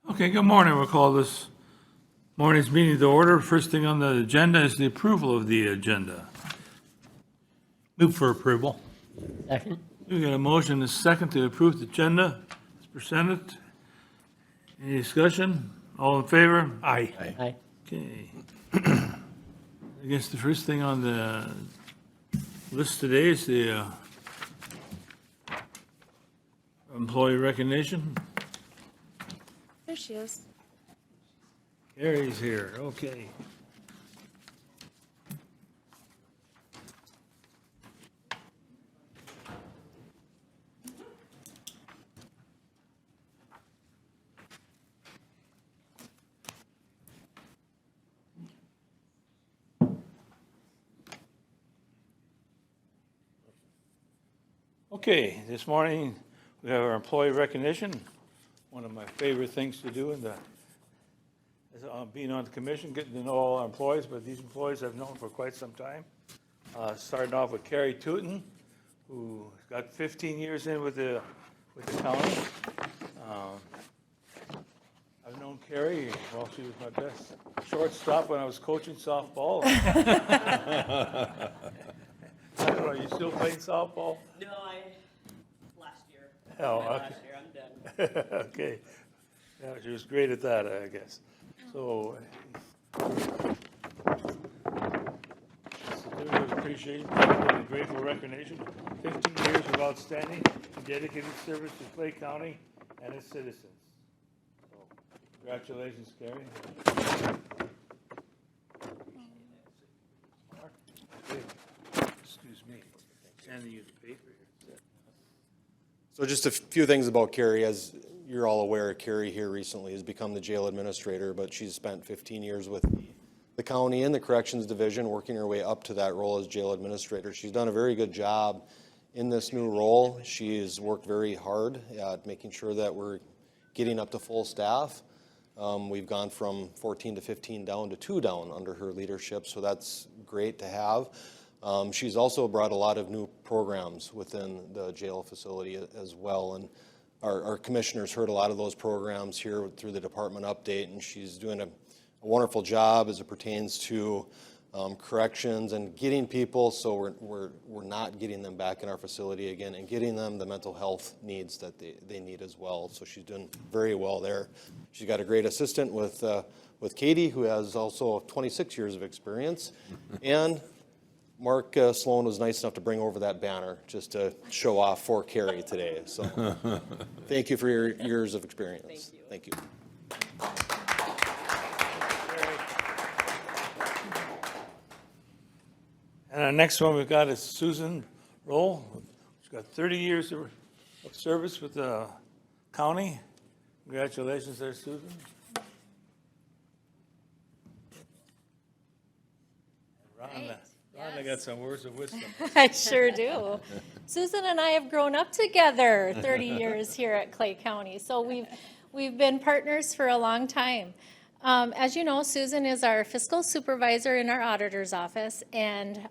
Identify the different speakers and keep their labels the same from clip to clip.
Speaker 1: Okay, good morning. We'll call this morning's meeting to order. First thing on the agenda is the approval of the agenda. Move for approval.
Speaker 2: Second.
Speaker 1: We got a motion and a second to approve the agenda as presented. Any discussion? All in favor? Aye.
Speaker 2: Aye.
Speaker 1: Okay. I guess the first thing on the list today is the employee recognition.
Speaker 3: There she is.
Speaker 1: Carrie's here, okay. Okay, this morning we have our employee recognition. One of my favorite things to do being on the commission, getting to know all our employees, but these employees I've known for quite some time. Starting off with Carrie Tootin, who got 15 years in with the county. I've known Carrie, well, she was my best shortstop when I was coaching softball. I don't know, are you still playing softball?
Speaker 2: No, last year.
Speaker 1: Oh, okay.
Speaker 2: Last year, I'm done.
Speaker 1: Okay. Yeah, she was great at that, I guess. So, certificate of appreciation, and grateful recognition, 15 years of outstanding and dedicated service to Clay County and its citizens. So, congratulations, Carrie. Okay. Excuse me. Handing you the paper here.
Speaker 4: So just a few things about Carrie. As you're all aware, Carrie here recently has become the jail administrator, but she's spent 15 years with the county and the corrections division, working her way up to that role as jail administrator. She's done a very good job in this new role. She has worked very hard at making sure that we're getting up to full staff. We've gone from 14 to 15 down to 2 down under her leadership, so that's great to have. She's also brought a lot of new programs within the jail facility as well, and our commissioners heard a lot of those programs here through the department update, and she's doing a wonderful job as it pertains to corrections and getting people so we're not getting them back in our facility again and getting them the mental health needs that they need as well. So she's doing very well there. She's got a great assistant with Katie, who has also 26 years of experience, and Mark Sloan was nice enough to bring over that banner just to show off for Carrie today. So thank you for your years of experience. Thank you.
Speaker 1: And our next one we've got is Susan Roll. She's got 30 years of service with the county. Congratulations there, Susan. Rhonda got some words of wisdom.
Speaker 3: I sure do. Susan and I have grown up together 30 years here at Clay County, so we've been partners for a long time. As you know, Susan is our fiscal supervisor in our auditor's office, and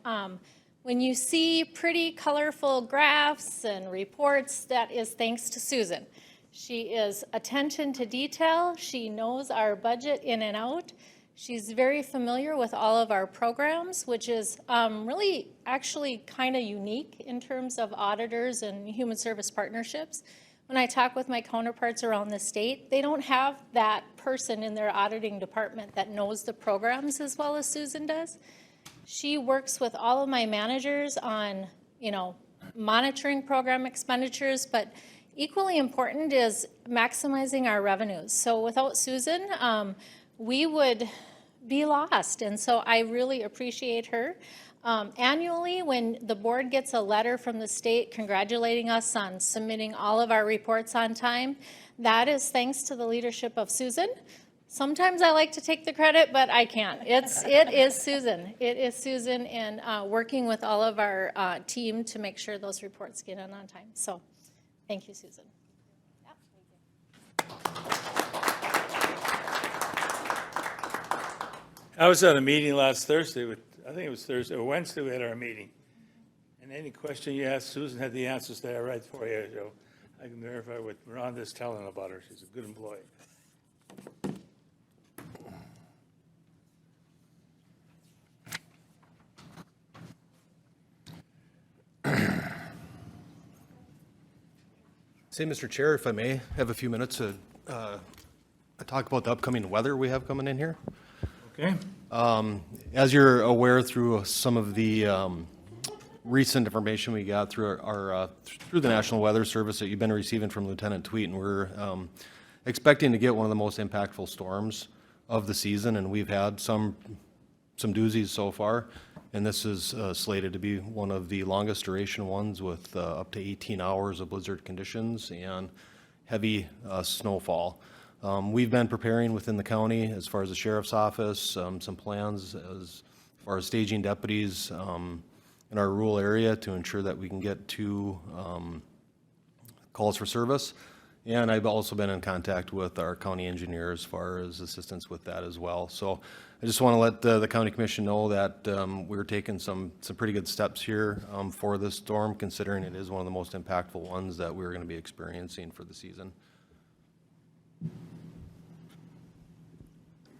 Speaker 3: when you see pretty colorful graphs and reports, that is thanks to Susan. She is attention to detail. She knows our budget in and out. She's very familiar with all of our programs, which is really actually kind of unique in terms of auditors and human service partnerships. When I talk with my counterparts around the state, they don't have that person in their auditing department that knows the programs as well as Susan does. She works with all of my managers on, monitoring program expenditures, but equally important is maximizing our revenues. So without Susan, we would be lost, and so I really appreciate her. Annually, when the board gets a letter from the state congratulating us on submitting all of our reports on time, that is thanks to the leadership of Susan. Sometimes I like to take the credit, but I can't. It is Susan. It is Susan, and working with all of our team to make sure those reports get in on time. So thank you, Susan.
Speaker 1: I was at a meeting last Thursday I think it was Thursday or Wednesday we had our meeting. And any question you asked, Susan had the answers there right for you. So I can verify what Rhonda's telling about her. She's a good employee.
Speaker 4: Say, Mr. Chair, if I may, have a few minutes to talk about the upcoming weather we have coming in here.
Speaker 1: Okay?
Speaker 4: As you're aware through some of the recent information we got through through the National Weather Service that you've been receiving from Lieutenant Tweet, and we're expecting to get one of the most impactful storms of the season, and we've had some doozies so far, and this is slated to be one of the longest duration ones with up to 18 hours of blizzard conditions and heavy snowfall. We've been preparing within the county as far as the sheriff's office, some plans as far as staging deputies in our rural area to ensure that we can get to calls for service. And I've also been in contact with our county engineer as far as assistance with that as well. So I just want to let the county commission know that we're taking some pretty good steps here for this storm, considering it is one of the most impactful ones that we're going to be experiencing for the season.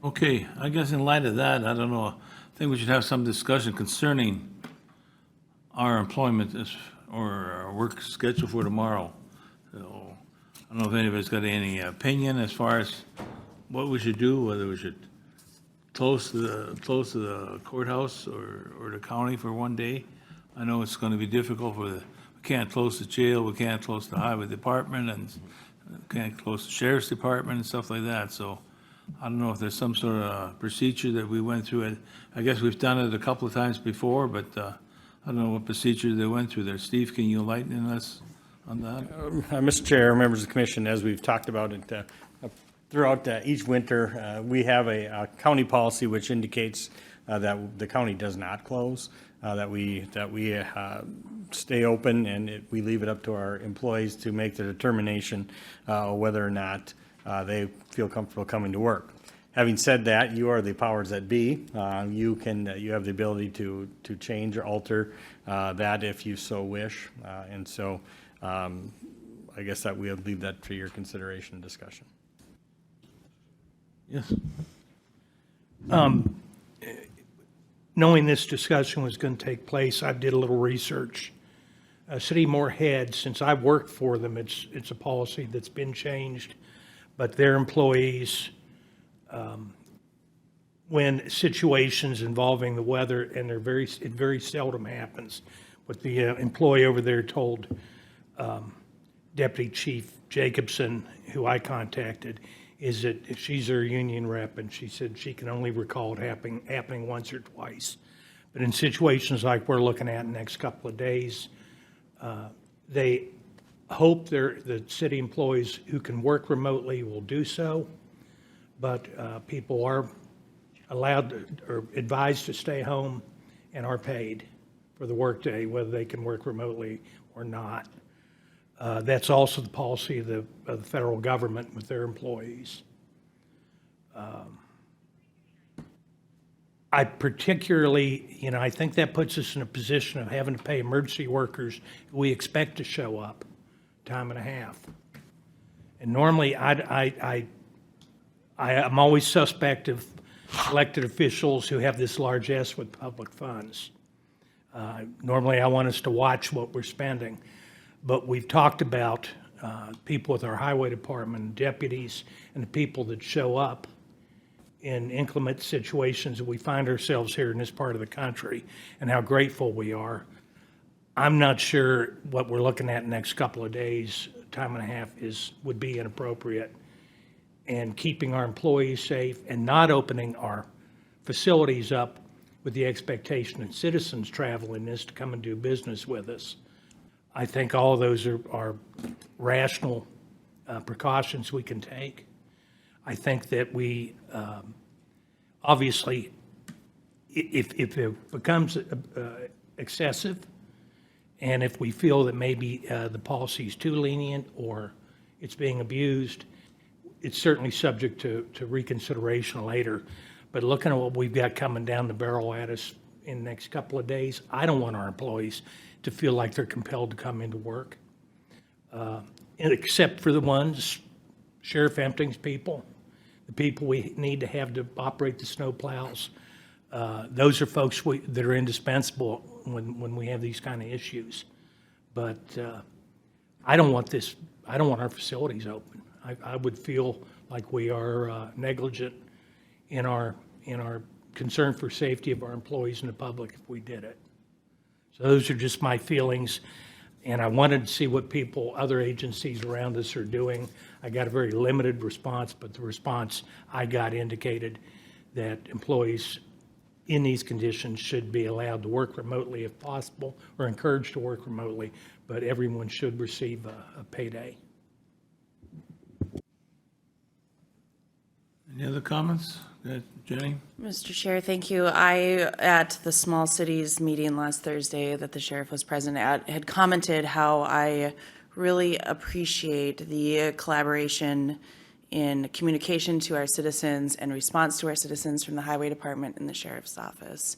Speaker 1: Okay, I guess in light of that, I don't know, I think we should have some discussion concerning our employment or our work schedule for tomorrow. So I don't know if anybody's got any opinion as far as what we should do, whether we should close the courthouse or the county for one day. I know it's going to be difficult we can't close the jail, we can't close the highway department, and can't close the sheriff's department and stuff like that. So I don't know if there's some sort of procedure that we went through. I guess we've done it a couple of times before, but I don't know what procedure they went through there. Steve, can you enlighten us on that?
Speaker 5: Mr. Chair, members of the commission, as we've talked about it throughout each winter, we have a county policy which indicates that the county does not close, that we stay open, and we leave it up to our employees to make the determination whether or not they feel comfortable coming to work. Having said that, you are the powers that be. You have the ability to change or alter that if you so wish, and so I guess that we'll leave that for your consideration and discussion.
Speaker 1: Yes.
Speaker 6: Knowing this discussion was going to take place, I did a little research. City Moorhead, since I've worked for them, it's a policy that's been changed, but their employees, when situations involving the weather, and it very seldom happens, what the employee over there told Deputy Chief Jacobson, who I contacted, is that if she's their union rep, and she said she can only recall it happening once or twice. But in situations like we're looking at in the next couple of days, they hope the city employees who can work remotely will do so, but people are allowed or advised to stay home and are paid for the workday, whether they can work remotely or not. That's also the policy of the federal government with their employees. I particularly, I think that puts us in a position of having to pay emergency workers who we expect to show up time and a half. And normally, I'm always suspect of elected officials who have this large S with public funds. Normally, I want us to watch what we're spending. But we've talked about people with our highway department, deputies, and the people that show up in inclement situations that we find ourselves here in this part of the country, and how grateful we are. I'm not sure what we're looking at in the next couple of days, time and a half, would be inappropriate. And keeping our employees safe and not opening our facilities up with the expectation that citizens travel in this to come and do business with us. I think all of those are rational precautions we can take. I think that we, obviously, if it becomes excessive, and if we feel that maybe the policy is too lenient or it's being abused, it's certainly subject to reconsideration later. But looking at what we've got coming down the barrel at us in the next couple of days, I don't want our employees to feel like they're compelled to come into work, except for the ones, Sheriff Empting's people, the people we need to have to operate the snow plows. Those are folks that are indispensable when we have these kind of issues. But I don't want our facilities open. I would feel like we are negligent in our concern for safety of our employees and the public if we did it. So those are just my feelings, and I wanted to see what other agencies around us are doing. I got a very limited response, but the response I got indicated that employees in these conditions should be allowed to work remotely if possible, or encouraged to work remotely, but everyone should receive a payday.
Speaker 1: Any other comments? Go ahead, Jenny?
Speaker 7: Mr. Chair, thank you. I, at the small cities meeting last Thursday that the sheriff was present at, had commented how I really appreciate the collaboration in communication to our citizens and response to our citizens from the Highway Department and the Sheriff's Office.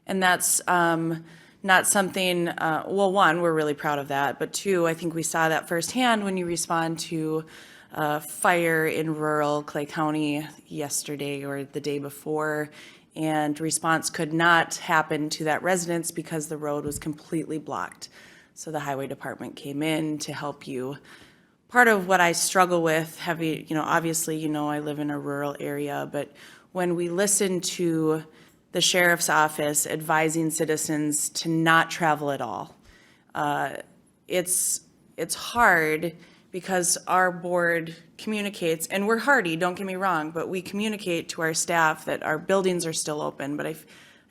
Speaker 7: And that's not something, well, one, we're really proud of that, but two, I think we saw that firsthand when you respond to fire in rural Clay County yesterday or the day before, and response could not happen to that residence because the road was completely blocked. So the Highway Department came in to help you. Part of what I struggle with, obviously, I live in a rural area, but when we listen to the Sheriff's Office advising citizens to not travel at all, it's hard because our board communicates, and we're hardy, don't get me wrong, but we communicate to our staff that our buildings are still open. But I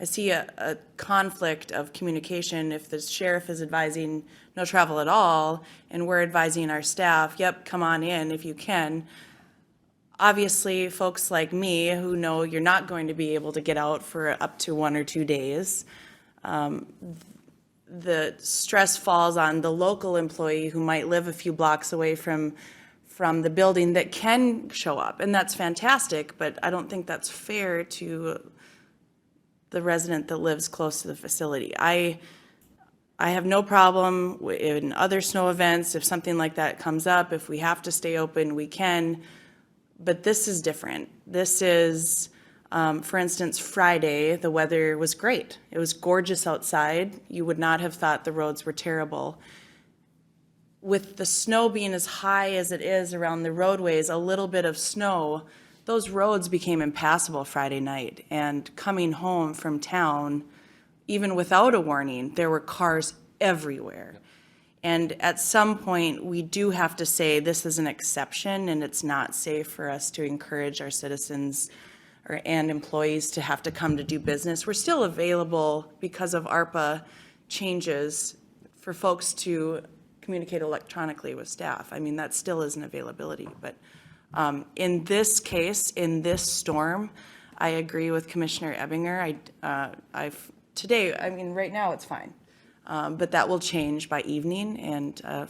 Speaker 7: see a conflict of communication if the sheriff is advising no travel at all, and we're advising our staff, yep, come on in if you can. Obviously, folks like me who know you're not going to be able to get out for up to 1 or 2 days, the stress falls on the local employee who might live a few blocks away from the building that can show up. And that's fantastic, but I don't think that's fair to the resident that lives close to the facility. I have no problem in other snow events, if something like that comes up, if we have to stay open, we can. But this is different. This is, for instance, Friday, the weather was great. It was gorgeous outside. You would not have thought the roads were terrible. With the snow being as high as it is around the roadways, a little bit of snow, those roads became impassable Friday night. And coming home from town, even without a warning, there were cars everywhere. And at some point, we do have to say this is an exception, and it's not safe for us to encourage our citizens and employees to have to come to do business. We're still available because of ARPA changes for folks to communicate electronically with staff. I mean, that still is an availability. But in this case, in this storm, I agree with Commissioner Ebbinger. Right now it's fine. But that will change by evening, and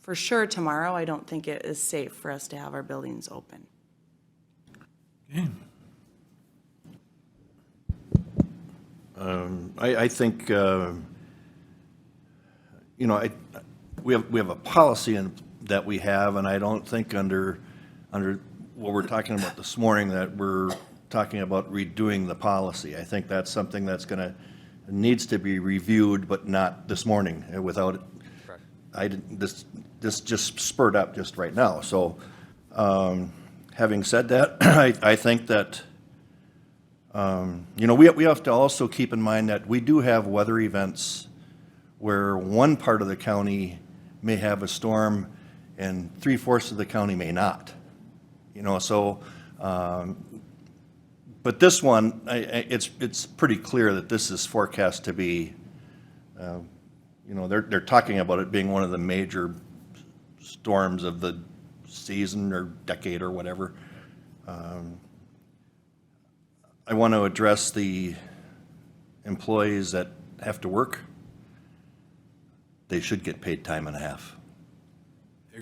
Speaker 7: for sure tomorrow, I don't think it is safe for us to have our buildings open.
Speaker 1: Okay.
Speaker 8: I think, we have a policy that we have, and I don't think under what we're talking about this morning that we're talking about redoing the policy. I think that's something that's needs to be reviewed, but not this morning without it. This just spurred up just right now. So having said that, I think that, we have to also keep in mind that we do have weather events where one part of the county may have a storm and 3/4 of the county may not. But this one, it's pretty clear that this is forecast to be, they're talking about it being one of the major storms of the season or decade or whatever. I want to address the employees that have to work. They should get paid time and a half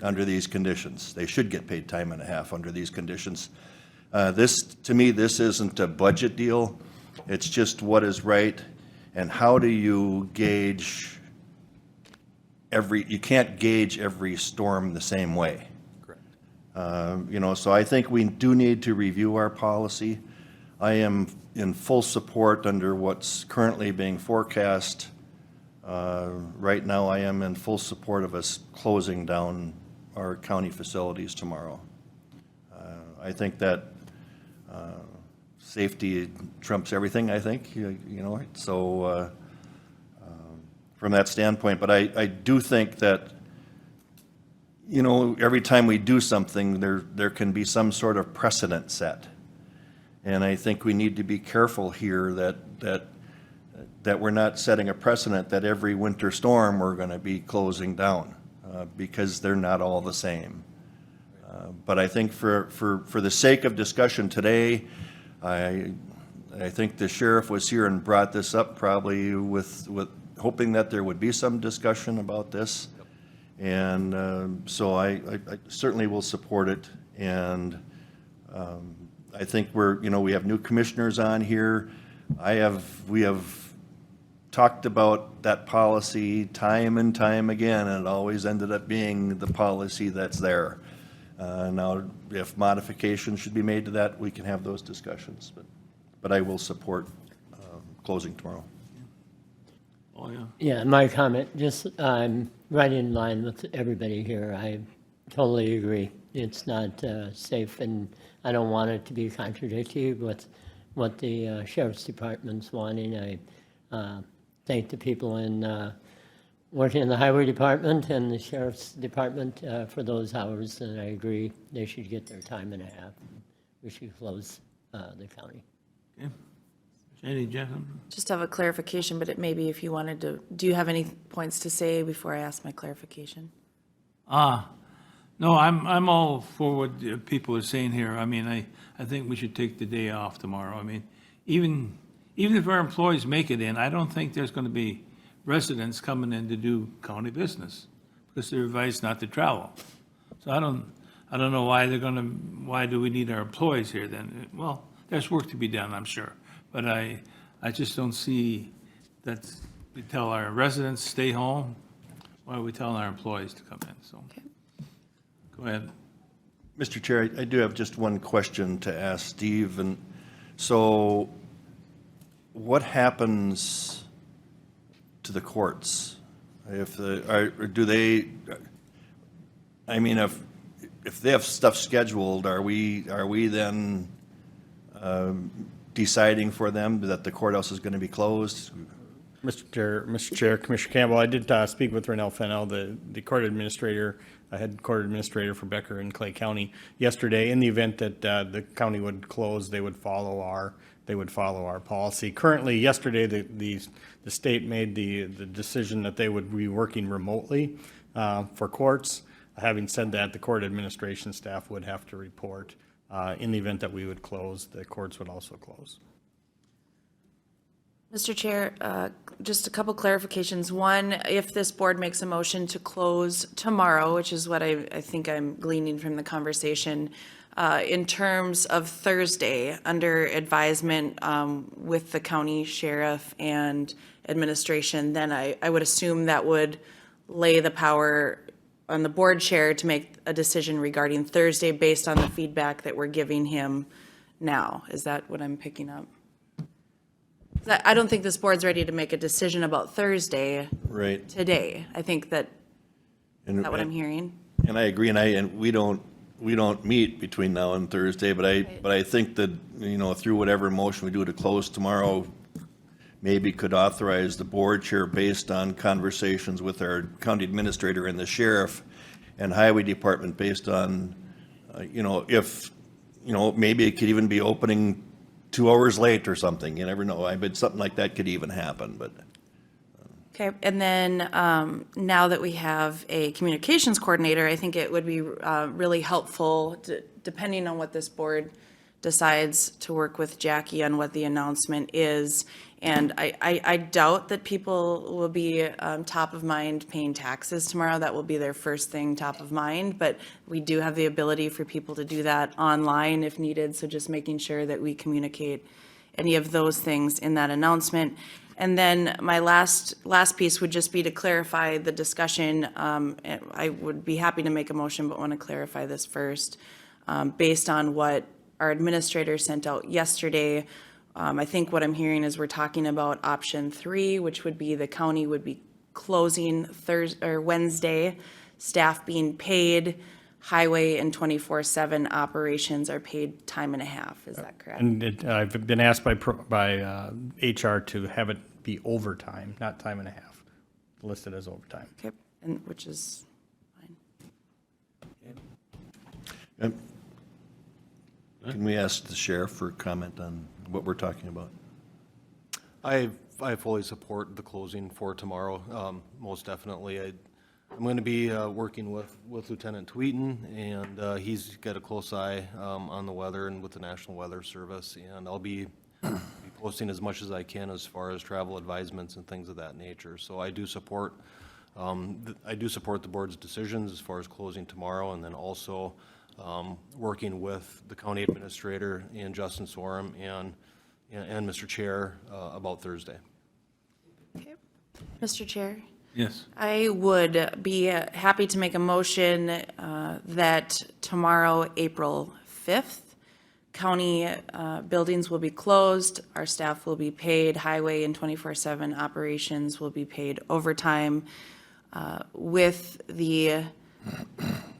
Speaker 8: under these conditions. They should get paid time and a half under these conditions. To me, this isn't a budget deal. It's just what is right. And how do you gauge you can't gauge every storm the same way.
Speaker 4: Correct.
Speaker 8: So I think we do need to review our policy. I am in full support under what's currently being forecast. Right now, I am in full support of us closing down our county facilities tomorrow. I think that safety trumps everything, I think, so from that standpoint. But I do think that, every time we do something, there can be some sort of precedent set. And I think we need to be careful here that we're not setting a precedent that every winter storm we're going to be closing down, because they're not all the same. But I think for the sake of discussion today, I think the sheriff was here and brought this up probably with hoping that there would be some discussion about this. And so I certainly will support it. And I think we have new commissioners on here. We have talked about that policy time and time again, and it always ended up being the policy that's there. Now, if modifications should be made to that, we can have those discussions. But I will support closing tomorrow.
Speaker 1: Oh, yeah.
Speaker 2: Yeah, my comment, just, I'm right in line with everybody here. I totally agree. It's not safe, and I don't want it to be contradictory with what the Sheriff's Department's wanting. I thank the people working in the Highway Department and the Sheriff's Department for those hours, and I agree they should get their time and a half. We should close the county.
Speaker 1: Okay. Any gentlemen?
Speaker 7: Just have a clarification, but it may be if you wanted to, do you have any points to say before I ask my clarification?
Speaker 1: No, I'm all for what people are saying here. I mean, I think we should take the day off tomorrow. I mean, even if our employees make it in, I don't think there's going to be residents coming in to do county business because they're advised not to travel. So I don't know why why do we need our employees here then? Well, there's work to be done, I'm sure. But I just don't see that we tell our residents stay home. Why are we telling our employees to come in? So, go ahead.
Speaker 8: Mr. Chair, I do have just one question to ask Steve. And so what happens to the courts? If if they have stuff scheduled, are we then deciding for them that the courthouse is going to be closed?
Speaker 5: Mr. Chair, Commissioner Campbell, I did speak with Renell Fennell, the court administrator, head court administrator for Becker and Clay County yesterday. In the event that the county would close, they would follow our policy. Currently, yesterday, the state made the decision that they would be working remotely for courts. Having said that, the court administration staff would have to report. In the event that we would close, the courts would also close.
Speaker 7: Mr. Chair, just a couple clarifications. One, if this board makes a motion to close tomorrow, which is what I think I'm gleaning from the conversation, in terms of Thursday, under advisement with the county sheriff and administration, then I would assume that would lay the power on the board chair to make a decision regarding Thursday based on the feedback that we're giving him now. Is that what I'm picking up? I don't think this board's ready to make a decision about Thursday
Speaker 8: Right.
Speaker 7: today. I think that, is that what I'm hearing?
Speaker 8: And I agree, and we don't meet between now and Thursday, but I think that, through whatever motion we do to close tomorrow, maybe could authorize the board chair based on conversations with our county administrator and the sheriff and highway department based on, if, maybe it could even be opening 2 hours late or something. You never know. I bet something like that could even happen, but.
Speaker 7: Okay, and then now that we have a communications coordinator, I think it would be really helpful, depending on what this board decides, to work with Jackie on what the announcement is. And I doubt that people will be top of mind paying taxes tomorrow. That will be their first thing top of mind. But we do have the ability for people to do that online if needed. So just making sure that we communicate any of those things in that announcement. And then my last piece would just be to clarify the discussion. And I would be happy to make a motion, but want to clarify this first. Based on what our administrator sent out yesterday, I think what I'm hearing is we're talking about option 3, which would be the county would be closing Thursday or Wednesday, staff being paid, highway and 24/7 operations are paid time and a half. Is that correct?
Speaker 5: And I've been asked by HR to have it be overtime, not time and a half, listed as overtime.
Speaker 7: Okay, and which is fine.
Speaker 8: Can we ask the sheriff for comment on what we're talking about?
Speaker 4: I fully support the closing for tomorrow, most definitely. I'm going to be working with Lieutenant Tweeten, and he's got a close eye on the weather and with the National Weather Service, and I'll be posting as much as I can as far as travel advisements and things of that nature. So I do support the board's decisions as far as closing tomorrow, and then also working with the county administrator and Justin Sorum and Mr. Chair about Thursday.
Speaker 7: Okay. Mr. Chair?
Speaker 1: Yes.
Speaker 7: I would be happy to make a motion that tomorrow, April 5th, county buildings will be closed, our staff will be paid, highway and 24/7 operations will be paid overtime, with the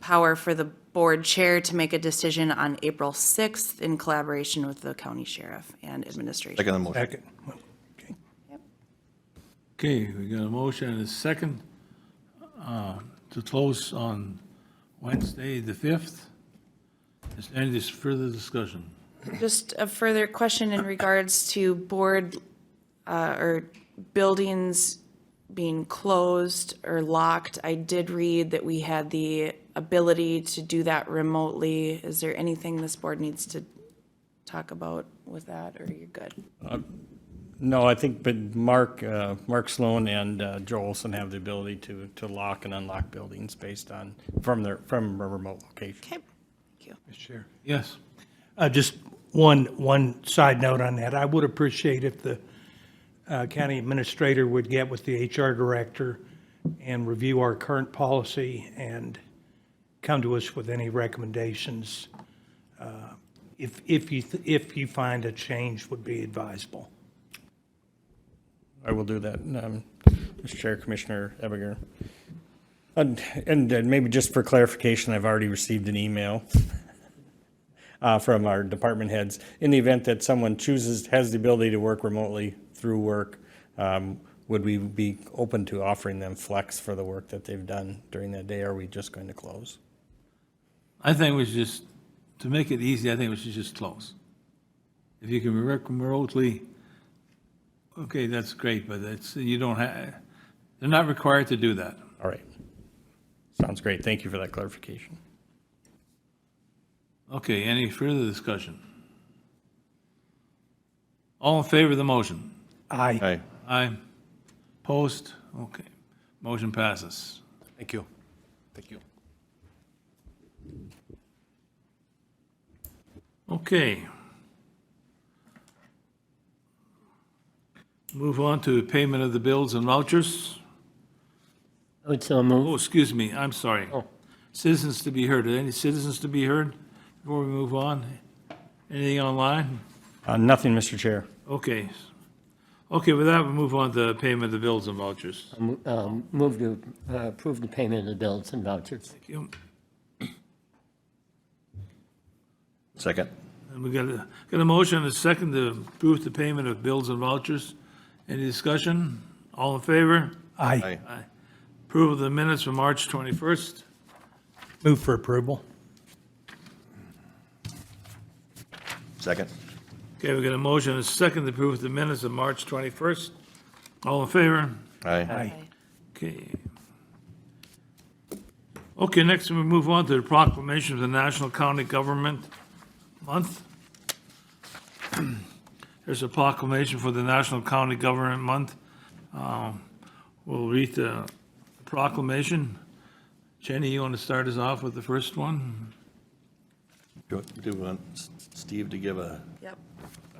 Speaker 7: power for the board chair to make a decision on April 6th in collaboration with the county sheriff and administration.
Speaker 8: Second motion.
Speaker 6: Second. Okay.
Speaker 1: Okay, we got a motion and a second to close on Wednesday, the 5th. Is there any further discussion?
Speaker 7: Just a further question in regards to board or buildings being closed or locked. I did read that we had the ability to do that remotely. Is there anything this board needs to talk about with that, or you're good?
Speaker 5: No, I think, but Mark Sloan and Joe Olson have the ability to lock and unlock buildings based on, from a remote location.
Speaker 7: Okay, thank you.
Speaker 6: Mr. Chair.
Speaker 1: Yes.
Speaker 6: Just one side note on that. I would appreciate if the county administrator would get with the HR director and review our current policy and come to us with any recommendations. If you find a change would be advisable.
Speaker 5: I will do that, Mr. Chair, Commissioner Ebinger. And maybe just for clarification, I've already received an email from our department heads. In the event that someone has the ability to work remotely through work, would we be open to offering them flex for the work that they've done during that day, or are we just going to close?
Speaker 1: I think we should just, to make it easy, I think we should just close. If you can work remotely, okay, that's great, but you don't have, they're not required to do that.
Speaker 5: All right. Sounds great. Thank you for that clarification.
Speaker 1: Okay, any further discussion? All in favor of the motion?
Speaker 6: Aye.
Speaker 8: Aye.
Speaker 1: Aye. Opposed? Okay. Motion passes.
Speaker 4: Thank you. Thank you.
Speaker 1: Okay. Move on to payment of the bills and vouchers.
Speaker 2: I would so move.
Speaker 1: Oh, excuse me, I'm sorry.
Speaker 2: Oh.
Speaker 1: Citizens to be heard. Are there any citizens to be heard before we move on? Anything online?
Speaker 5: Nothing, Mr. Chair.
Speaker 1: Okay. Okay, with that, we'll move on to payment of the bills and vouchers.
Speaker 2: Move to approve the payment of the bills and vouchers.
Speaker 1: Thank you.
Speaker 8: Second.
Speaker 1: And we got a motion and a second to approve the payment of bills and vouchers. Any discussion? All in favor?
Speaker 6: Aye.
Speaker 8: Aye.
Speaker 1: Approval of the minutes from March 21st.
Speaker 6: Move for approval.
Speaker 8: Second.
Speaker 1: Okay, we got a motion and a second to approve the minutes of March 21st. All in favor?
Speaker 8: Aye.
Speaker 6: Aye.
Speaker 1: Okay. Okay, next we move on to the proclamation of the National County Government Month. There's a proclamation for the National County Government Month. We'll read the proclamation. Jenny, you want to start us off with the first one?
Speaker 8: Do you want Steve to give a?
Speaker 7: Yep.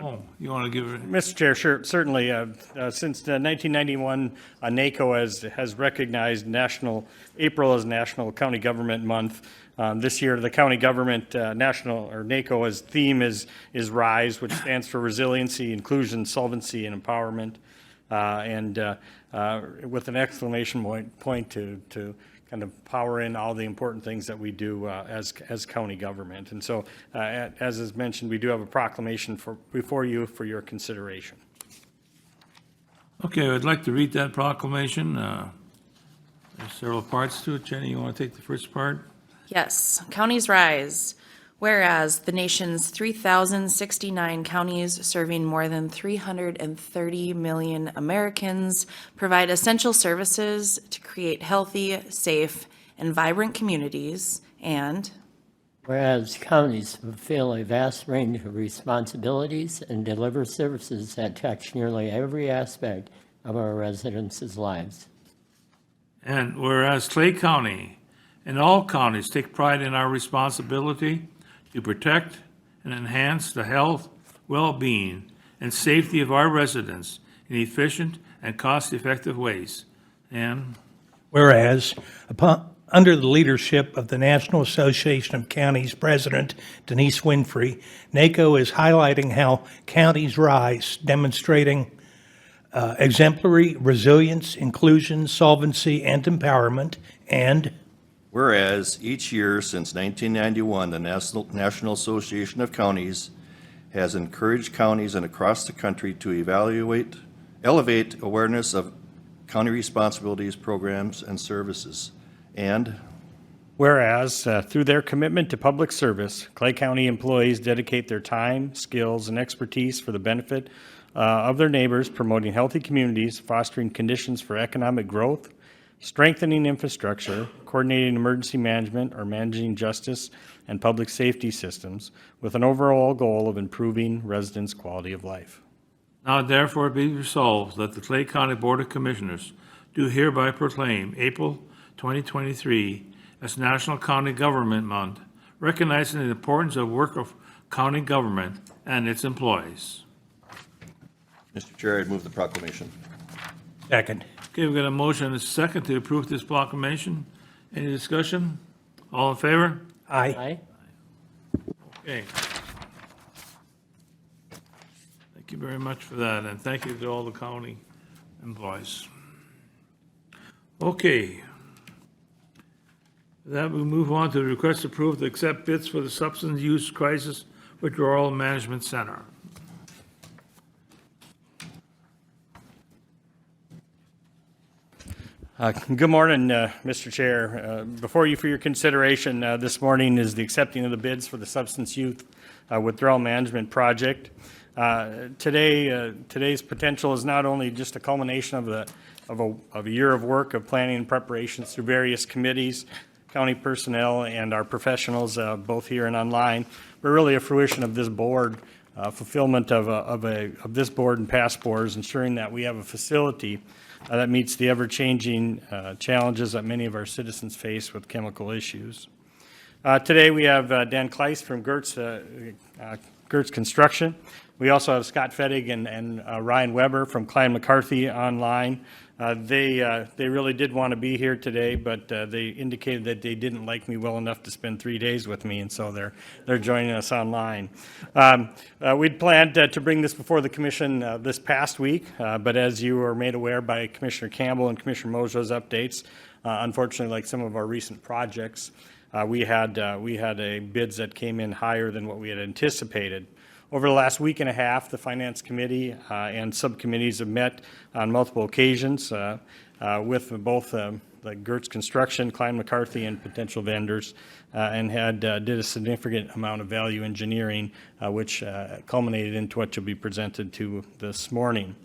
Speaker 1: Oh, you want to give it?
Speaker 5: Mr. Chair, sure, certainly. Since 1991, NACO has recognized April as National County Government Month. This year, the county government NACO's theme is RISE, which stands for Resiliency, Inclusion, Solvency, and Empowerment, and with an exclamation point to kind of power in all the important things that we do as county government. And so, as is mentioned, we do have a proclamation before you for your consideration.
Speaker 1: Okay, I'd like to read that proclamation. There's several parts to it. Jenny, you want to take the first part?
Speaker 7: Yes, counties rise. Whereas the nation's 3,069 counties serving more than 330 million Americans provide essential services to create healthy, safe, and vibrant communities, and
Speaker 2: Whereas counties fulfill a vast range of responsibilities and deliver services that touch nearly every aspect of our residents' lives.
Speaker 1: And whereas Clay County and all counties take pride in our responsibility to protect and enhance the health, well-being, and safety of our residents in efficient and cost-effective ways. And
Speaker 6: Whereas, under the leadership of the National Association of Counties President Denise Winfrey, NACO is highlighting how counties rise, demonstrating exemplary resilience, inclusion, solvency, and empowerment, and
Speaker 8: Whereas each year since 1991, the National Association of Counties has encouraged counties and across the country to elevate awareness of county responsibilities, programs, and services. And
Speaker 5: Whereas, through their commitment to public service, Clay County employees dedicate their time, skills, and expertise for the benefit of their neighbors, promoting healthy communities, fostering conditions for economic growth, strengthening infrastructure, coordinating emergency management or managing justice and public safety systems, with an overall goal of improving residents' quality of life.
Speaker 1: now therefore be resolved that the Clay County Board of Commissioners do hereby proclaim April 2023 as National County Government Month, recognizing the importance of work of county government and its employees.
Speaker 8: Mr. Chair, I'd move the proclamation.
Speaker 6: second.
Speaker 1: Okay, we've got a motion and a second to approve this proclamation. Any discussion? All in favor?
Speaker 6: Aye.
Speaker 2: Aye.
Speaker 1: Okay. Thank you very much for that, and thank you to all the county employees. Okay. With that, we move on to the request approved to accept bids for the Substance Use Crisis Withdrawal Management Center.
Speaker 5: Good morning, Mr. Chair. Before you for your consideration this morning is the accepting of the bids for the Substance Use Withdrawal Management Project. Today's potential is not only just a culmination of a year of work of planning and preparations through various committees, county personnel, and our professionals, both here and online, but really a fruition of this board, fulfillment of this board and past boards, ensuring that we have a facility that meets the ever-changing challenges that many of our citizens face with chemical issues. Today we have Dan Kleiss from Gertz Construction. We also have Scott Fettig and Ryan Weber from Klein McCarthy online. They really did want to be here today, but they indicated that they didn't like me well enough to spend 3 days with me, and so they're joining us online. We'd planned to bring this before the commission this past week, but as you were made aware by Commissioner Campbell and Commissioner Mojo's updates, unfortunately, like some of our recent projects, we had a bids that came in higher than what we had anticipated. Over the last week and a half, the Finance Committee and subcommittees have met on multiple occasions with both the Gertz Construction, Klein McCarthy, and potential vendors, and did a significant amount of value engineering, which culminated into what you'll be presented to this morning.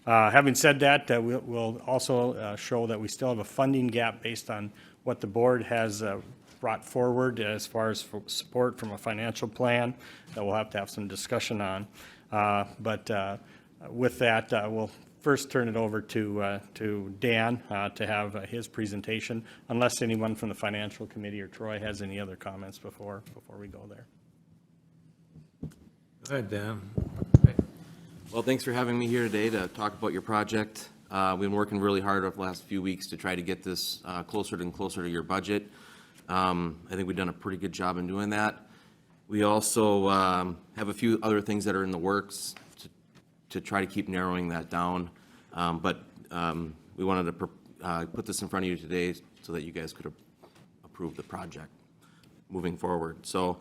Speaker 5: Having said that, we'll also show that we still have a funding gap based on what the board has brought forward as far as support from a financial plan that we'll have to have some discussion on. But with that, we'll first turn it over to Dan to have his presentation, unless anyone from the Financial Committee or Troy has any other comments before we go there.
Speaker 1: Go ahead, Dan.
Speaker 9: Well, thanks for having me here today to talk about your project. We've been working really hard over the last few weeks to try to get this closer and closer to your budget. I think we've done a pretty good job in doing that. We also have a few other things that are in the works to try to keep narrowing that down. But we wanted to put this in front of you today so that you guys could approve the project moving forward. So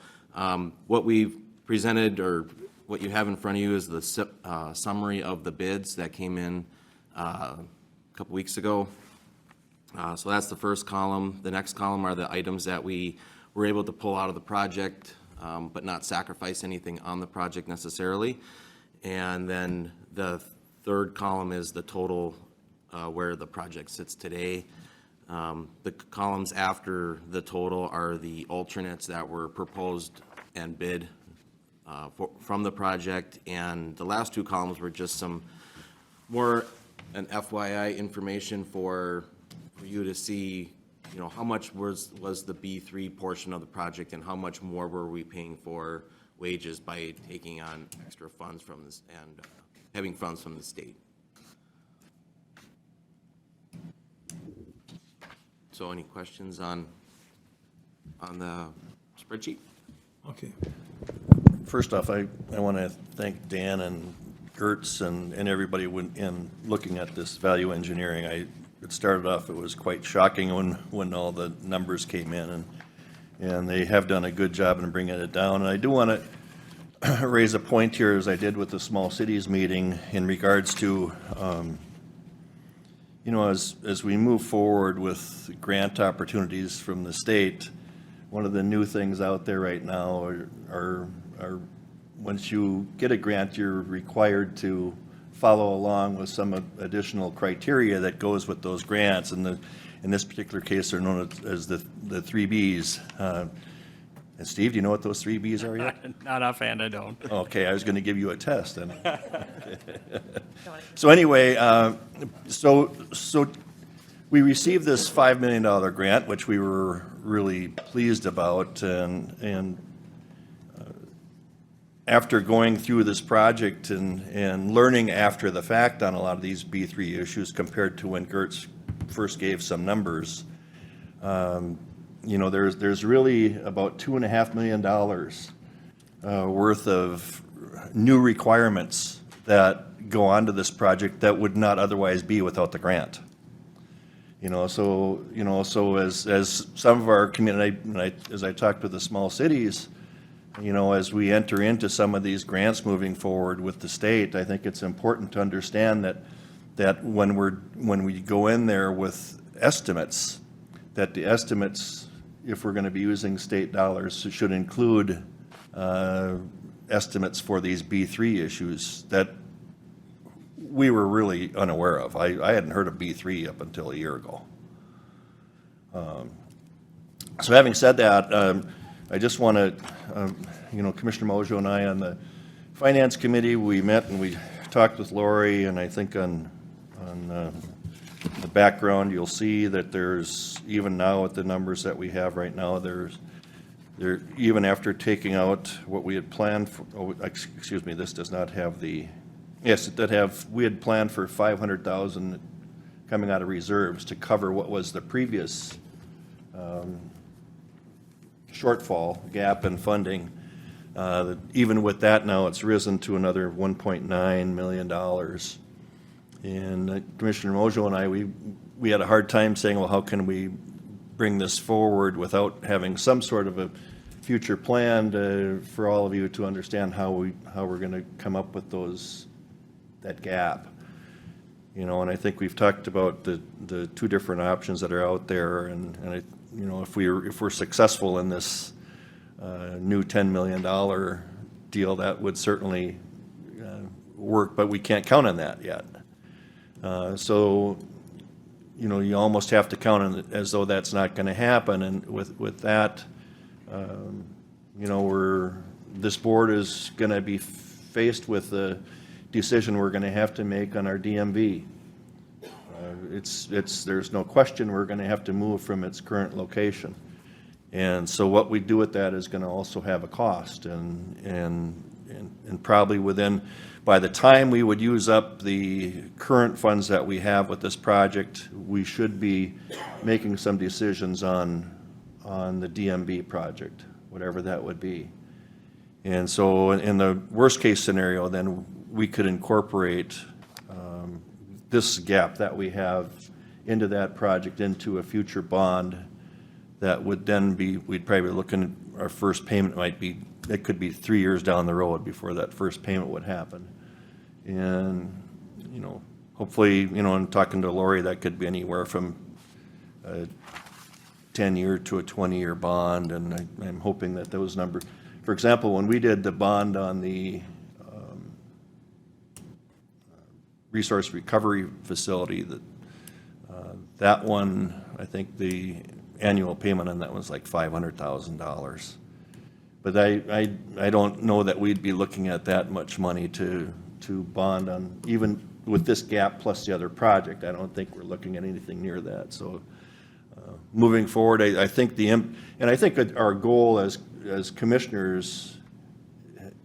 Speaker 9: what we've presented, or what you have in front of you, is the summary of the bids that came in a couple weeks ago. So that's the first column. The next column are the items that we were able to pull out of the project, but not sacrifice anything on the project necessarily. And then the third column is the total where the project sits today. The columns after the total are the alternates that were proposed and bid from the project. And the last two columns were just some more an FYI information for you to see, you know, how much was the B3 portion of the project and how much more were we paying for wages by taking on extra funds from this and having funds from the state. So any questions on the spreadsheet?
Speaker 1: Okay.
Speaker 8: First off, I want to thank Dan and Gertz and everybody in looking at this value engineering. It started off, it was quite shocking when all the numbers came in, and they have done a good job in bringing it down. And I do want to raise a point here, as I did with the small cities meeting, in regards to, you know, as we move forward with grant opportunities from the state, one of the new things out there right now are once you get a grant, you're required to follow along with some additional criteria that goes with those grants. And in this particular case, they're known as the 3Bs. And Steve, do you know what those 3Bs are yet?
Speaker 5: Not offhand, I don't.
Speaker 8: Okay, I was going to give you a test then. So anyway, so we received this $5 million grant, which we were really pleased about, and after going through this project and learning after the fact on a lot of these B3 issues compared to when Gertz first gave some numbers, you know, there's really about $2.5 million worth of new requirements that go onto this project that would not otherwise be without the grant. You know, so as some of our community, as I talked with the small cities, you know, as we enter into some of these grants moving forward with the state, I think it's important to understand that when we go in there with estimates, that the estimates, if we're going to be using state dollars, should include estimates for these B3 issues that we were really unaware of. I hadn't heard of B3 up until a year ago. So having said that, I just want to, you know, Commissioner Mojo and I on the Finance Committee, we met and we talked with Lori, and I think on the background, you'll see that there's, even now with the numbers that we have right now, even after taking out what we had planned for, excuse me, this does not have the, yes, it did have, we had planned for 500,000 coming out of reserves to cover what was the previous shortfall, gap in funding. Even with that now, it's risen to another $1.9 million. And Commissioner Mojo and I, we had a hard time saying, well, how can we bring this forward without having some sort of a future plan for all of you to understand how we're going to come up with that gap. You know, and I think we've talked about the two different options that are out there, and you know, if we're successful in this new $10 million deal, that would certainly work, but we can't count on that yet. So, you know, you almost have to count on it as though that's not going to happen, and with that, you know, this board is going to be faced with a decision we're going to have to make on our DMV. There's no question we're going to have to move from its current location. And so what we do with that is gonna also have a cost, and probably within, by the time we would use up the current funds that we have with this project, we should be making some decisions on the DMB project, whatever that would be. And so in the worst-case scenario, then we could incorporate this gap that we have into that project, into a future bond that would then be, we'd probably be looking, our first payment might be, it could be 3 years down the road before that first payment would happen. And, you know, hopefully, you know, in talking to Lori, that could be anywhere from a 10-year to a 20-year bond, and I'm hoping that those numbers, for example, when we did the bond on the resource recovery facility, that one, I think the annual payment on that was like $500,000. But I don't know that we'd be looking at that much money to bond on, even with this gap plus the other project. I don't think we're looking at anything near that. So moving forward, I think and I think that our goal as commissioners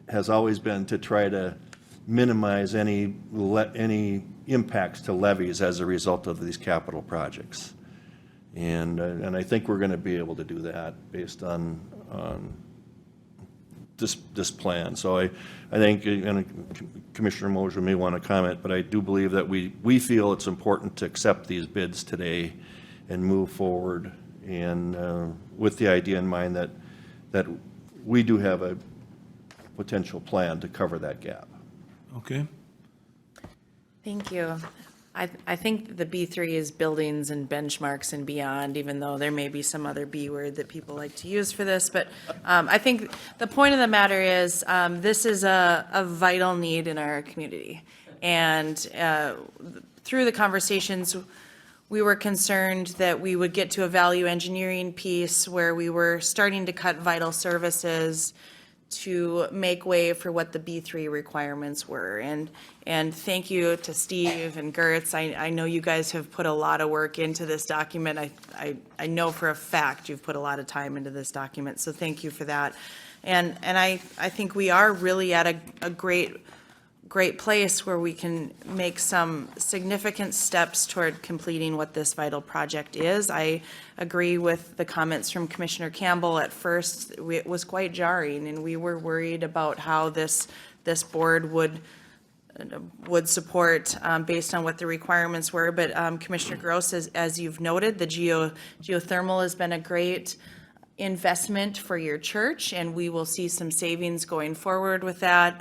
Speaker 8: has always been to try to minimize any impacts to levies as a result of these capital projects. And I think we're going to be able to do that based on this plan. So I think, and Commissioner Moser may want to comment, but I do believe that we feel it's important to accept these bids today and move forward, and with the idea in mind that we do have a potential plan to cover that gap.
Speaker 1: Okay.
Speaker 7: Thank you. I think the B3 is buildings and benchmarks and beyond, even though there may be some other B word that people like to use for this. But I think the point of the matter is this is a vital need in our community. And through the conversations, we were concerned that we would get to a value engineering piece where we were starting to cut vital services to make way for what the B3 requirements were. And thank you to Steve and Gertz. I know you guys have put a lot of work into this document. I know for a fact you've put a lot of time into this document, so thank you for that. And I think we are really at a great place where we can make some significant steps toward completing what this vital project is. I agree with the comments from Commissioner Campbell. At first, it was quite jarring, and we were worried about how this board would support based on what the requirements were. But Commissioner Gross, as you've noted, the geothermal has been a great investment for your church, and we will see some savings going forward with that.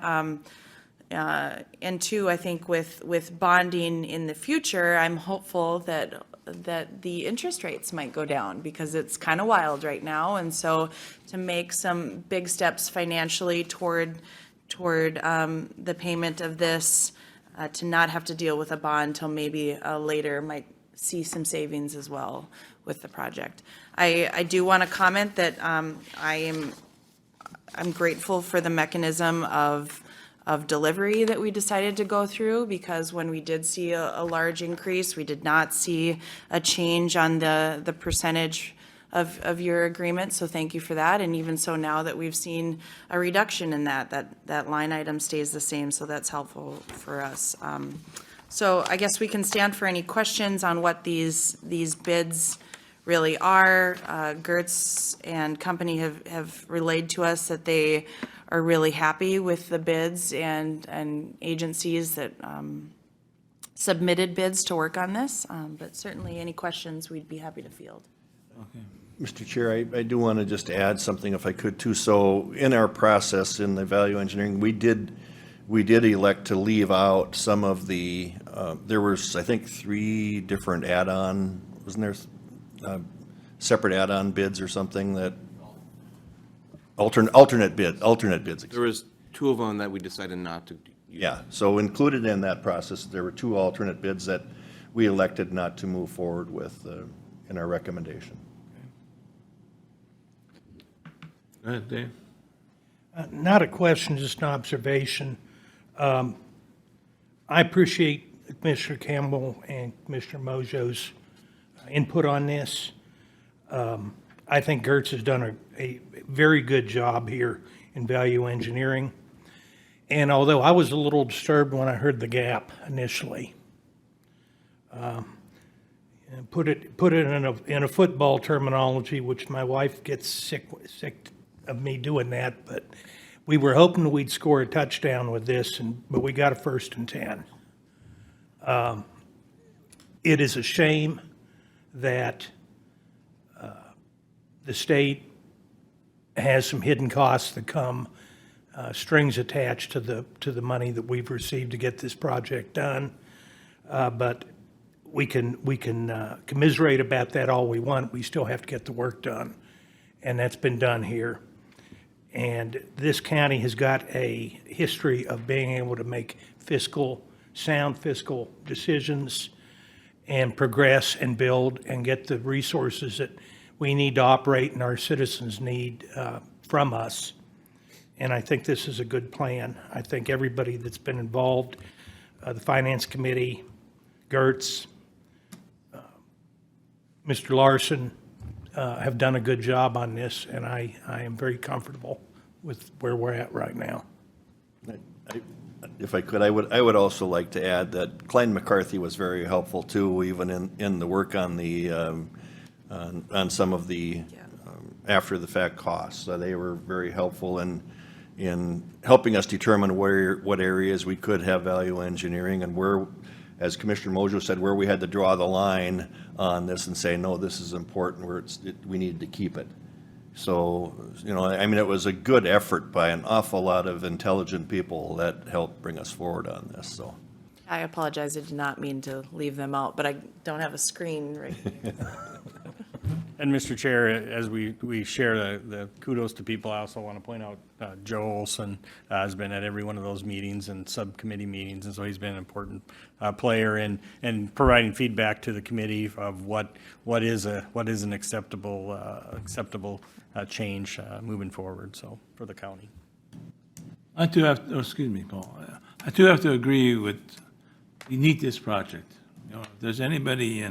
Speaker 7: And two, I think with bonding in the future, I'm hopeful that the interest rates might go down, because it's kind of wild right now. And so to make some big steps financially toward the payment of this, to not have to deal with a bond till maybe later, might see some savings as well with the project. I do want to comment that I'm grateful for the mechanism of delivery that we decided to go through, because when we did see a large increase, we did not see a change on the percentage of your agreement, so thank you for that. And even so, now that we've seen a reduction in that line item stays the same, so that's helpful for us. So I guess we can stand for any questions on what these bids really are. Gertz and company have relayed to us that they are really happy with the bids and agencies that submitted bids to work on this. But certainly any questions, we'd be happy to field.
Speaker 8: Mr. Chair, I do want to just add something if I could too. So in our process in the value engineering, we did elect to leave out some of the, there was, I think, 3 different add-on, wasn't there separate add-on bids or something that, alternate bids.
Speaker 9: There was 2 of them that we decided not to use.
Speaker 8: Yeah, so included in that process, there were 2 alternate bids that we elected not to move forward with in our recommendation.
Speaker 1: Go ahead, Dave.
Speaker 6: Not a question, just an observation. I appreciate Commissioner Campbell and Commissioner Mojo's input on this. I think Gertz has done a very good job here in value engineering. And although I was a little disturbed when I heard the gap initially, and put it in a football terminology, which my wife gets sick of me doing that, but we were hoping we'd score a touchdown with this, but we got a 1st and 10. It is a shame that the state has some hidden costs that come, strings attached to the money that we've received to get this project done. But we can commiserate about that all we want. We still have to get the work done, and that's been done here. And this county has got a history of being able to make sound fiscal decisions and progress and build and get the resources that we need to operate and our citizens need from us. And I think this is a good plan. I think everybody that's been involved, the Finance Committee, Gertz, Mr. Larson, have done a good job on this, and I am very comfortable with where we're at right now.
Speaker 8: If I could, I would also like to add that Klein McCarthy was very helpful too, even in the work on the, on some of the after-the-fact costs. They were very helpful in helping us determine what areas we could have value engineering and where, as Commissioner Mojo said, where we had to draw the line on this and say, no, this is important, where we needed to keep it. So, I mean, it was a good effort by an awful lot of intelligent people that helped bring us forward on this, so.
Speaker 7: I apologize, I did not mean to leave them out, but I don't have a screen right.
Speaker 5: And Mr. Chair, as we share the kudos to people, I also want to point out Joe Olson has been at every one of those meetings and subcommittee meetings, and so he's been an important player in providing feedback to the committee of what is an acceptable change moving forward, so, for the county.
Speaker 1: I do have, excuse me, Paul, I do have to agree with, we need this project. If there's anybody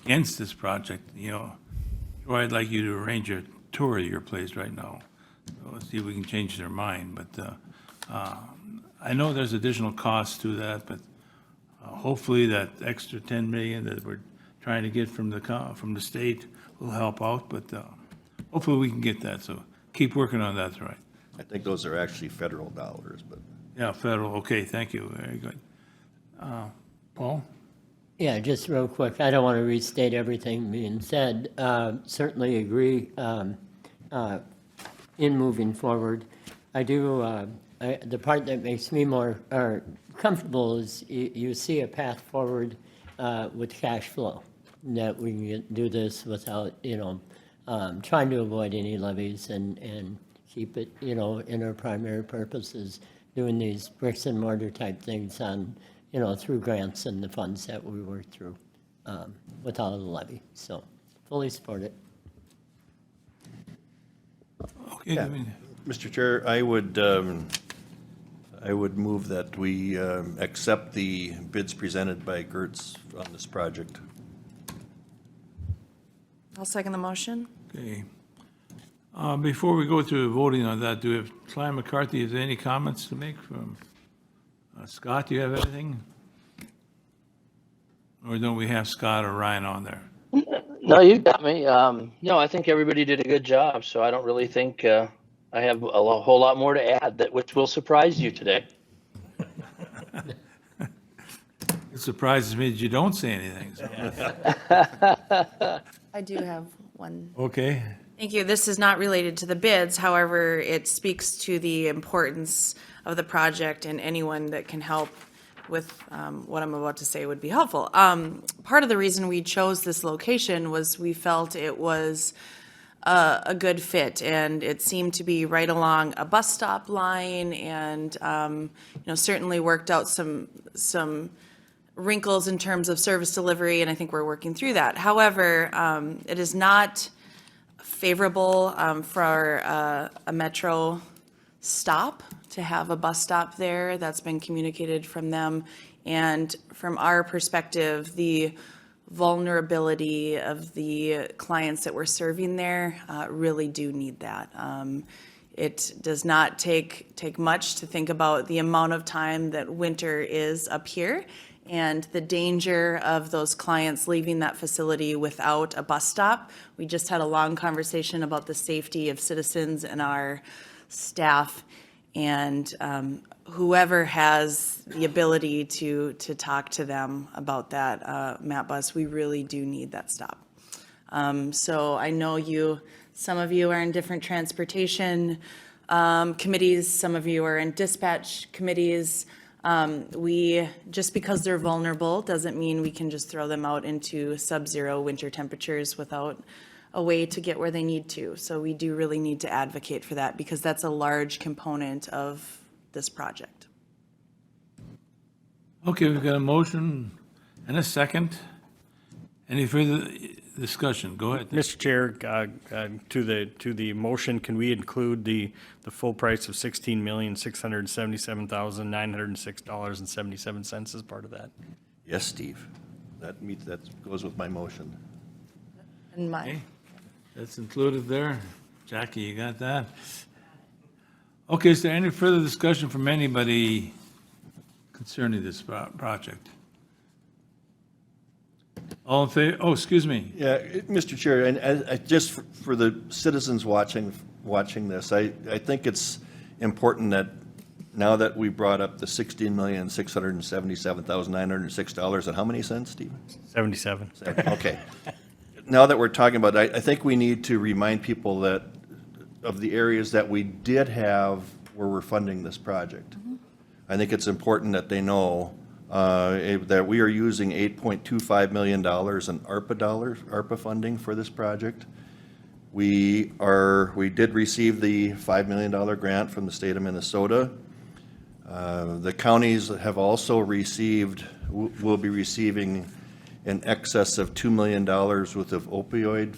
Speaker 1: against this project, Troy, I'd like you to arrange a tour of your place right now. So let's see if we can change their mind, but I know there's additional costs to that, but hopefully that extra 10 million that we're trying to get from the state will help out, but hopefully we can get that, so keep working on that, right?
Speaker 8: I think those are actually federal dollars, but.
Speaker 1: Yeah, federal, okay, thank you, very good. Paul?
Speaker 2: Yeah, just real quick, I don't want to restate everything being said. Certainly agree in moving forward. I do, the part that makes me more comfortable is you see a path forward with cash flow, that we can do this without, trying to avoid any levies and keep it, in our primary purposes, doing these bricks and mortar type things on, through grants and the funds that we work through without a levy. So fully support it.
Speaker 1: Okay,
Speaker 8: Yeah. Mr. Chair, I would move that we accept the bids presented by Gertz on this project.
Speaker 7: I'll second the motion.
Speaker 1: Okay. Before we go to voting on that, do we have Klein McCarthy, is there any comments to make from Scott? Do you have anything? Or don't we have Scott or Ryan on there?
Speaker 10: No, you got me. No, I think everybody did a good job, so I don't really think I have a whole lot more to add, which will surprise you today.
Speaker 1: It surprises me that you don't say anything. So.
Speaker 7: I do have one.
Speaker 1: Okay.
Speaker 7: Thank you. This is not related to the bids. However, it speaks to the importance of the project, and anyone that can help with what I'm about to say would be helpful. Part of the reason we chose this location was we felt it was a good fit, and it seemed to be right along a bus stop line, and certainly worked out some wrinkles in terms of service delivery, and I think we're working through that. However, it is not favorable for a metro stop to have a bus stop there. That's been communicated from them. And from our perspective, the vulnerability of the clients that we're serving there really do need that. It does not take much to think about the amount of time that winter is up here and the danger of those clients leaving that facility without a bus stop. We just had a long conversation about the safety of citizens and our staff, and whoever has the ability to talk to them about that MAP bus, we really do need that stop. So I know some of you are in different transportation committees, some of you are in dispatch committees. Just because they're vulnerable doesn't mean we can just throw them out into sub-zero winter temperatures without a way to get where they need to. So we do really need to advocate for that because that's a large component of this project.
Speaker 1: Okay, we've got a motion and a second. Any further discussion? Go ahead.
Speaker 5: Mr. Chair, to the motion, can we include the full price of $16,677,906.77 as part of that?
Speaker 8: Yes, Steve. That goes with my motion.
Speaker 7: And
Speaker 1: Okay, that's included there. Jackie, you got that? Okay, is there any further discussion from anybody concerning this project? All in favor, oh, excuse me.
Speaker 8: Yeah, Mr. Chair, and just for the citizens watching this, I think it's important that now that we brought up the $16,677,906 and how many cents, Stephen?
Speaker 5: 77.
Speaker 8: Okay. Now that we're talking about it, I think we need to remind people that of the areas that we did have where we're funding this project. I think it's important that they know that we are using $8.25 million in ARPA funding for this project. We did receive the $5 million grant from the state of Minnesota. The counties have also will be receiving in excess of $2 million worth of opioid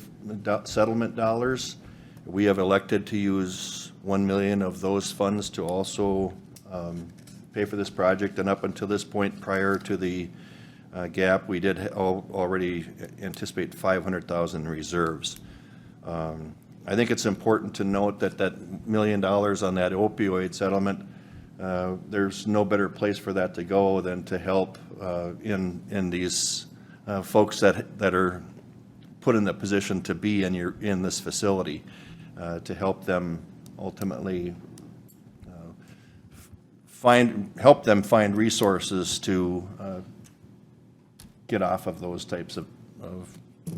Speaker 8: settlement dollars. We have elected to use $1 million of those funds to also pay for this project, and up until this point, prior to the gap, we did already anticipate 500,000 reserves. I think it's important to note that $1 million on that opioid settlement, there's no better place for that to go than to help in these folks that are put in the position to be in this facility, to help them ultimately help them find resources to get off of those types of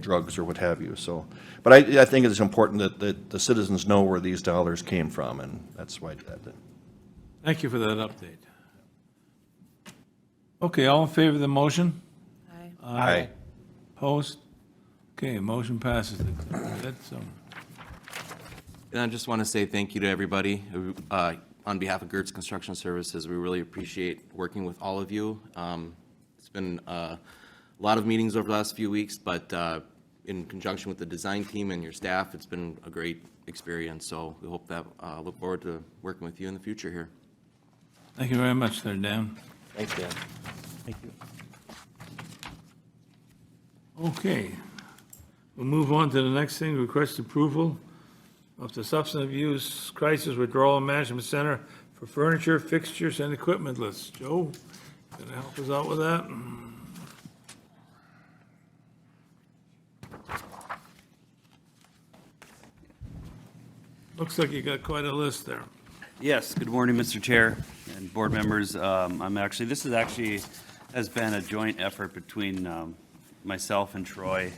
Speaker 8: drugs or what have you. So, but I think it's important that the citizens know where these dollars came from, and that's why I did that.
Speaker 1: Thank you for that update. Okay, all in favor of the motion?
Speaker 8: Aye.
Speaker 1: Opposed? Okay, motion passes. So,
Speaker 9: And I just want to say thank you to everybody. On behalf of Gertz Construction Services, we really appreciate working with all of you. It's been a lot of meetings over the last few weeks, but in conjunction with the design team and your staff, it's been a great experience. So we hope that, look forward to working with you in the future here.
Speaker 1: thank you very much there, Dan.
Speaker 8: Thanks, Dan.
Speaker 5: Thank you.
Speaker 1: Okay, we'll move on to the next thing, request approval of the substance abuse crisis withdrawal management center for furniture, fixtures, and equipment list. Joe, gonna help us out with that? Looks like you got quite a list there.
Speaker 11: Yes, good morning, Mr. Chair and board members. This has been a joint effort between myself and Troy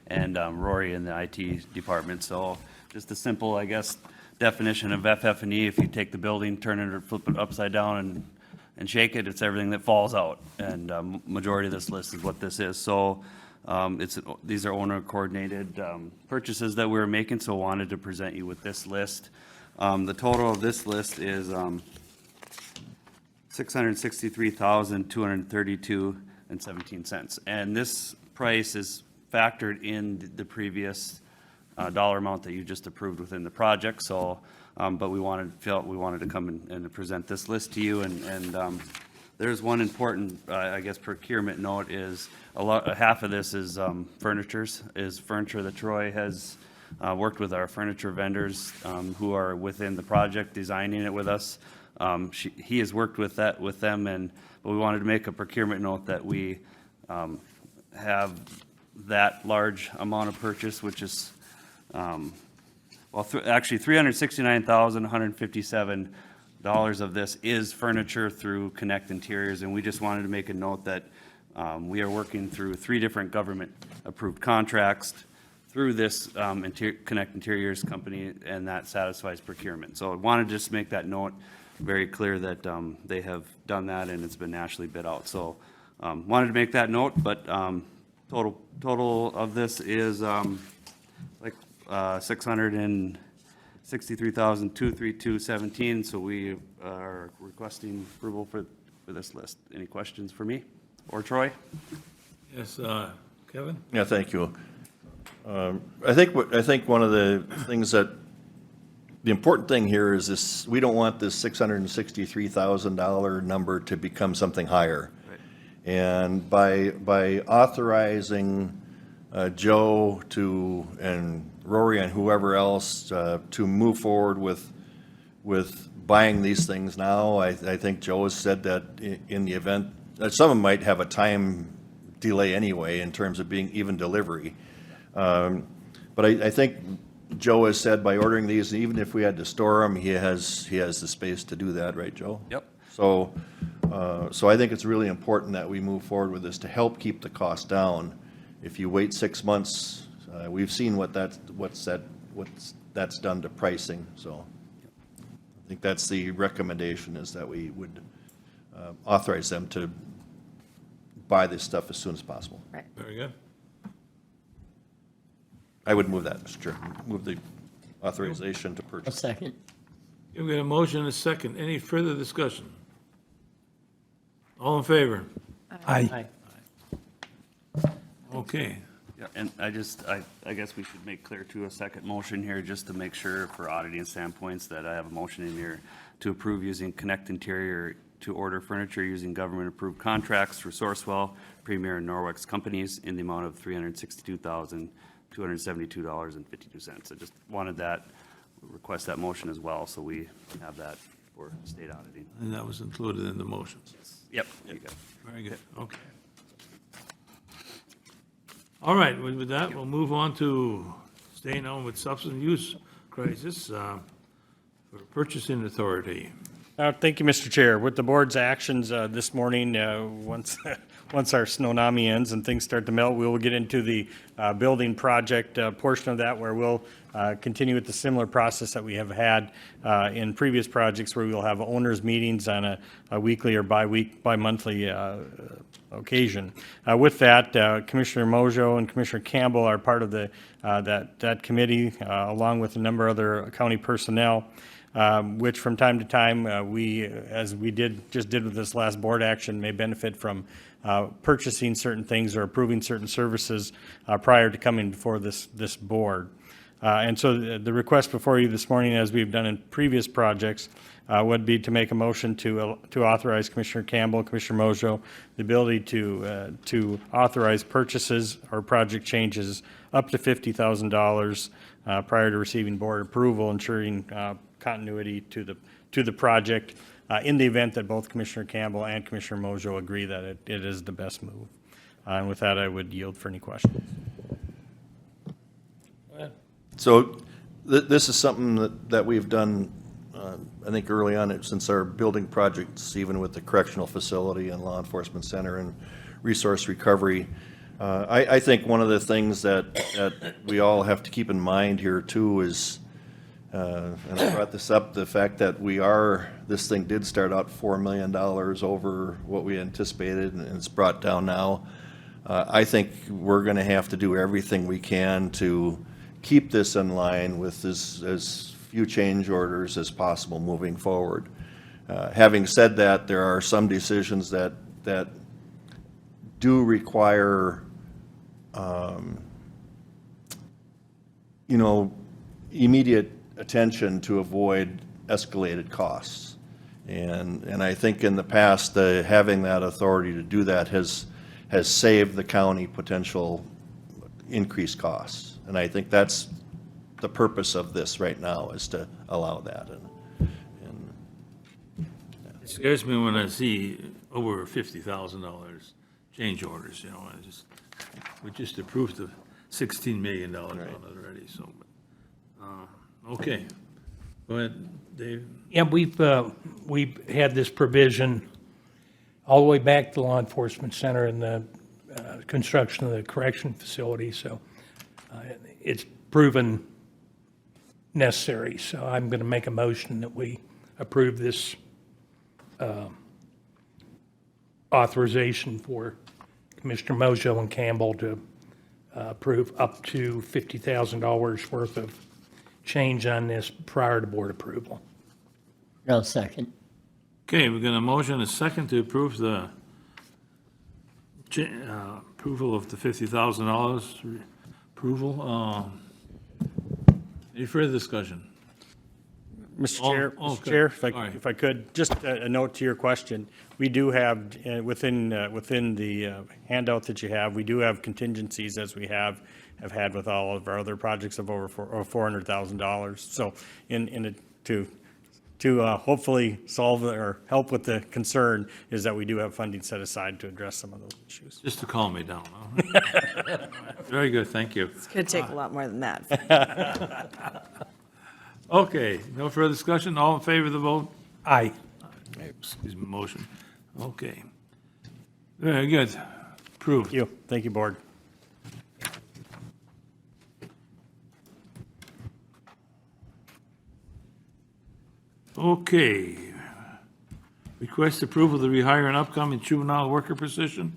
Speaker 11: and Rory in the IT department. So just a simple, I guess, definition of FF&E, if you take the building, turn it or flip it upside down and shake it, it's everything that falls out. And majority of this list is what this is. So these are owner-coordinated purchases that we're making, so wanted to present you with this list. The total of this list is $663,232.17. And this price is factored in the previous dollar amount that you just approved within the project. So, but we wanted to come and present this list to you and There's one important, I guess, procurement note is half of this is furniture that Troy has worked with our furniture vendors who are within the project, designing it with us. He has worked with them, but we wanted to make a procurement note that we have that large amount of purchase, which is, actually $369,157 of this is furniture through Connect Interiors, and we just wanted to make a note that we are working through 3 different government-approved contracts through this Connect Interiors company, and that satisfies procurement. So I wanted to just make that note very clear that they have done that and it's been nationally bid out. So wanted to make that note, but total of this is like $663,232.17. So we are requesting approval for this list. Any questions for me or Troy?
Speaker 1: Yes, Kevin?
Speaker 8: Yeah, thank you. I think one of the things that, the important thing here is this, we don't want this $663,000 number to become something higher.
Speaker 11: Right.
Speaker 8: And by authorizing Joe and Rory and whoever else to move forward with buying these things now, I think Joe has said that in the event, that some of them might have a time delay anyway in terms of being even delivery. But I think Joe has said by ordering these, even if we had to store them, he has the space to do that, right, Joe?
Speaker 11: Yep.
Speaker 8: So I think it's really important that we move forward with this to help keep the cost down. If you wait 6 months, we've seen what that's done to pricing. So I think that's the recommendation, is that we would authorize them to buy this stuff as soon as possible.
Speaker 7: Right.
Speaker 1: Very good.
Speaker 8: I would move that, Mr. Chair. Move the authorization to
Speaker 2: A
Speaker 8: purchase.
Speaker 2: second.
Speaker 1: You've got a motion and a second. Any further discussion? All in favor?
Speaker 6: Aye.
Speaker 1: Okay.
Speaker 11: Yeah, and I guess we should make clear too, a second motion here, just to make sure for auditing standpoints that I have a motion in here to approve using Connect Interior to order furniture using government-approved contracts for Sourcewell, Premier, and Norwex companies in the amount of $362,272.52. I just wanted that, request that motion as well, so we have that for state auditing.
Speaker 1: And that was included in the motions.
Speaker 11: Yep. You got it.
Speaker 1: Very good, okay. All right, with that, we'll move on to staying on with substance use crisis for purchasing authority.
Speaker 5: Thank you, Mr. Chair. With the board's actions this morning, once our tsunami ends and things start to melt, we will get into the building project portion of that, where we'll continue with the similar process that we have had in previous projects, where we'll have owners' meetings on a weekly or bi-monthly occasion. With that, Commissioner Mojo and Commissioner Campbell are part of that committee, along with a number of other county personnel. Which from time to time, we, as we just did with this last board action, may benefit from purchasing certain things or approving certain services prior to coming before this board. And so the request before you this morning, as we've done in previous projects, would be to make a motion to authorize Commissioner Campbell, Commissioner Mojo, the ability to authorize purchases or project changes up to $50,000 prior to receiving board approval, ensuring continuity to the project in the event that both Commissioner Campbell and Commissioner Mojo agree that it is the best move. And with that, I would yield for any questions.
Speaker 8: So this is something that we've done, I think early on, since our building projects, even with the correctional facility and law enforcement center and resource recovery. I think one of the things that we all have to keep in mind here too is, and I brought this up, the fact that this thing did start out $4 million over what we anticipated, and it's brought down now. I think we're gonna have to do everything we can to keep this in line with as few change orders as possible moving forward. Having said that, there are some decisions that do require, immediate attention to avoid escalated costs. And I think in the past, having that authority to do that has saved the county potential increased costs. And I think that's the purpose of this right now, is to allow that. And
Speaker 1: It scares me when I see over $50,000 change orders, you know, we just approved the $16 million on it already, so, okay. Go ahead, Dave.
Speaker 6: Yeah, we've had this provision all the way back to the law enforcement center and the construction of the correction facility, so it's proven necessary. So I'm going to make a motion that we approve this authorization for Commissioner Mojo and Campbell to approve up to $50,000 worth of change on this prior to board approval.
Speaker 2: No second.
Speaker 1: Okay, we're going to motion and a second to approve the approval of the $50,000 approval. Any further discussion?
Speaker 5: Mr.
Speaker 1: Oh,
Speaker 5: Chair,
Speaker 1: oh,
Speaker 5: Mr.
Speaker 1: good.
Speaker 5: Chair,
Speaker 1: All right.
Speaker 5: if I could, just a note to your question. We do have, within the handout that you have, we do have contingencies, as we have had with all of our other projects of over $400,000. So to hopefully solve or help with the concern is that we do have funding set aside to address some of those issues.
Speaker 1: Just to calm me down, huh? Very good, thank you.
Speaker 7: It's going to take a lot more than that.
Speaker 1: Okay, no further discussion, all in favor of the vote?
Speaker 6: Aye.
Speaker 1: Excuse me, motion. Okay. Very good, approved.
Speaker 5: Thank you, Board.
Speaker 1: Okay. Request approval to rehire an upcoming juvenile worker position.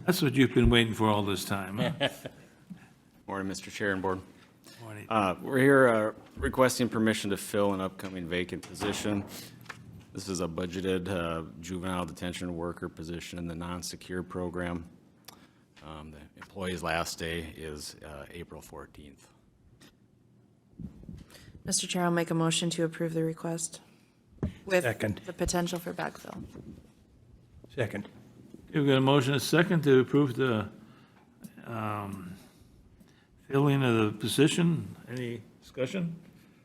Speaker 1: That's what you've been waiting for all this time, huh?
Speaker 12: Morning, Mr. Chair and Board.
Speaker 1: Morning.
Speaker 12: We're here requesting permission to fill an upcoming vacant position. This is a budgeted juvenile detention worker position in the non-secure program. The employee's last day is April 14th.
Speaker 7: Mr. Chair, I'll make a motion to approve the request with
Speaker 6: Second.
Speaker 7: the potential for backfill.
Speaker 6: Second.
Speaker 1: Okay, we've got a motion and a second to approve the filling of the position. Any discussion?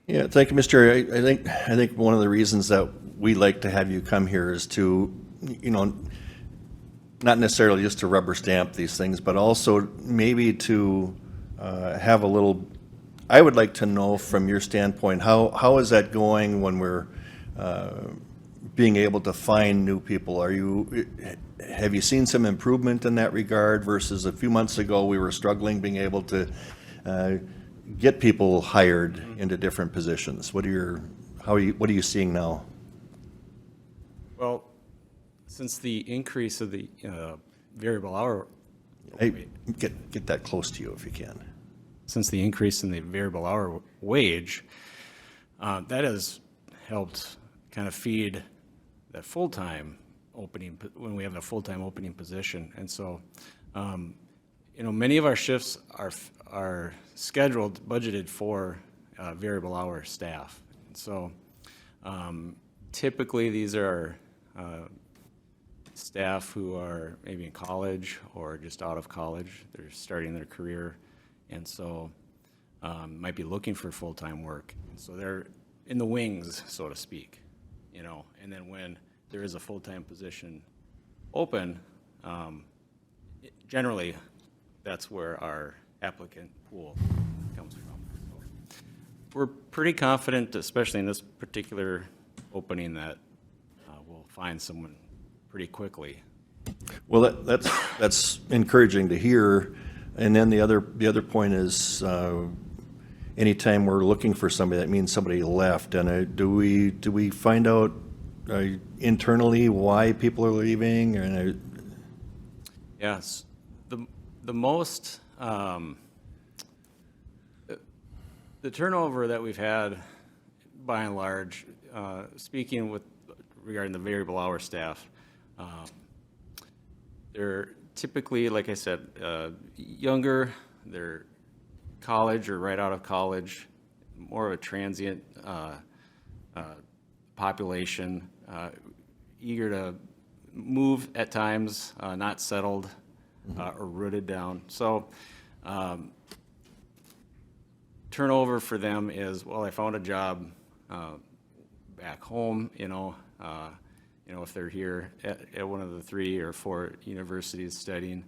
Speaker 8: Yeah, thank you, Mr. Chair. I think one of the reasons that we like to have you come here is to, not necessarily just to rubber stamp these things, but also maybe to have a little, I would like to know from your standpoint, how is that going when we're being able to find new people? Have you seen some improvement in that regard versus a few months ago, we were struggling being able to get people hired into different positions? What are you seeing now?
Speaker 12: Well, since the increase of the variable hour,
Speaker 8: Hey, get that close to you if you can.
Speaker 12: since the increase in the variable hour wage, that has helped kind of feed that full-time opening, when we have a full-time opening position. And so, many of our shifts are scheduled, budgeted for variable hour staff. And so typically these are staff who are maybe in college or just out of college. They're starting their career, and so might be looking for full-time work. And so they're in the wings, so to speak, and then when there is a full-time position open, generally that's where our applicant pool comes from. So we're pretty confident, especially in this particular opening, that we'll find someone pretty quickly.
Speaker 8: Well, that's encouraging to hear. And then the other point is, anytime we're looking for somebody, that means somebody left. And do we find out internally why people are leaving?
Speaker 12: Yes, the most the turnover that we've had, by and large, speaking regarding the variable hour staff, they're typically, like I said, younger. They're college or right out of college, more of a transient population, eager to move at times, not settled or rooted down. So turnover for them is, well, I found a job back home, if they're here at one of the 3 or 4 universities studying,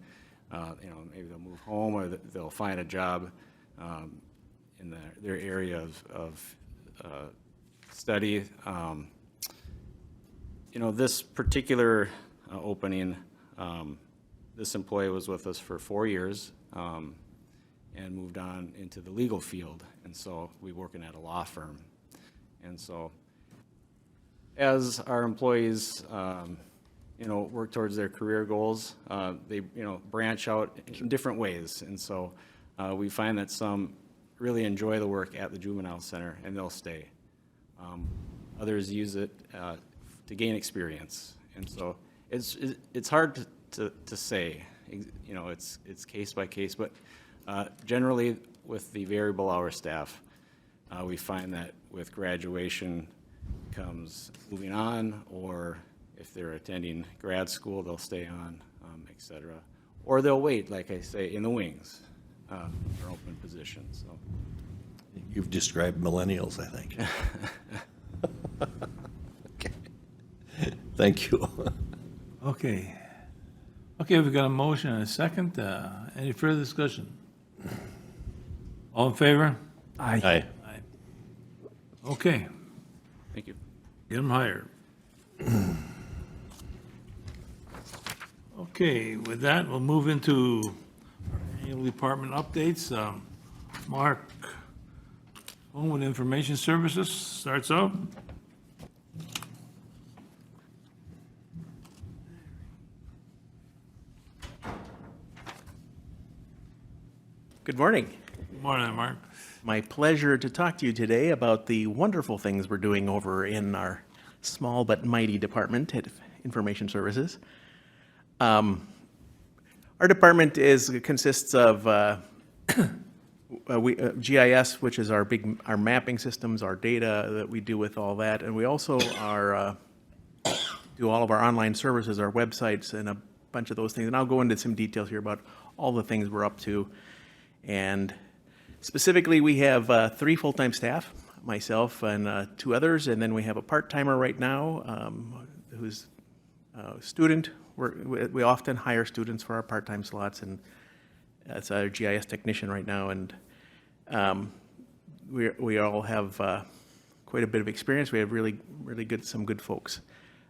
Speaker 12: maybe they'll move home or they'll find a job in their area of study. This particular opening, this employee was with us for 4 years and moved on into the legal field. And so we working at a law firm. And so as our employees, work towards their career goals, they, branch out in different ways. And so we find that some really enjoy the work at the Juvenile Center and they'll stay. Others use it to gain experience. And so it's hard to say, it's case by case, but generally with the variable hour staff, we find that with graduation comes moving on, or if they're attending grad school, they'll stay on, et cetera. Or they'll wait, like I say, in the wings for open positions. So.
Speaker 8: You've described millennials, I think. Okay. Thank you.
Speaker 1: Okay. Okay, we've got a motion and a second. Any further discussion? All in favor?
Speaker 8: Aye.
Speaker 1: Okay,
Speaker 12: Thank you.
Speaker 1: get them hired. Okay, with that, we'll move into our annual department updates. Mark, Home with Information Services starts out.
Speaker 13: Good morning.
Speaker 1: Good morning, Mark.
Speaker 13: My pleasure to talk to you today about the wonderful things we're doing over in our small but mighty department at Information Services. Our department consists of GIS, which is our mapping systems, our data that we do with all that, and we also do all of our online services, our websites, and a bunch of those things. And I'll go into some details here about all the things we're up to. And specifically, we have 3 full-time staff, myself and 2 others, and then we have a part-timer right now who's a student. We often hire students for our part-time slots, and that's our GIS technician right now. And we all have quite a bit of experience. We have really some good folks.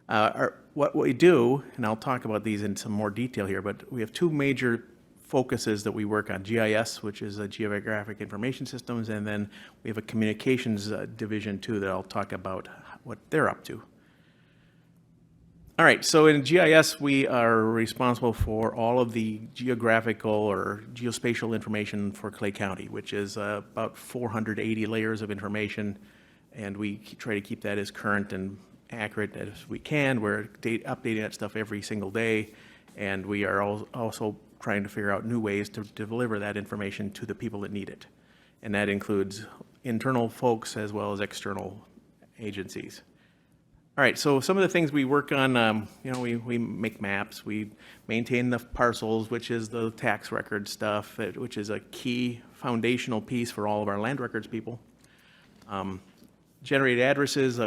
Speaker 13: What we do, and I'll talk about these in some more detail here, but we have 2 major focuses that we work on: GIS, which is a Geographic Information Systems, and then we have a communications division too that I'll talk about what they're up to. All right, so in GIS, we are responsible for all of the geographical or geospatial information for Clay County, which is about 480 layers of information, and we try to keep that as current and accurate as we can. We're updating that stuff every single day, and we are also trying to figure out new ways to deliver that information to the people that need it. And that includes internal folks as well as external agencies. All right, so some of the things we work on, we make maps, we maintain the parcels, which is the tax record stuff, which is a key foundational piece for all of our land records people. Generate addresses,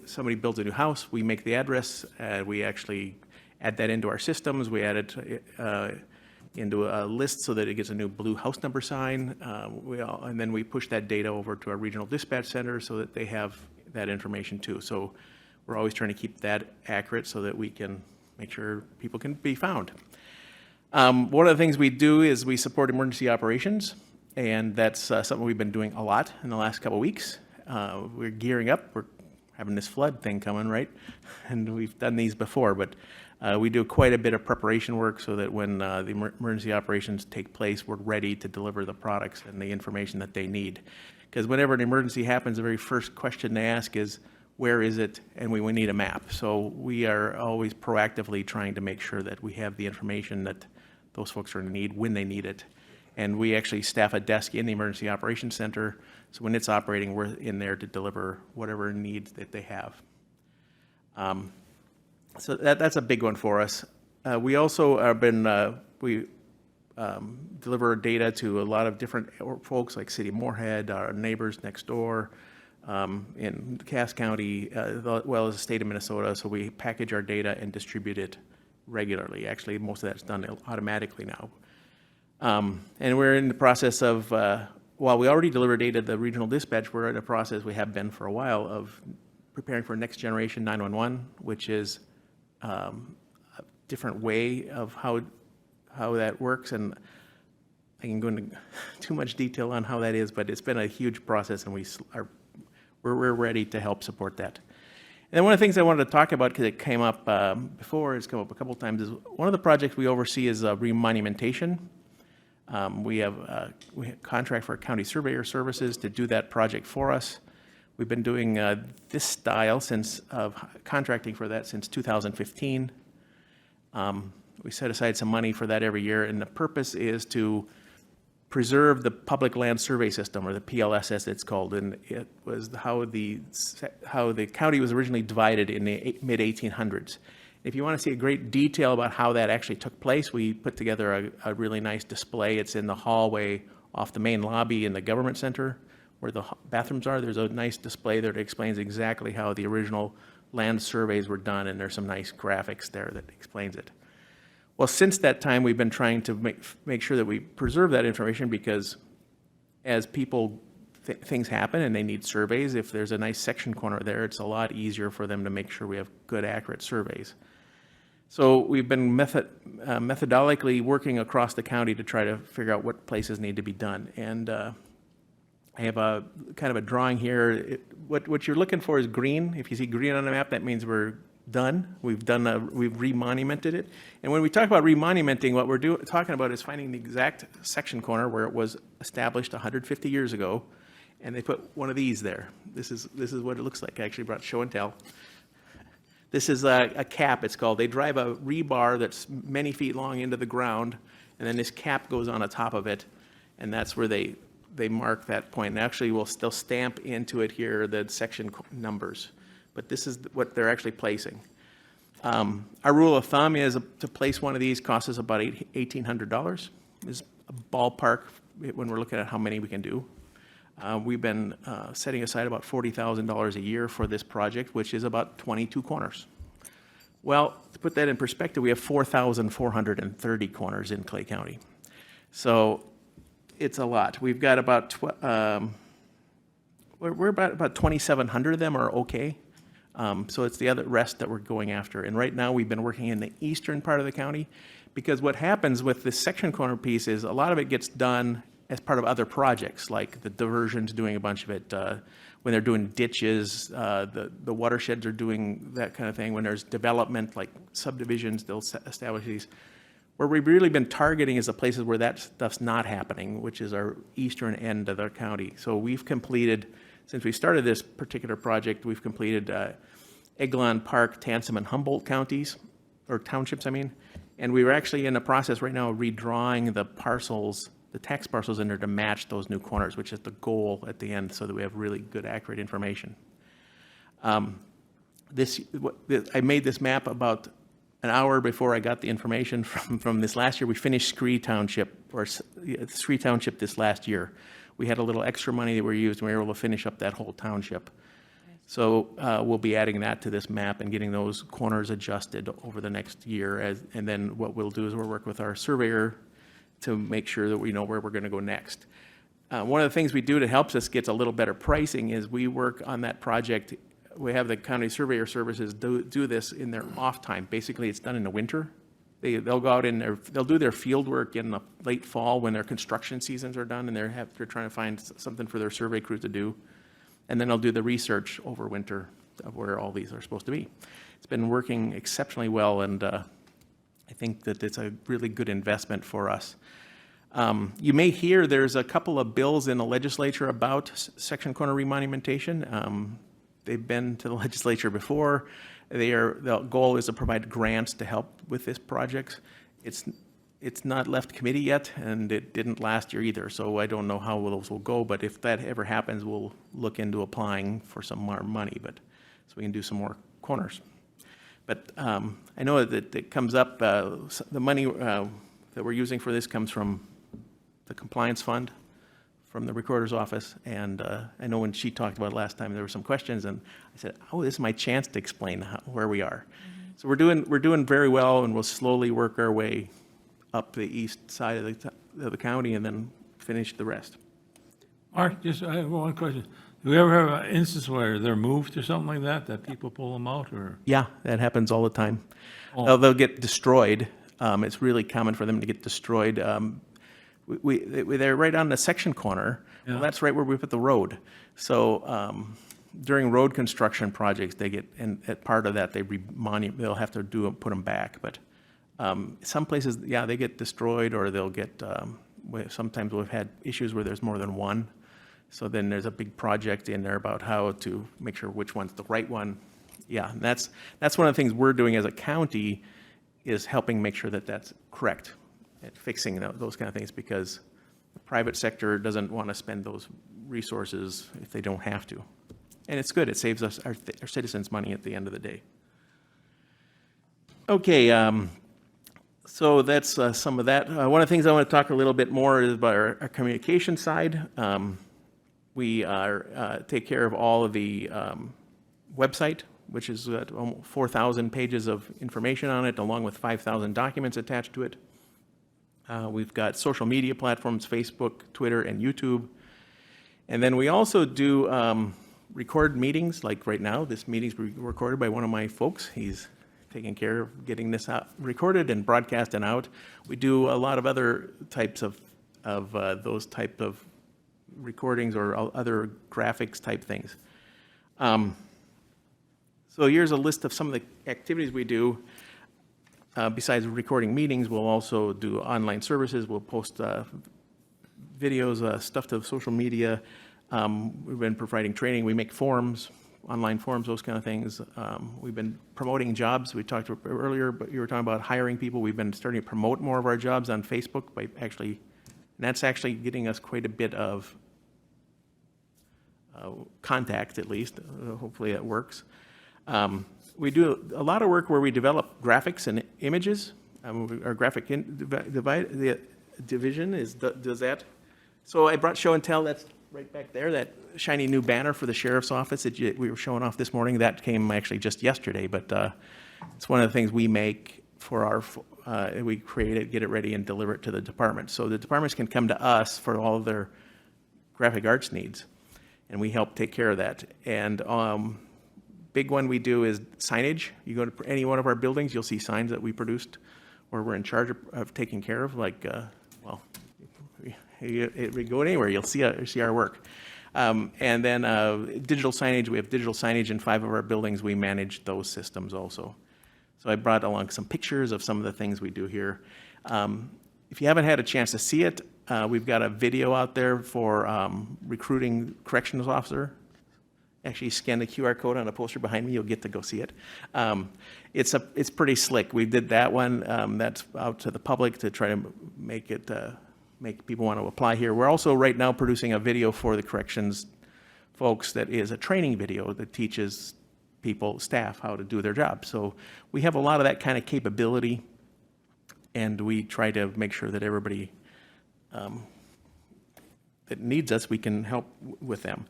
Speaker 13: somebody builds a new house, we make the address, we actually add that into our systems, we add it into a list so that it gets a new blue house number sign, and then we push that data over to our regional dispatch center so that they have that information too. So we're always trying to keep that accurate so that we can make sure people can be found. One of the things we do is we support emergency operations, and that's something we've been doing a lot in the last couple of weeks. We're gearing up. We're having this flood thing coming, right? And we've done these before, but we do quite a bit of preparation work so that when the emergency operations take place, we're ready to deliver the products and the information that they need. Because whenever an emergency happens, the very first question they ask is, where is it? And we need a map. So we are always proactively trying to make sure that we have the information that those folks are going to need when they need it. And we actually staff a desk in the Emergency Operations Center. So when it's operating, we're in there to deliver whatever needs that they have. So that's a big one for us. We also have been, deliver data to a lot of different folks like City of Moorhead, our neighbors next door, in Cass County, as well as the state of Minnesota. So we package our data and distribute it regularly. Actually, most of that's done automatically now. And we're in the process of, while we already deliver data to the regional dispatch, we're in a process, we have been for a while, of preparing for next generation 911, which is a different way of how that works. And I can go into too much detail on how that is, but it's been a huge process, and we're ready to help support that. And then one of the things I wanted to talk about, because it came up before, it's come up a couple of times, is one of the projects we oversee is remonumentation. We have a contract for county surveyor services to do that project for us. We've been doing this style of contracting for that since 2015. We set aside some money for that every year, and the purpose is to preserve the public land survey system, or the PLS as it's called, and it was how the county was originally divided in the mid-1800s. If you want to see a great detail about how that actually took place, we put together a really nice display. It's in the hallway off the main lobby in the government center where the bathrooms are. There's a nice display there that explains exactly how the original land surveys were done, and there's some nice graphics there that explains it. Well, since that time, we've been trying to make sure that we preserve that information, because as things happen and they need surveys, if there's a nice section corner there, it's a lot easier for them to make sure we have good, accurate surveys. So we've been methodologically working across the county to try to figure out what places need to be done. And I have a kind of a drawing here. What you're looking for is green. If you see green on the map, that means we're done. We've remonumented it. And when we talk about remonumenting, what we're talking about is finding the exact section corner where it was established 150 years ago, and they put one of these there. This is what it looks like. I actually brought show and tell. This is a cap, it's called. They drive a rebar that's many feet long into the ground, and then this cap goes on the top of it, and that's where they mark that point. And actually, we'll still stamp into it here the section numbers. But this is what they're actually placing. Our rule of thumb is to place one of these costs us about $1,800. Is a ballpark when we're looking at how many we can do. We've been setting aside about $40,000 a year for this project, which is about 22 corners. Well, to put that in perspective, we have 4,430 corners in Clay County. So it's a lot. We've got about, we're about 2,700 of them are okay. So it's the other rest that we're going after. And right now we've been working in the eastern part of the county, because what happens with this section corner piece is a lot of it gets done as part of other projects, like the diversion's doing a bunch of it. When they're doing ditches, the watersheds are doing that kind of thing. When there's development, like subdivisions, they'll establish these. Where we've really been targeting is the places where that stuff's not happening, which is our eastern end of the county. So we've completed, since we started this particular project, we've completed Eglon Park, Tansom, and Humboldt counties, or townships, I mean. And we were actually in the process right now of redrawing the parcels, the tax parcels in there to match those new corners, which is the goal at the end, so that we have really good, accurate information. I made this map about an hour before I got the information from this last year. We finished Scree Township, this last year. We had a little extra money that we used, and we were able to finish up that whole township. So we'll be adding that to this map and getting those corners adjusted over the next year. And then what we'll do is we'll work with our surveyor to make sure that we know where we're going to go next. One of the things we do that helps us get a little better pricing is we work on that project. We have the county surveyor services do this in their off time. Basically, it's done in the winter. They'll go out they'll do their field work in the late fall when their construction seasons are done, and they're trying to find something for their survey crews to do. And then they'll do the research over winter of where all these are supposed to be. It's been working exceptionally well, and I think that it's a really good investment for us. You may hear there's a couple of bills in the legislature about section corner remonumentation. They've been to the legislature before. The goal is to provide grants to help with this project. It's not left committee yet, and it didn't last year either, so I don't know how those will go, but if that ever happens, we'll look into applying for some more money, but, so we can do some more corners. But I know that it comes up, the money that we're using for this comes from the compliance fund, from the recorder's office, and I know when she talked about it last time, there were some questions, and I said, oh, this is my chance to explain where we are. So we're doing very well, and we'll slowly work our way up the east side of the county and then finish the rest.
Speaker 1: Mark, just, I have one question. Do we ever have an instance where they're moved or something like that, that people pull them out, or?
Speaker 13: Yeah, that happens all the time.
Speaker 1: Oh.
Speaker 13: They'll get destroyed. It's really common for them to get destroyed. They're right on the section corner.
Speaker 1: Yeah.
Speaker 13: Well, that's right where we put the road. So during road construction projects, they get, and at part of that, they'll have to put them back. But some places, yeah, they get destroyed, or they'll get, sometimes we've had issues where there's more than one. So then there's a big project in there about how to make sure which one's the right one. Yeah, and that's one of the things we're doing as a county, is helping make sure that that's correct, and fixing those kind of things, because the private sector doesn't want to spend those resources if they don't have to. And it's good, it saves us, our citizens, money at the end of the day. Okay, so that's some of that. One of the things I want to talk a little bit more is about our communication side. We take care of all of the website, which is 4,000 pages of information on it, along with 5,000 documents attached to it. We've got social media platforms, Facebook, Twitter, and YouTube. And then we also do record meetings, like right now. This meeting's recorded by one of my folks. He's taking care of getting this out, recorded and broadcasted out. We do a lot of other types of those type of recordings, or other graphics type things. So here's a list of some of the activities we do. Besides recording meetings, we'll also do online services. We'll post videos, stuff to social media. We've been providing training. We make forms, online forms, those kind of things. We've been promoting jobs. We talked earlier, but you were talking about hiring people. We've been starting to promote more of our jobs on Facebook by actually, and that's actually getting us quite a bit of contact, at least. Hopefully it works. We do a lot of work where we develop graphics and images. Our graphic division does that. So I brought show and tell. That's right back there, that shiny new banner for the sheriff's office that we were showing off this morning. That came actually just yesterday, but it's one of the things we make for our, we create it, get it ready, and deliver it to the department. So the departments can come to us for all of their graphic arts needs, and we help take care of that. And big one we do is signage. You go to any one of our buildings, you'll see signs that we produced, or we're in charge of taking care of, like, well, we go anywhere, you'll see our work. And then digital signage, we have digital signage in 5 of our buildings. We manage those systems also. So I brought along some pictures of some of the things we do here. If you haven't had a chance to see it, we've got a video out there for recruiting corrections officer. Actually, scan the QR code on a poster behind me, you'll get to go see it. It's pretty slick. We did that one. That's out to the public to try to make it, make people want to apply here. We're also right now producing a video for the corrections folks that is a training video that teaches people, staff, how to do their job. So we have a lot of that kind of capability, and we try to make sure that everybody that needs us, we can help with them.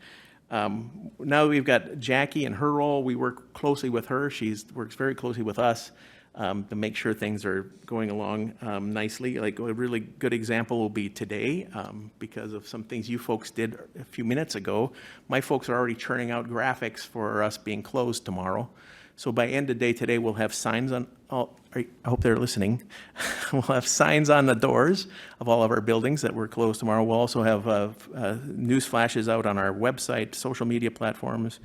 Speaker 13: Now we've got Jackie and her role. We work closely with her. She works very closely with us to make sure things are going along nicely. Like a really good example will be today, because of some things you folks did a few minutes ago. My folks are already churning out graphics for us being closed tomorrow. So by end of day today, we'll have signs on, I hope they're listening. We'll have signs on the doors of all of our buildings that we're closed tomorrow. We'll also have news flashes out on our website, social media platforms.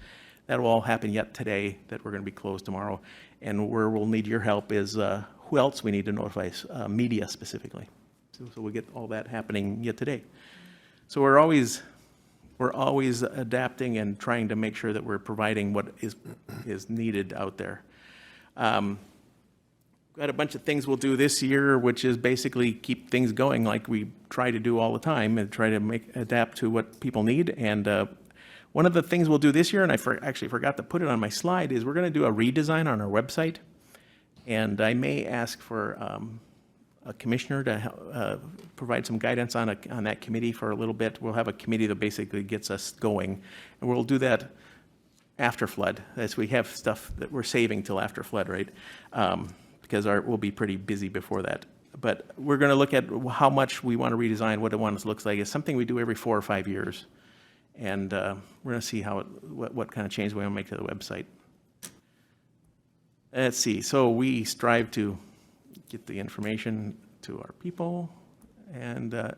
Speaker 13: That will all happen yet today, that we're going to be closed tomorrow. And where we'll need your help is who else we need to notify, media specifically. So we'll get all that happening yet today. So we're always adapting and trying to make sure that we're providing what is needed out there. got a bunch of things we'll do this year, which is basically keep things going like we try to do all the time and try to adapt to what people need. And one of the things we'll do this year, and I actually forgot to put it on my slide, is we're going to do a redesign on our website. And I may ask for a commissioner to provide some guidance on that committee for a little bit. We'll have a committee that basically gets us going. And we'll do that after flood, as we have stuff that we're saving till after flood, right? Because we'll be pretty busy before that. But we're going to look at how much we want to redesign, what it looks like. It's something we do every 4 or 5 years. And we're going to see what kind of change we want to make to the website. Let's see, so we strive to get the information to our people. And, I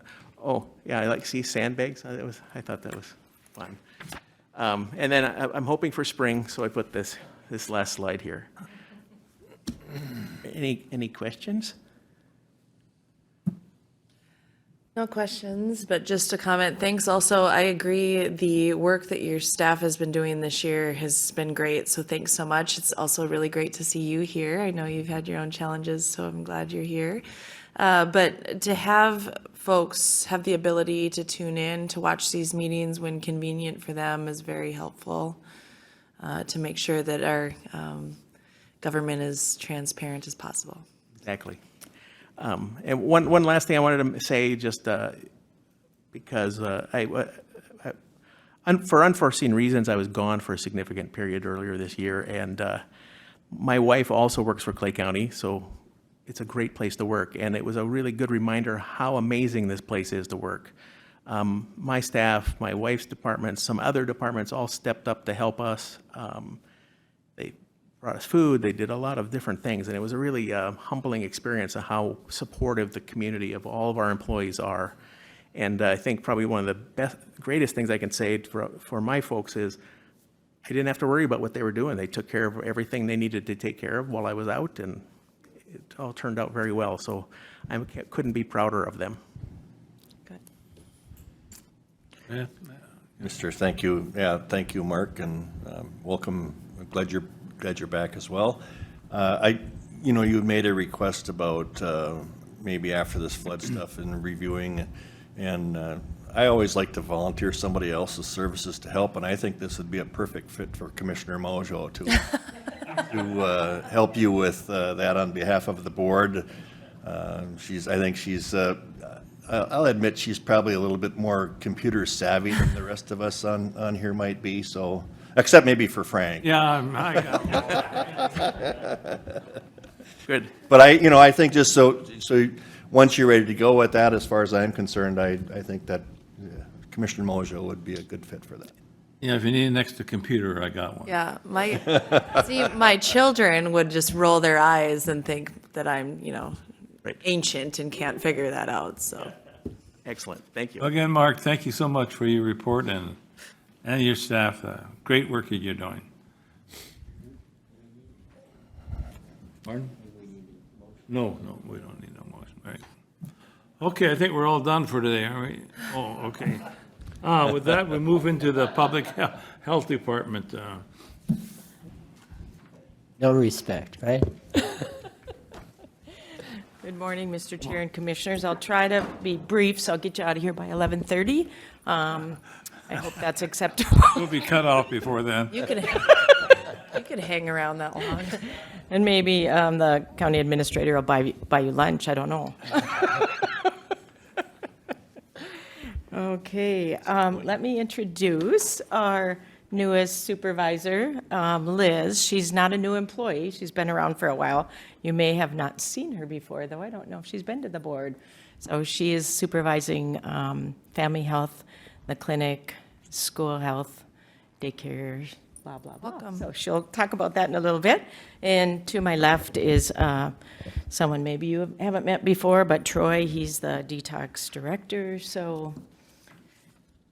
Speaker 13: like see sandbags. I thought that was fun. And then I'm hoping for spring, so I put this last slide here. Any questions?
Speaker 14: No questions, but just a comment. Thanks also. I agree. The work that your staff has been doing this year has been great. So thanks so much. It's also really great to see you here. I know you've had your own challenges, so I'm glad you're here. But to have folks have the ability to tune in, to watch these meetings when convenient for them is very helpful, to make sure that our government is transparent as possible.
Speaker 13: Exactly. And one last thing I wanted to say, just because for unforeseen reasons, I was gone for a significant period earlier this year, and my wife also works for Clay County, so it's a great place to work, and it was a really good reminder how amazing this place is to work. My staff, my wife's department, some other departments all stepped up to help us. They brought us food, they did a lot of different things, and it was a really humbling experience of how supportive the community of all of our employees are. And I think probably one of the greatest things I can say for my folks is I didn't have to worry about what they were doing. They took care of everything they needed to take care of while I was out, and it all turned out very well. So I couldn't be prouder of them.
Speaker 14: Good.
Speaker 1: Yeah.
Speaker 8: Mr. Thank you. Yeah, thank you, Mark, and welcome. I'm glad you're back as well. You made a request about maybe after this flood stuff and reviewing, and I always like to volunteer somebody else's services to help, and I think this would be a perfect fit for Commissioner Mojo to help you with that on behalf of the board. I'll admit she's probably a little bit more computer savvy than the rest of us on here might be, so, except maybe for Frank.
Speaker 1: Yeah, I got
Speaker 13: Good.
Speaker 8: But I think just so once you're ready to go with that, as far as I'm concerned, I think that Commissioner Mojo would be a good fit for that.
Speaker 1: Yeah, if you need an extra computer, I got one.
Speaker 14: Yeah, my children would just roll their eyes and think that I'm, ancient and can't figure that out, so.
Speaker 13: Excellent. Thank you.
Speaker 1: Again, Mark, thank you so much for your report and your staff. Great work that you're doing. Pardon? No, we don't need no motion, right? Okay, I think we're all done for today, aren't we? Oh, okay. With that, we move into the Public Health Department.
Speaker 2: No respect, right?
Speaker 15: Good morning, Mr. Chair and Commissioners. I'll try to be brief, so I'll get you out of here by 11:30. I hope that's acceptable.
Speaker 1: We'll be cut off before then.
Speaker 14: You could hang around that long.
Speaker 15: And maybe the county administrator will buy you lunch, I don't know. Okay, let me introduce our newest supervisor, Liz. She's not a new employee. She's been around for a while. You may have not seen her before, though I don't know if she's been to the board. So she is supervising family health, the clinic, school health, daycare, blah, blah, blah.
Speaker 14: Welcome.
Speaker 15: So she'll talk about that in a little bit. And to my left is someone maybe you haven't met before, but Troy, he's the detox director, so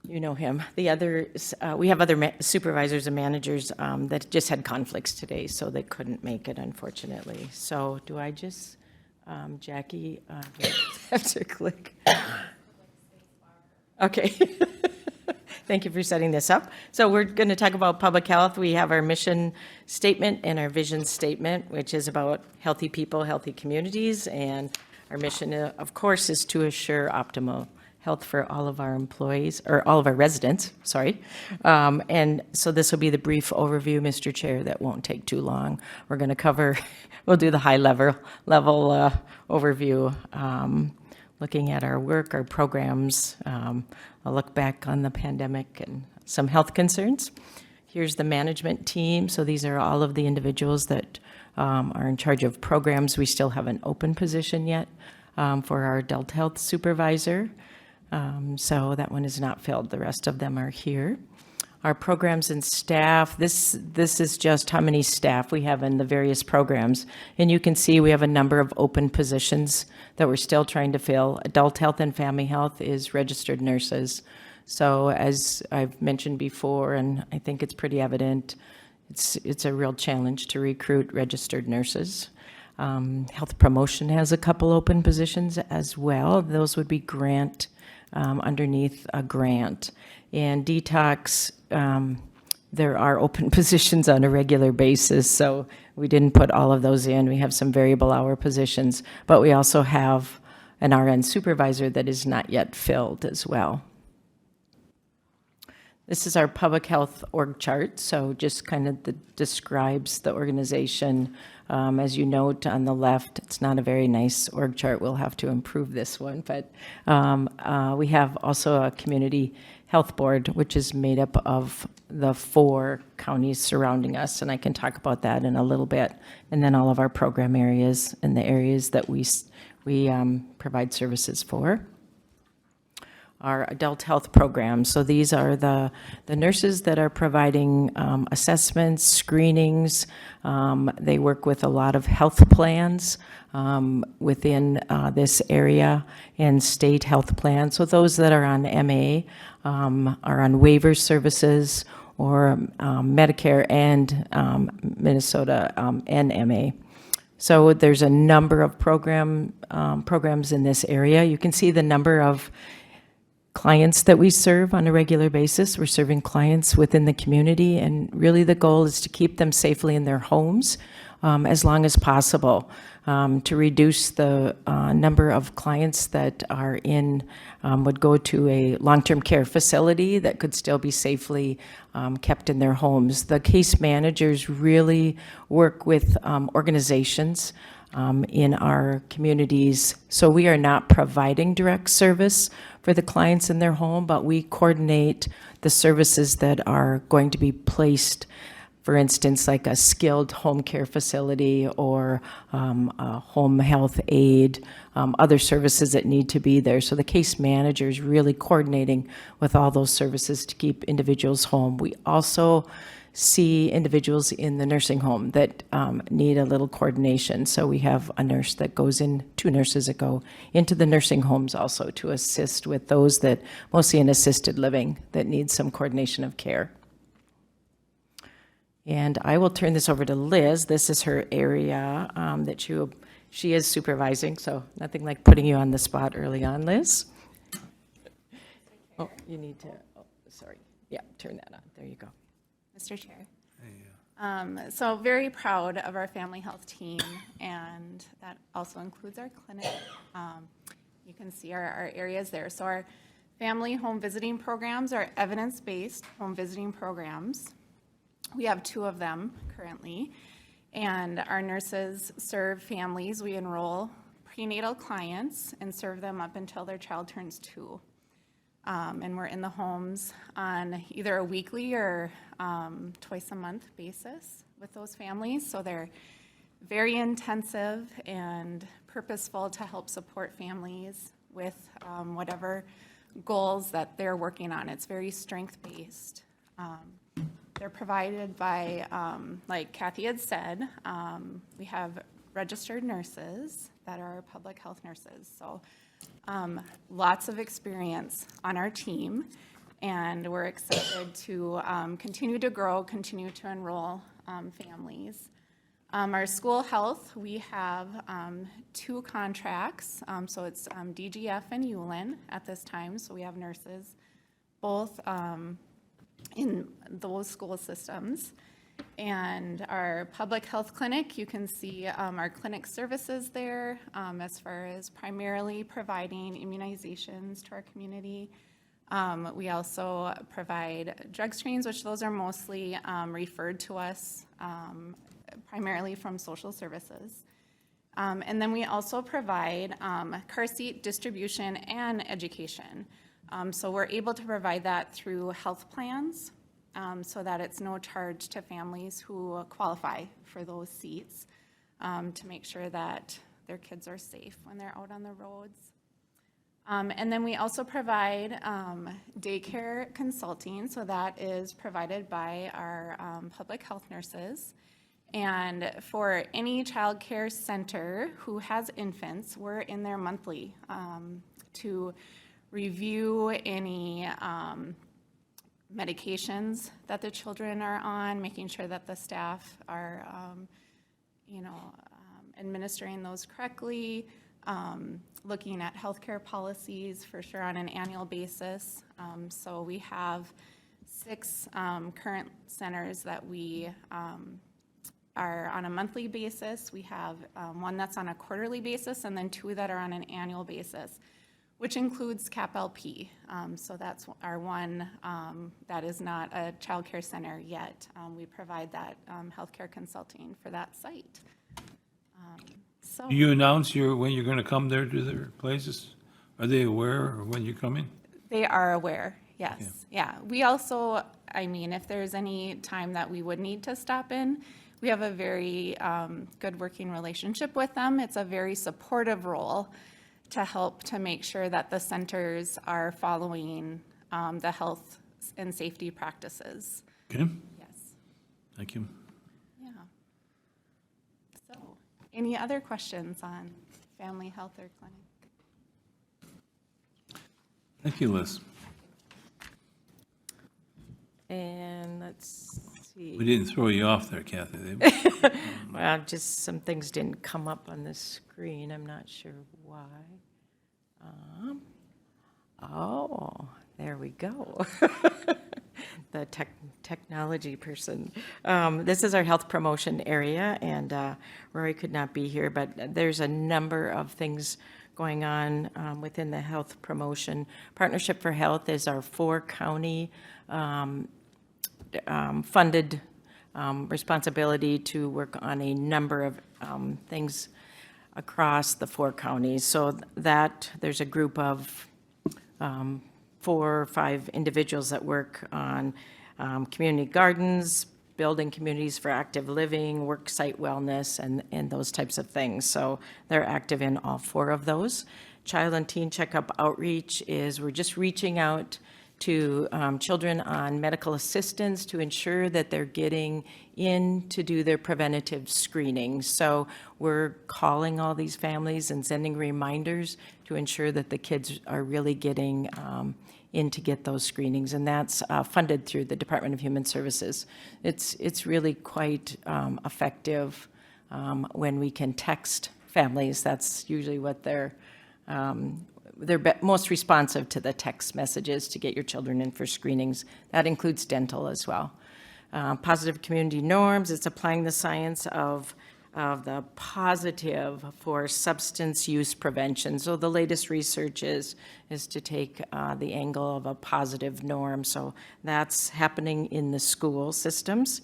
Speaker 15: you know him. The others, we have other supervisors and managers that just had conflicts today, so they couldn't make it, unfortunately. So do I just, Jackie, have to click? Okay. Thank you for setting this up. So we're going to talk about public health. We have our mission statement and our vision statement, which is about healthy people, healthy communities. And our mission, of course, is to assure optimal health for all of our employees, or all of our residents, sorry. And so this will be the brief overview, Mr. Chair, that won't take too long. We're going to cover, we'll do the high level overview, looking at our work, our programs, a look back on the pandemic and some health concerns. Here's the management team. So these are all of the individuals that are in charge of programs. We still have an open position yet for our adult health supervisor. So that one is not filled. The rest of them are here. Our programs and staff, this is just how many staff we have in the various programs. And you can see we have a number of open positions that we're still trying to fill. Adult health and family health is registered nurses. So as I've mentioned before, and I think it's pretty evident, it's a real challenge to recruit registered nurses. Health promotion has a couple open positions as well. Those would be grant, underneath a grant. And detox, there are open positions on a regular basis, so we didn't put all of those in. We have some variable hour positions, but we also have an RN supervisor that is not yet filled as well. This is our public health org chart, so just kind of describes the organization. As you note on the left, it's not a very nice org chart. We'll have to improve this one, but we have also a community health board, which is made up of the 4 counties surrounding us, and I can talk about that in a little bit. And then all of our program areas and the areas that we provide services for. Our adult health programs. So these are the nurses that are providing assessments, screenings. They work with a lot of health plans within this area and state health plans. So those that are on MA are on waiver services or Medicare and Minnesota and MA. So there's a number of programs in this area. You can see the number of clients that we serve on a regular basis. We're serving clients within the community, and really the goal is to keep them safely in their homes as long as possible, to reduce the number of clients that are would go to a long-term care facility that could still be safely kept in their homes. The case managers really work with organizations in our communities. So we are not providing direct service for the clients in their home, but we coordinate the services that are going to be placed, for instance, like a skilled home care facility or a home health aid, other services that need to be there. So the case manager is really coordinating with all those services to keep individuals home. We also see individuals in the nursing home that need a little coordination. So we have a nurse that goes in, 2 nurses that go into the nursing homes also to assist with those that, mostly in assisted living, that need some coordination of care. And I will turn this over to Liz. This is her area that she is supervising, so nothing like putting you on the spot early on, Liz. Oh, you need to, sorry. Yeah, turn that on. There you go.
Speaker 16: Mr. Chair. So very proud of our family health team, and that also includes our clinic. You can see our areas there. So our family home visiting programs are evidence-based home visiting programs. We have 2 of them currently, and our nurses serve families. We enroll prenatal clients and serve them up until their child turns 2. And we're in the homes on either a weekly or twice a month basis with those families. So they're very intensive and purposeful to help support families with whatever goals that they're working on. It's very strength-based. They're provided by, like Kathy had said, we have registered nurses that are public health nurses. So lots of experience on our team, and we're excited to continue to grow, continue to enroll families. Our school health, we have 2 contracts, so it's DGF and ULIN at this time, so we have nurses both in those school systems. And our public health clinic, you can see our clinic services there as far as primarily providing immunizations to our community. We also provide drug screens, which those are mostly referred to us primarily from social services. And then we also provide car seat distribution and education. So we're able to provide that through health plans so that it's no charge to families who qualify for those seats to make sure that their kids are safe when they're out on the roads. And then we also provide daycare consulting, so that is provided by our public health nurses. And for any child care center who has infants, we're in there monthly to review any medications that the children are on, making sure that the staff are, administering those correctly, looking at healthcare policies for sure on an annual basis. So we have 6 current centers that we are on a monthly basis. We have 1 that's on a quarterly basis, and then 2 that are on an annual basis, which includes CAP-LP. So that's our one that is not a child care center yet. We provide that healthcare consulting for that site.
Speaker 1: Do you announce when you're going to come there to their places? Are they aware of when you're coming?
Speaker 16: They are aware, yes. Yeah. We also, if there's any time that we would need to stop in, we have a very good working relationship with them. It's a very supportive role to help to make sure that the centers are following the health and safety practices.
Speaker 1: Okay.
Speaker 16: Yes.
Speaker 1: Thank you.
Speaker 16: Yeah. So, any other questions on family health or clinic?
Speaker 1: Thank you, Liz.
Speaker 15: And let's see.
Speaker 1: We didn't throw you off there, Kathy. did we?
Speaker 15: Well, just some things didn't come up on the screen. I'm not sure why. Oh, there we go. The technology person. This is our health promotion area, and Rory could not be here, but there's a number of things going on within the health promotion. Partnership for Health is our 4-county funded responsibility to work on a number of things across the 4 counties. So that there's a group of 4 or 5 individuals that work on community gardens, building communities for active living, work site wellness, and those types of things. So they're active in all 4 of those. Child and Teen Checkup Outreach is we're just reaching out to children on medical assistance to ensure that they're getting in to do their preventative screening. So we're calling all these families and sending reminders to ensure that the kids are really getting in to get those screenings, and that's funded through the Department of Human Services. It's really quite effective when we can text families. That's usually what they're most responsive to the text messages to get your children in for screenings. That includes dental as well. Positive community norms, it's applying the science of the positive for substance use prevention. So the latest research is to take the angle of a positive norm. So that's happening in the school systems.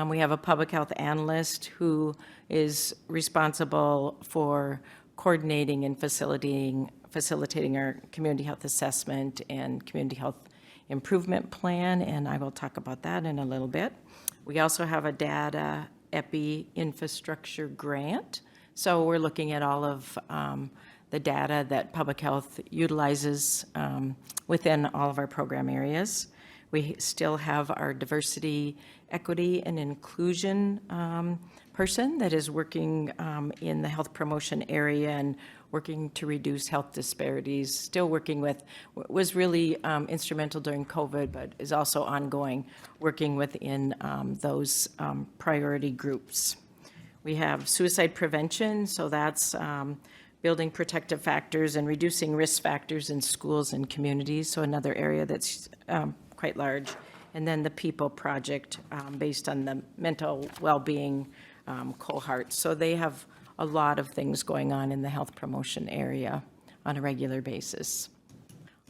Speaker 15: We have a public health analyst who is responsible for coordinating and facilitating our community health assessment and community health improvement plan, and I will talk about that in a little bit. We also have a data epi infrastructure grant, so we're looking at all of the data that public health utilizes within all of our program areas. We still have our diversity, equity, and inclusion person that is working in the health promotion area and working to reduce health disparities, still working with, was really instrumental during COVID, but is also ongoing, working within those priority groups. We have suicide prevention, so that's building protective factors and reducing risk factors in schools and communities, so another area that's quite large. And then the People Project, based on the mental well-being cohort. So they have a lot of things going on in the health promotion area on a regular basis.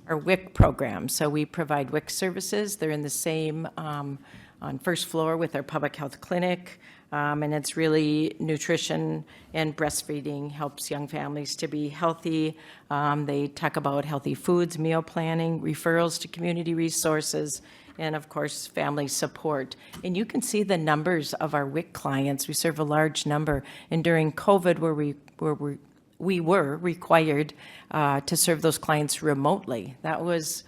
Speaker 15: Our WIC program, so we provide WIC services. They're in the same on first floor with our public health clinic. And it's really nutrition and breastfeeding, helps young families to be healthy. They talk about healthy foods, meal planning, referrals to community resources, and of course, family support. And you can see the numbers of our WIC clients. We serve a large number. And during COVID, we were required to serve those clients remotely. That was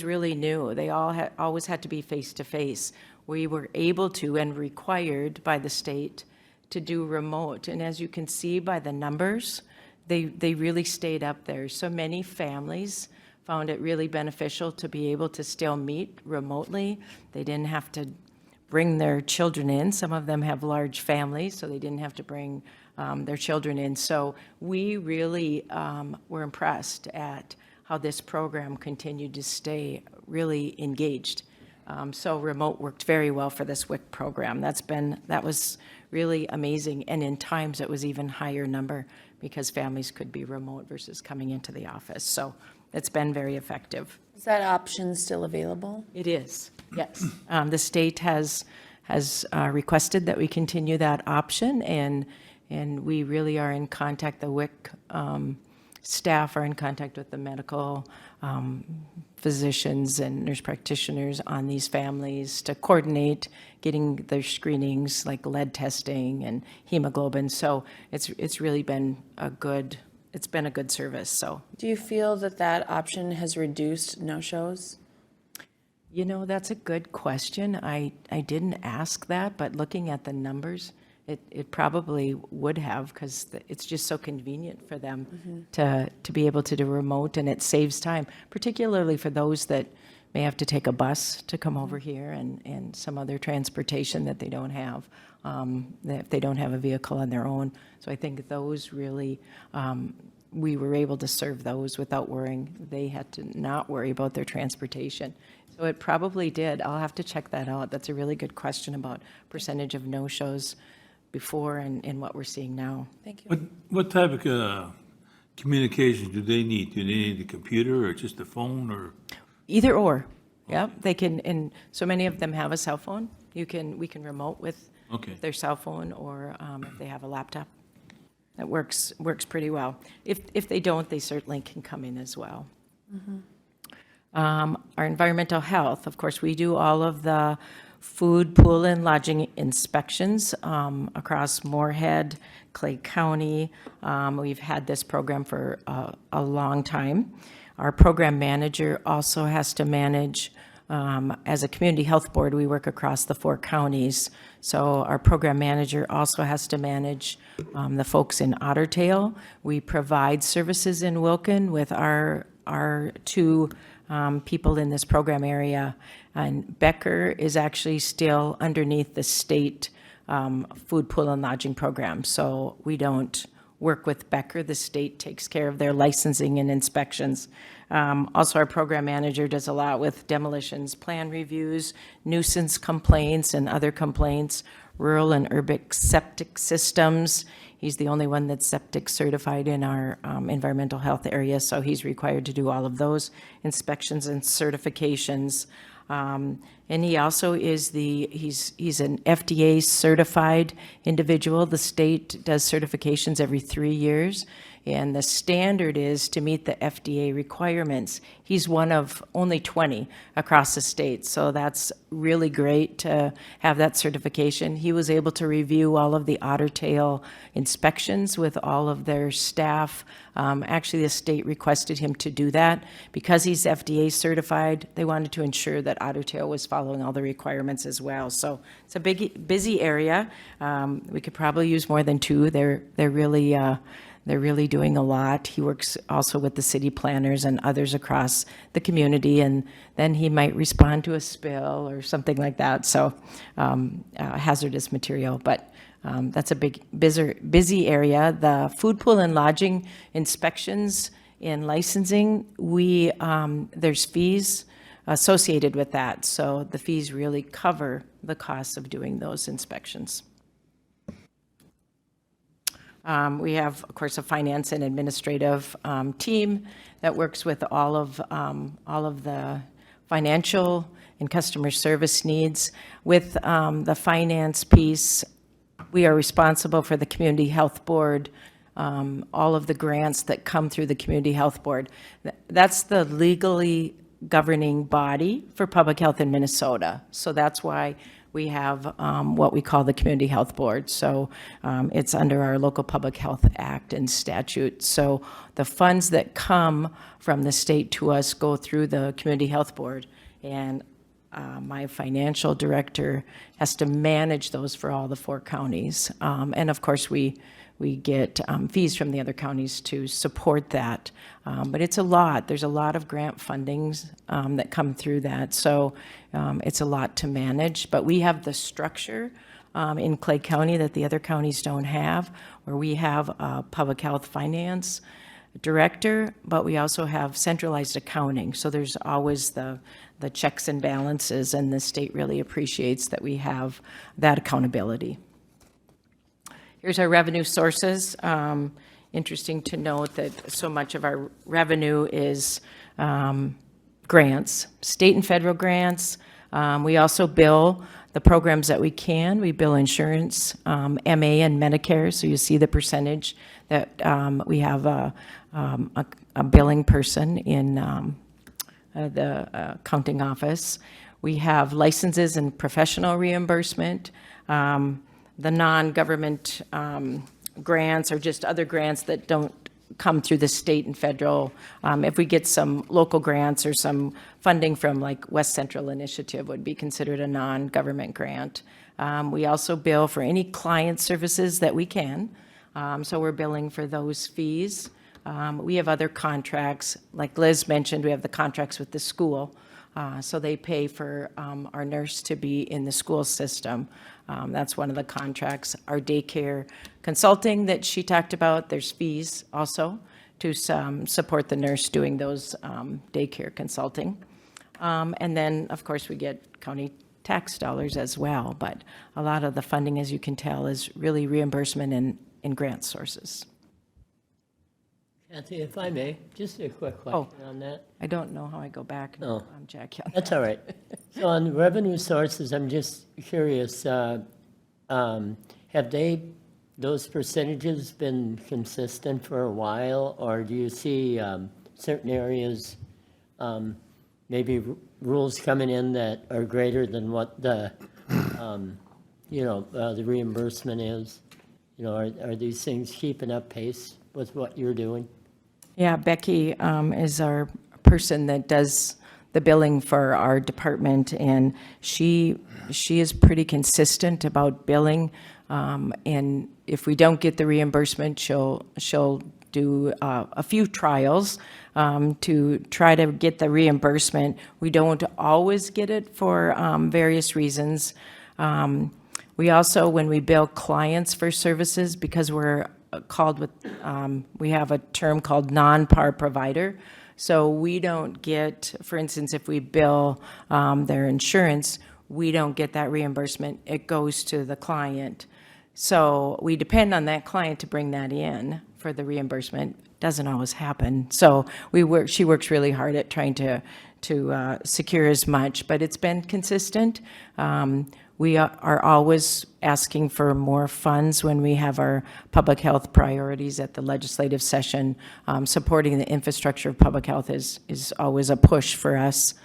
Speaker 15: really new. They always had to be face-to-face. We were able to and required by the state to do remote. And as you can see by the numbers, they really stayed up there. So many families found it really beneficial to be able to still meet remotely. They didn't have to bring their children in. Some of them have large families, so they didn't have to bring their children in. So we really were impressed at how this program continued to stay really engaged. So remote worked very well for this WIC program. That was really amazing. And in times, it was even higher number because families could be remote versus coming into the office. So it's been very effective.
Speaker 14: Is that option still available?
Speaker 15: It is, yes. The state has requested that we continue that option, and we really are in contact. The WIC staff are in contact with the medical physicians and nurse practitioners on these families to coordinate getting their screenings like lead testing and hemoglobin. So it's really been a good service. So
Speaker 14: Do you feel that option has reduced no-shows?
Speaker 15: You know, that's a good question. I didn't ask that, but looking at the numbers, it probably would have, because it's just so convenient for them to be able to do remote, and it saves time, particularly for those that may have to take a bus to come over here and some other transportation that they don't have, if they don't have a vehicle on their own. So I think those really, we were able to serve those without worrying. They had to not worry about their transportation. So it probably did. I'll have to check that out. That's a really good question about percentage of no-shows before and what we're seeing now.
Speaker 14: Thank you.
Speaker 1: What type of communication do they need? Do they need a computer or just a phone or?
Speaker 15: Either or, yeah. They can, and so many of them have a cell phone. We can remote with their cell phone, or if they have a laptop. That works pretty well. If they don't, they certainly can come in as well. Our environmental health, of course, we do all of the food, pool, and lodging inspections across Moorhead, Clay County. We've had this program for a long time. Our program manager also has to manage, as a community health board, we work across the 4 counties. So our program manager also has to manage the folks in Otter Tail. We provide services in Wilkin with our 2 people in this program area. And Becker is actually still underneath the state food, pool, and lodging program. So we don't work with Becker. The state takes care of their licensing and inspections. Also, our program manager does a lot with demolitions, plan reviews, nuisance complaints and other complaints, rural and urban septic systems. He's the only one that's septic certified in our environmental health area, so he's required to do all of those inspections and certifications. And he also is he's an FDA certified individual. The state does certifications every 3 years, and the standard is to meet the FDA requirements. He's one of only 20 across the state, so that's really great to have that certification. He was able to review all of the Otter Tail inspections with all of their staff. Actually, the state requested him to do that. Because he's FDA certified, they wanted to ensure that Otter Tail was following all the requirements as well. So it's a busy area. We could probably use more than 2. They're really They're really doing a lot. He works also with the city planners and others across the community, and then he might respond to a spill or something like that, so hazardous material. But that's a big, busy area. The food pool and lodging inspections and licensing, there's fees associated with that, so the fees really cover the costs of doing those inspections. We have, of course, a finance and administrative team that works with all of the financial and customer service needs. With the finance piece, we are responsible for the Community Health Board, all of the grants that come through the Community Health Board. That's the legally governing body for public health in Minnesota. So that's why we have what we call the Community Health Board. So it's under our Local Public Health Act and statute. So the funds that come from the state to us go through the Community Health Board, and my financial director has to manage those for all the 4 counties. And of course, we get fees from the other counties to support that. But it's a lot. There's a lot of grant fundings that come through that. So it's a lot to manage. But we have the structure in Clay County that the other counties don't have, where we have a public health finance director, but we also have centralized accounting. So there's always the checks and balances, and the state really appreciates that we have that accountability. Here's our revenue sources. Interesting to note that so much of our revenue is grants, state and federal grants. We also bill the programs that we can. We bill insurance, MA and Medicare, so you see the percentage that we have a billing person in the accounting office. We have licenses and professional reimbursement. The non-government grants are just other grants that don't come through the state and federal. If we get some local grants or some funding from like West Central Initiative would be considered a non-government grant. We also bill for any client services that we can. So we're billing for those fees. We have other contracts, like Liz mentioned, we have the contracts with the school. So they pay for our nurse to be in the school system. That's one of the contracts. Our daycare consulting that she talked about, there's fees also to support the nurse doing those daycare consulting. And then, of course, we get county tax dollars as well. But a lot of the funding, as you can tell, is really reimbursement and grant sources.
Speaker 2: Kathy, if I may, just a quick question on that.
Speaker 15: I don't know how I go back.
Speaker 2: No.
Speaker 15: I'm Jackie.
Speaker 2: That's all right. So on revenue sources, I'm just curious, have those percentages been consistent for a while, or do you see certain areas, maybe rules coming in that are greater than what the, the reimbursement is? Are these things keeping up pace with what you're doing?
Speaker 15: Yeah, Becky is our person that does the billing for our department, and she is pretty consistent about billing. And if we don't get the reimbursement, she'll do a few trials to try to get the reimbursement. We don't always get it for various reasons. We also, when we bill clients for services, because we're called with, we have a term called non-par provider. So we don't get, for instance, if we bill their insurance, we don't get that reimbursement. It goes to the client. So we depend on that client to bring that in for the reimbursement. Doesn't always happen. So she works really hard at trying to secure as much, but it's been consistent. We are always asking for more funds when we have our public health priorities at the legislative session. Supporting the infrastructure of public health is always a push for us.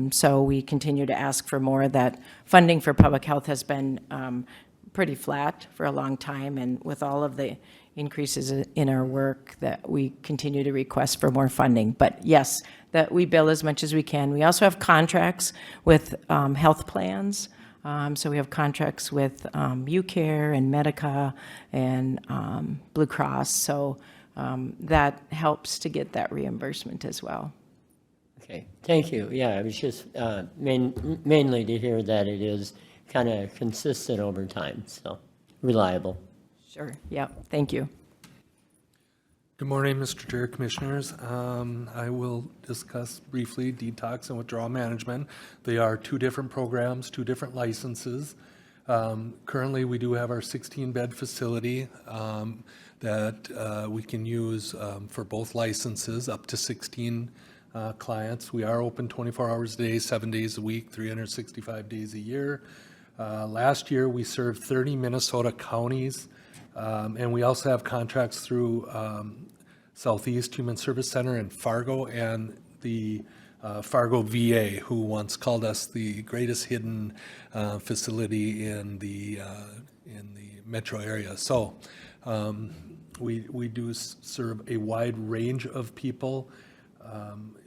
Speaker 15: So we continue to ask for more. That funding for public health has been pretty flat for a long time, and with all of the increases in our work, that we continue to request for more funding. But yes, that we bill as much as we can. We also have contracts with health plans. So we have contracts with UCare and Medica and Blue Cross. So that helps to get that reimbursement as well.
Speaker 2: Okay, thank you. Yeah, I was just mainly to hear that it is kind of consistent over time, so reliable.
Speaker 15: Sure, yeah, thank you.
Speaker 17: Good morning, Mr. Chair, Commissioners. I will discuss briefly detox and withdrawal management. They are two different programs, two different licenses. Currently, we do have our 16-bed facility that we can use for both licenses, up to 16 clients. We are open 24 hours a day, 7 days a week, 365 days a year. Last year, we served 30 Minnesota counties, and we also have contracts through Southeast Human Service Center in Fargo and the Fargo VA, who once called us the greatest hidden facility in the metro area. So we do serve a wide range of people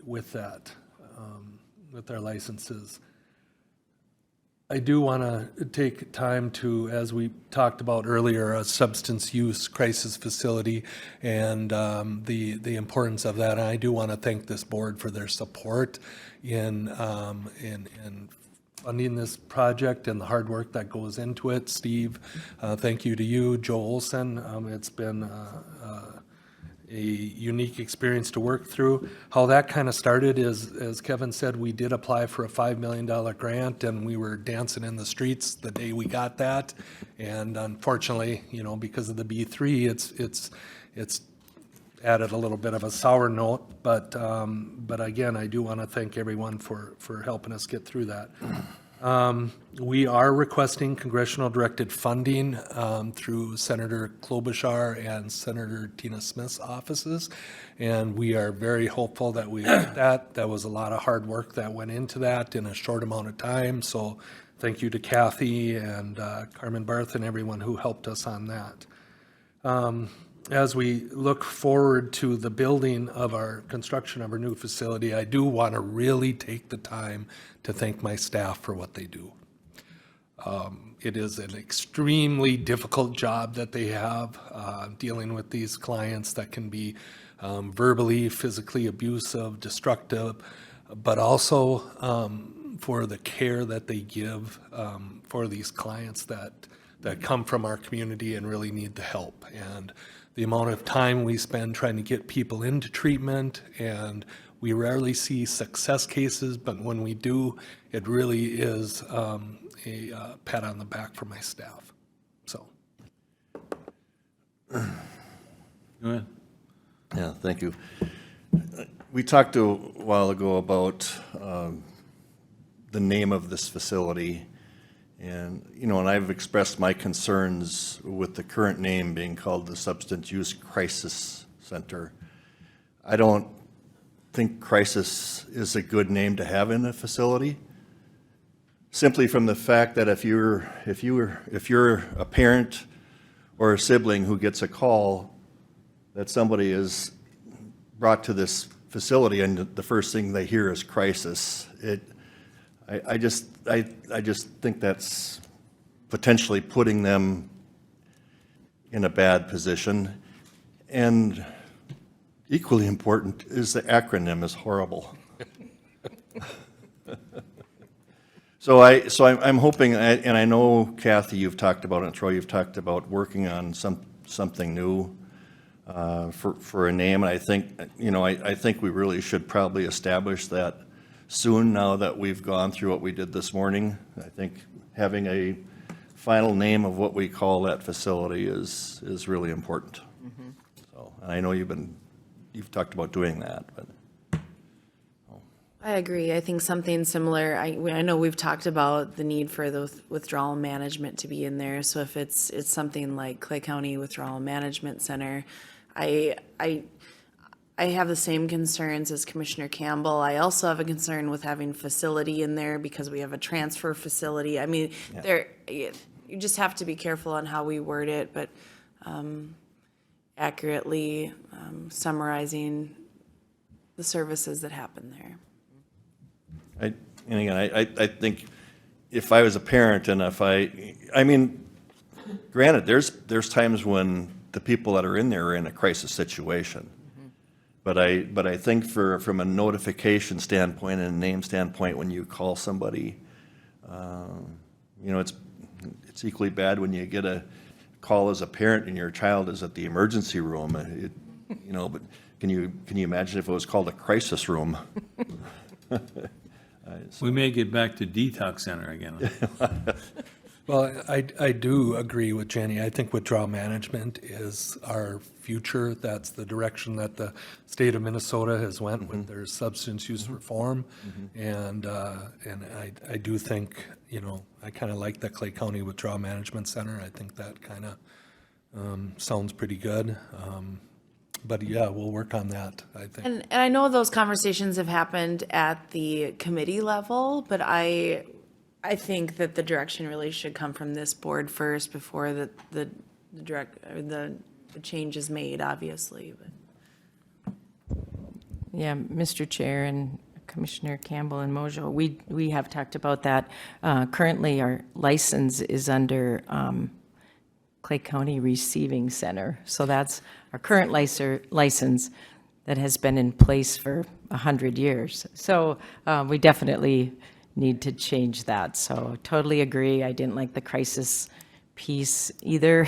Speaker 17: with that, with our licenses. I do want to take time to, as we talked about earlier, a substance use crisis facility and the importance of that. And I do want to thank this board for their support in funding this project and the hard work that goes into it. Steve, thank you to you. Joe Olson, it's been a unique experience to work through. How that kind of started is, as Kevin said, we did apply for a $5 million grant, and we were dancing in the streets the day we got that. And unfortunately, you know, because of the B3, it's added a little bit of a sour note. But again, I do want to thank everyone for helping us get through that. We are requesting congressional directed funding through Senator Klobuchar and Senator Tina Smith's offices, and we are very hopeful that we get that. That was a lot of hard work that went into that in a short amount of time, so thank you to Kathy and Carmen Barth and everyone who helped us on that. As we look forward to the building of our construction of our new facility, I do want to really take the time to thank my staff for what they do. It is an extremely difficult job that they have, dealing with these clients that can be verbally, physically abusive, destructive, but also for the care that they give for these clients that come from our community and really need the help. And the amount of time we spend trying to get people into treatment, and we rarely see success cases, but when we do, it really is a pat on the back for my staff. So.
Speaker 1: Go ahead.
Speaker 8: Yeah, thank you. We talked a while ago about the name of this facility. And, you know, and I've expressed my concerns with the current name being called the Substance Use Crisis Center. I don't think crisis is a good name to have in a facility, simply from the fact that if you're a parent or a sibling who gets a call that somebody is brought to this facility and the first thing they hear is crisis, I just think that's potentially putting them in a bad position. And equally important is the acronym is horrible. So I'm hoping, and I know Kathy, you've talked about it, and Troy, you've talked about working on something new for a name. And I think, you know, I think we really should probably establish that soon, now that we've gone through what we did this morning. I think having a final name of what we call that facility is really important. Mm-hmm. So, and I know you've talked about doing that, but.
Speaker 14: I agree. I think something similar, I know we've talked about the need for the withdrawal management to be in there. So if it's something like Clay County Withdrawal Management Center, I have the same concerns as Commissioner Campbell. I also have a concern with having facility in there because we have a transfer facility. I mean, you just have to be careful on how we word it, but accurately summarizing the services that happen there.
Speaker 8: And again, I think if I was a parent and I mean, granted, there's times when the people that are in there are in a crisis situation. But I think from a notification standpoint and a name standpoint, when you call somebody, it's equally bad when you get a call as a parent and your child is at the emergency room. But can you imagine if it was called a crisis room?
Speaker 1: We may get back to detox center again.
Speaker 17: Well, I do agree with Jenny. I think withdrawal management is our future. That's the direction that the state of Minnesota has went with their substance use reform. And I do think, I kind of like the Clay County Withdrawal Management Center. I think that kind of sounds pretty good. But yeah, we'll work on that, I think.
Speaker 14: And I know those conversations have happened at the committee level, but I think that the direction really should come from this board first before the change is made, obviously. But.
Speaker 15: Yeah, Mr. Chair and Commissioner Campbell and Mojo, we have talked about that. Currently, our license is under Clay County Receiving Center. So that's our current license that has been in place for 100 years. So we definitely need to change that. So totally agree. I didn't like the crisis piece either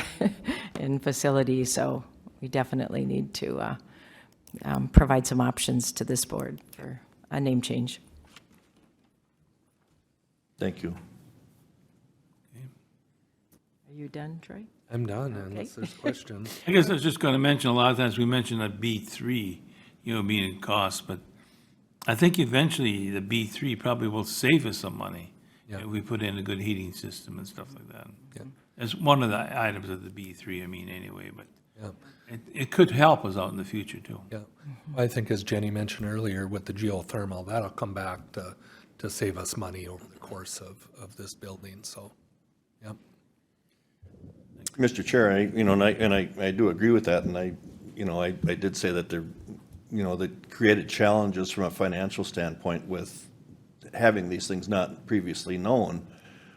Speaker 15: in facility. So we definitely need to provide some options to this board for a name change.
Speaker 8: Thank you.
Speaker 15: Are you done, Troy?
Speaker 17: I'm done, unless there's questions.
Speaker 1: I guess I was just going to mention, a lot of times we mention that B3, being in cost, but I think eventually the B3 probably will save us some money.
Speaker 17: Yeah.
Speaker 1: If we put in a good heating system and stuff like that.
Speaker 17: Yeah.
Speaker 1: As one of the items of the B3, anyway, but
Speaker 17: Yeah.
Speaker 1: it could help us out in the future too.
Speaker 17: Yeah, I think as Jenny mentioned earlier, with the geothermal, that'll come back to save us money over the course of this building, so, yeah.
Speaker 8: Mr. Chair, I do agree with that, and I did say that that created challenges from a financial standpoint with having these things not previously known.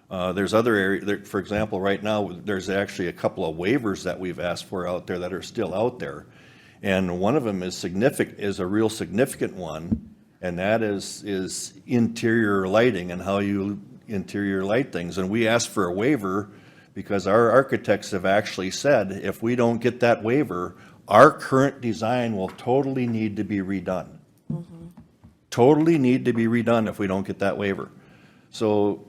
Speaker 8: There's other areas, for example, right now, there's actually a couple of waivers that we've asked for out there that are still out there. And one of them is a real significant one, and that is interior lighting and how you interior light things. And we asked for a waiver because our architects have actually said, if we don't get that waiver, our current design will totally need to be redone. Totally need to be redone if we don't get that waiver. So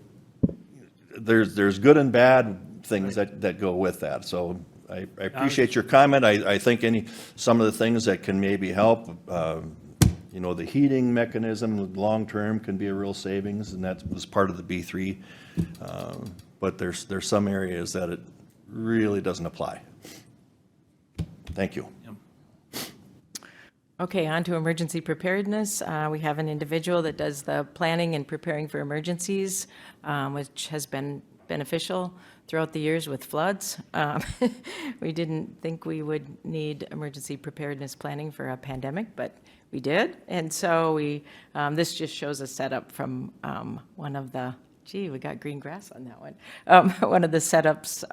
Speaker 8: there's good and bad things that go with that. So I appreciate your comment. I think some of the things that can maybe help, the heating mechanism long-term can be a real savings, and that was part of the B3. But there's some areas that it really doesn't apply. Thank you.
Speaker 15: Okay, on to emergency preparedness. We have an individual that does the planning and preparing for emergencies, which has been beneficial throughout the years with floods. We didn't think we would need emergency preparedness planning for a pandemic, but we did. And so this just shows a setup from one of the, we got green grass on that one. One of the setups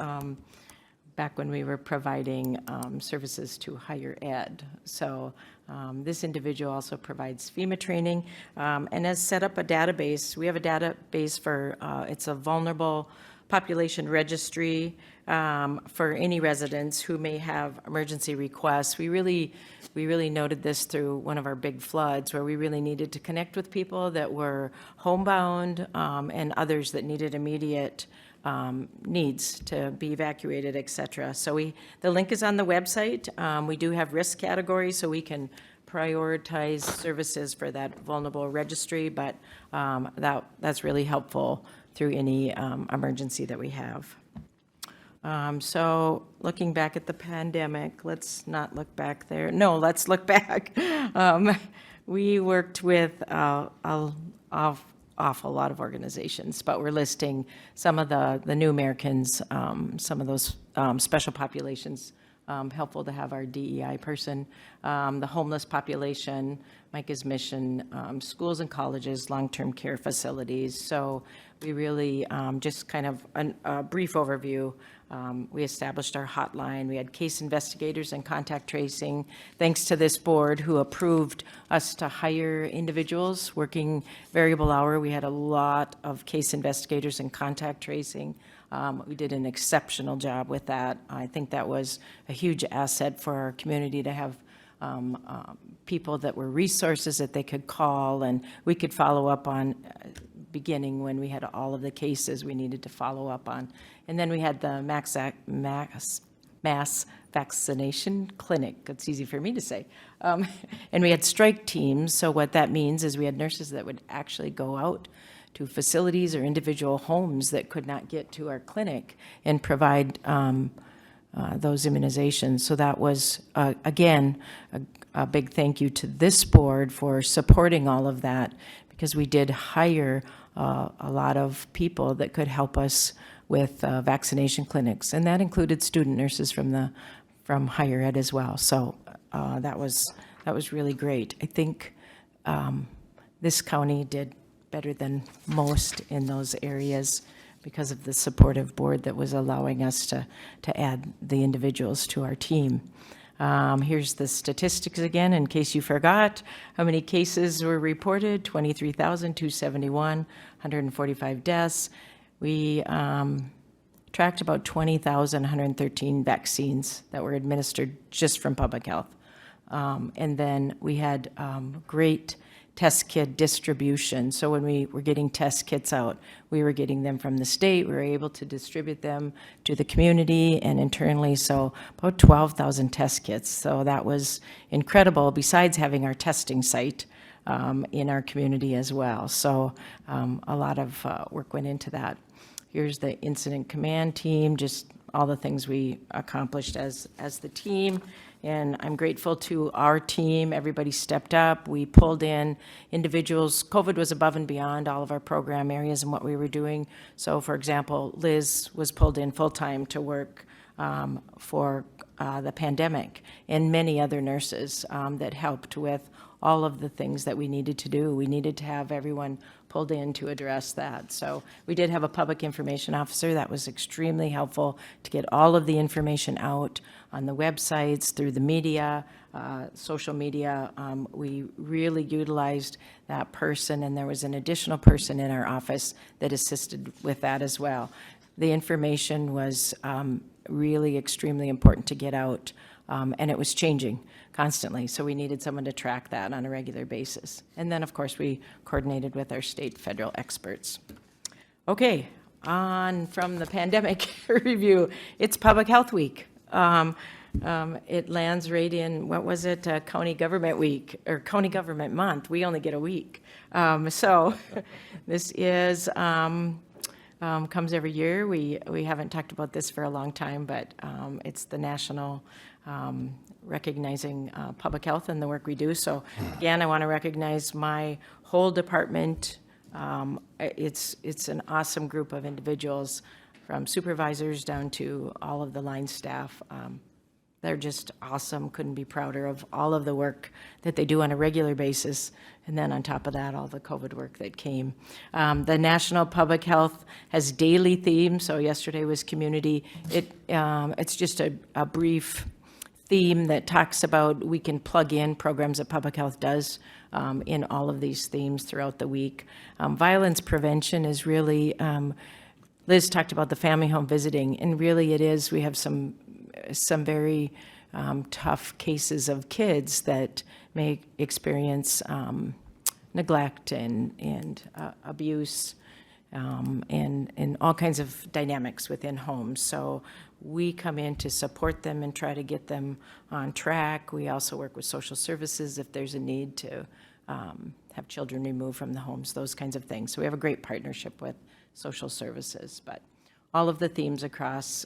Speaker 15: back when we were providing services to higher ed. So this individual also provides FEMA training and has set up a database. We have a database for, it's a vulnerable population registry for any residents who may have emergency requests. We really noted this through one of our big floods where we really needed to connect with people that were homebound and others that needed immediate needs to be evacuated, et cetera. So the link is on the website. We do have risk categories so we can prioritize services for that vulnerable registry, but that's really helpful through any emergency that we have. So looking back at the pandemic, let's not look back there. No, let's look back. We worked with awful lot of organizations, but we're listing some of the New Americans, some of those special populations, helpful to have our DEI person, the homeless population, Micah's mission, schools and colleges, long-term care facilities. So we really, just kind of a brief overview. We established our hotline. We had case investigators and contact tracing. Thanks to this board who approved us to hire individuals working variable hour. We had a lot of case investigators and contact tracing. We did an exceptional job with that. I think that was a huge asset for our community to have people that were resources that they could call, and we could follow up on beginning when we had all of the cases we needed to follow up on. And then we had the mass vaccination clinic. It's easy for me to say. And we had strike teams. So what that means is we had nurses that would actually go out to facilities or individual homes that could not get to our clinic and provide those immunizations. So that was, again, a big thank you to this board for supporting all of that, because we did hire a lot of people that could help us with vaccination clinics, and that included student nurses from higher ed as well. So that was really great. I think this county did better than most in those areas because of the supportive board that was allowing us to add the individuals to our team. Here's the statistics again, in case you forgot. How many cases were reported? 23,271, 145 deaths. We tracked about 20,113 vaccines that were administered just from public health. And then we had great test kit distribution. So when we were getting test kits out, we were getting them from the state. We were able to distribute them to the community and internally. So about 12,000 test kits. So that was incredible, besides having our testing site in our community as well. So a lot of work went into that. Here's the incident command team, just all the things we accomplished as the team. And I'm grateful to our team. Everybody stepped up. We pulled in individuals. COVID was above and beyond all of our program areas and what we were doing. So, for example, Liz was pulled in full-time to work for the pandemic, and many other nurses that helped with all of the things that we needed to do. We needed to have everyone pulled in to address that. So we did have a public information officer that was extremely helpful to get all of the information out on the websites, through the media, social media. We really utilized that person, and there was an additional person in our office that assisted with that as well. The information was really extremely important to get out, and it was changing constantly, so we needed someone to track that on a regular basis. And then, of course, we coordinated with our state, federal experts. Okay, on from the pandemic review. It's Public Health Week. It lands right in, what was it, County Government Week, or County Government Month. We only get a week. So this is, comes every year. We haven't talked about this for a long time, but it's the national recognizing public health and the work we do. So again, I want to recognize my whole department. It's an awesome group of individuals, from supervisors down to all of the line staff. They're just awesome. Couldn't be prouder of all of the work that they do on a regular basis. And then on top of that, all the COVID work that came. The National Public Health has daily themes. So yesterday was community. It's just a brief theme that talks about, we can plug in programs that public health does in all of these themes throughout the week. Violence prevention is really, Liz talked about the family home visiting, and really it is, we have some very tough cases of kids that may experience neglect and abuse and all kinds of dynamics within homes. So we come in to support them and try to get them on track. We also work with social services if there's a need to have children removed from the homes, those kinds of things. So we have a great partnership with social services, but all of the themes across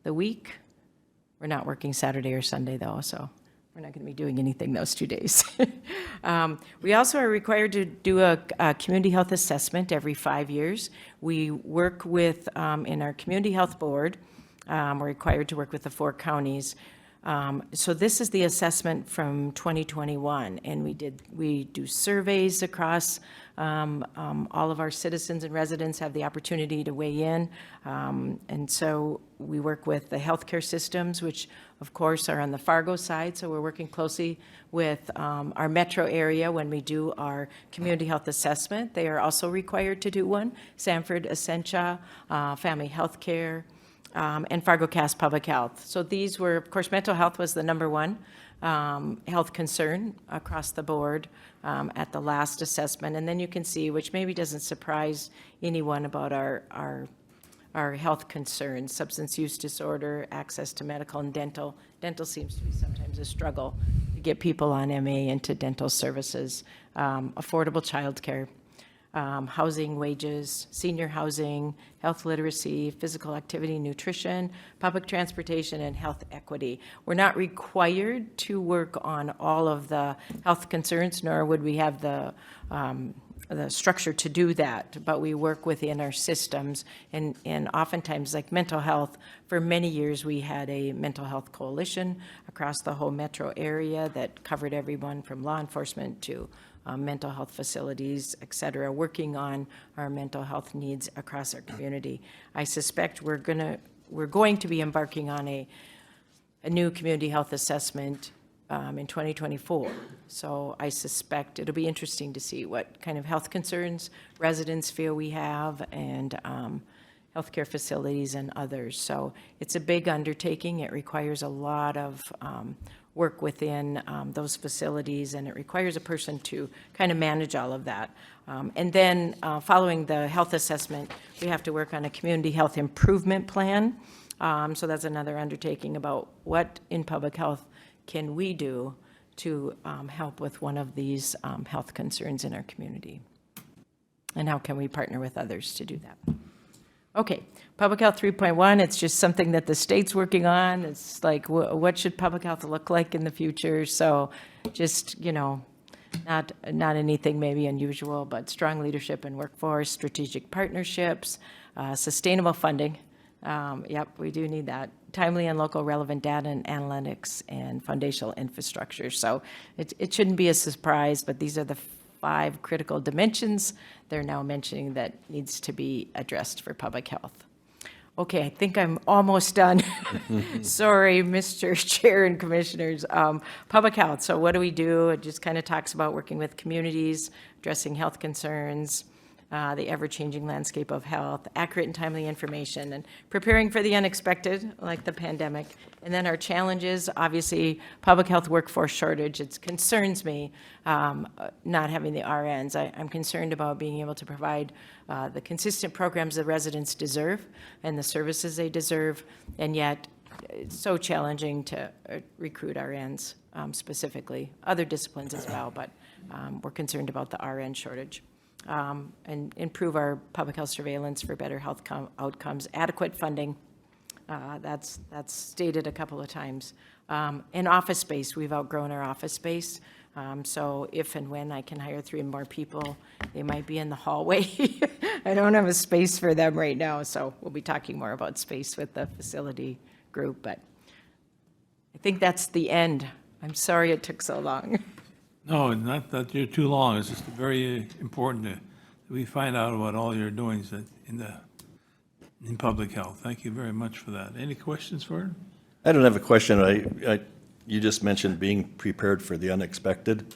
Speaker 15: the week. We're not working Saturday or Sunday though, so we're not going to be doing anything those 2 days. We also are required to do a community health assessment every 5 years. We work with, in our community health board, we're required to work with the 4 counties. So this is the assessment from 2021, and we do surveys across, all of our citizens and residents have the opportunity to weigh in. And so we work with the healthcare systems, which of course are on the Fargo side, so we're working closely with our metro area when we do our community health assessment. They are also required to do one, Sanford, Essentia, Family Health Care, and Fargo Cass Public Health. So these were, of course, mental health was the number one health concern across the board at the last assessment. And then you can see, which maybe doesn't surprise anyone about our health concerns, substance use disorder, access to medical and dental. Dental seems to be sometimes a struggle to get people on MA into dental services, affordable childcare, housing, wages, senior housing, health literacy, physical activity, nutrition, public transportation, and health equity. We're not required to work on all of the health concerns, nor would we have the structure to do that, but we work within our systems, and oftentimes, like mental health, for many years we had a mental health coalition across the whole metro area that covered everyone from law enforcement to mental health facilities, et cetera, working on our mental health needs across our community. I suspect we're going to be embarking on a new community health assessment in 2024. So I suspect it'll be interesting to see what kind of health concerns residents feel we have, and healthcare facilities and others. So it's a big undertaking. It requires a lot of work within those facilities, and it requires a person to kind of manage all of that. And then following the health assessment, we have to work on a community health improvement plan. So that's another undertaking about what in public health can we do to help with one of these health concerns in our community? And how can we partner with others to do that? Okay, Public Health 3.1, it's just something that the state's working on. It's like, what should public health look like in the future? So just, not anything maybe unusual, but strong leadership and workforce, strategic partnerships, sustainable funding. Yep, we do need that. Timely and local relevant data and analytics and foundational infrastructure. So it shouldn't be a surprise, but these are the 5 critical dimensions they're now mentioning that needs to be addressed for public health. Okay, I think I'm almost done. Sorry, Mr. Chair and Commissioners. Public health, so what do we do? It just kind of talks about working with communities, addressing health concerns, the ever-changing landscape of health, accurate and timely information, and preparing for the unexpected, like the pandemic. And then our challenges, obviously, public health workforce shortage. It concerns me not having the RNs. I'm concerned about being able to provide the consistent programs the residents deserve and the services they deserve, and yet it's so challenging to recruit RNs specifically, other disciplines as well, but we're concerned about the RN shortage. And improve our public health surveillance for better health outcomes, adequate funding. That's stated a couple of times. And office space, we've outgrown our office space. So if and when I can hire 3 more people, they might be in the hallway. I don't have a space for them right now, so we'll be talking more about space with the facility group, but I think that's the end. I'm sorry it took so long.
Speaker 1: No, not that you're too long. It's just very important that we find out about all your doings in public health. Thank you very much for that. Any questions for her?
Speaker 8: I don't have a question. You just mentioned being prepared for the unexpected.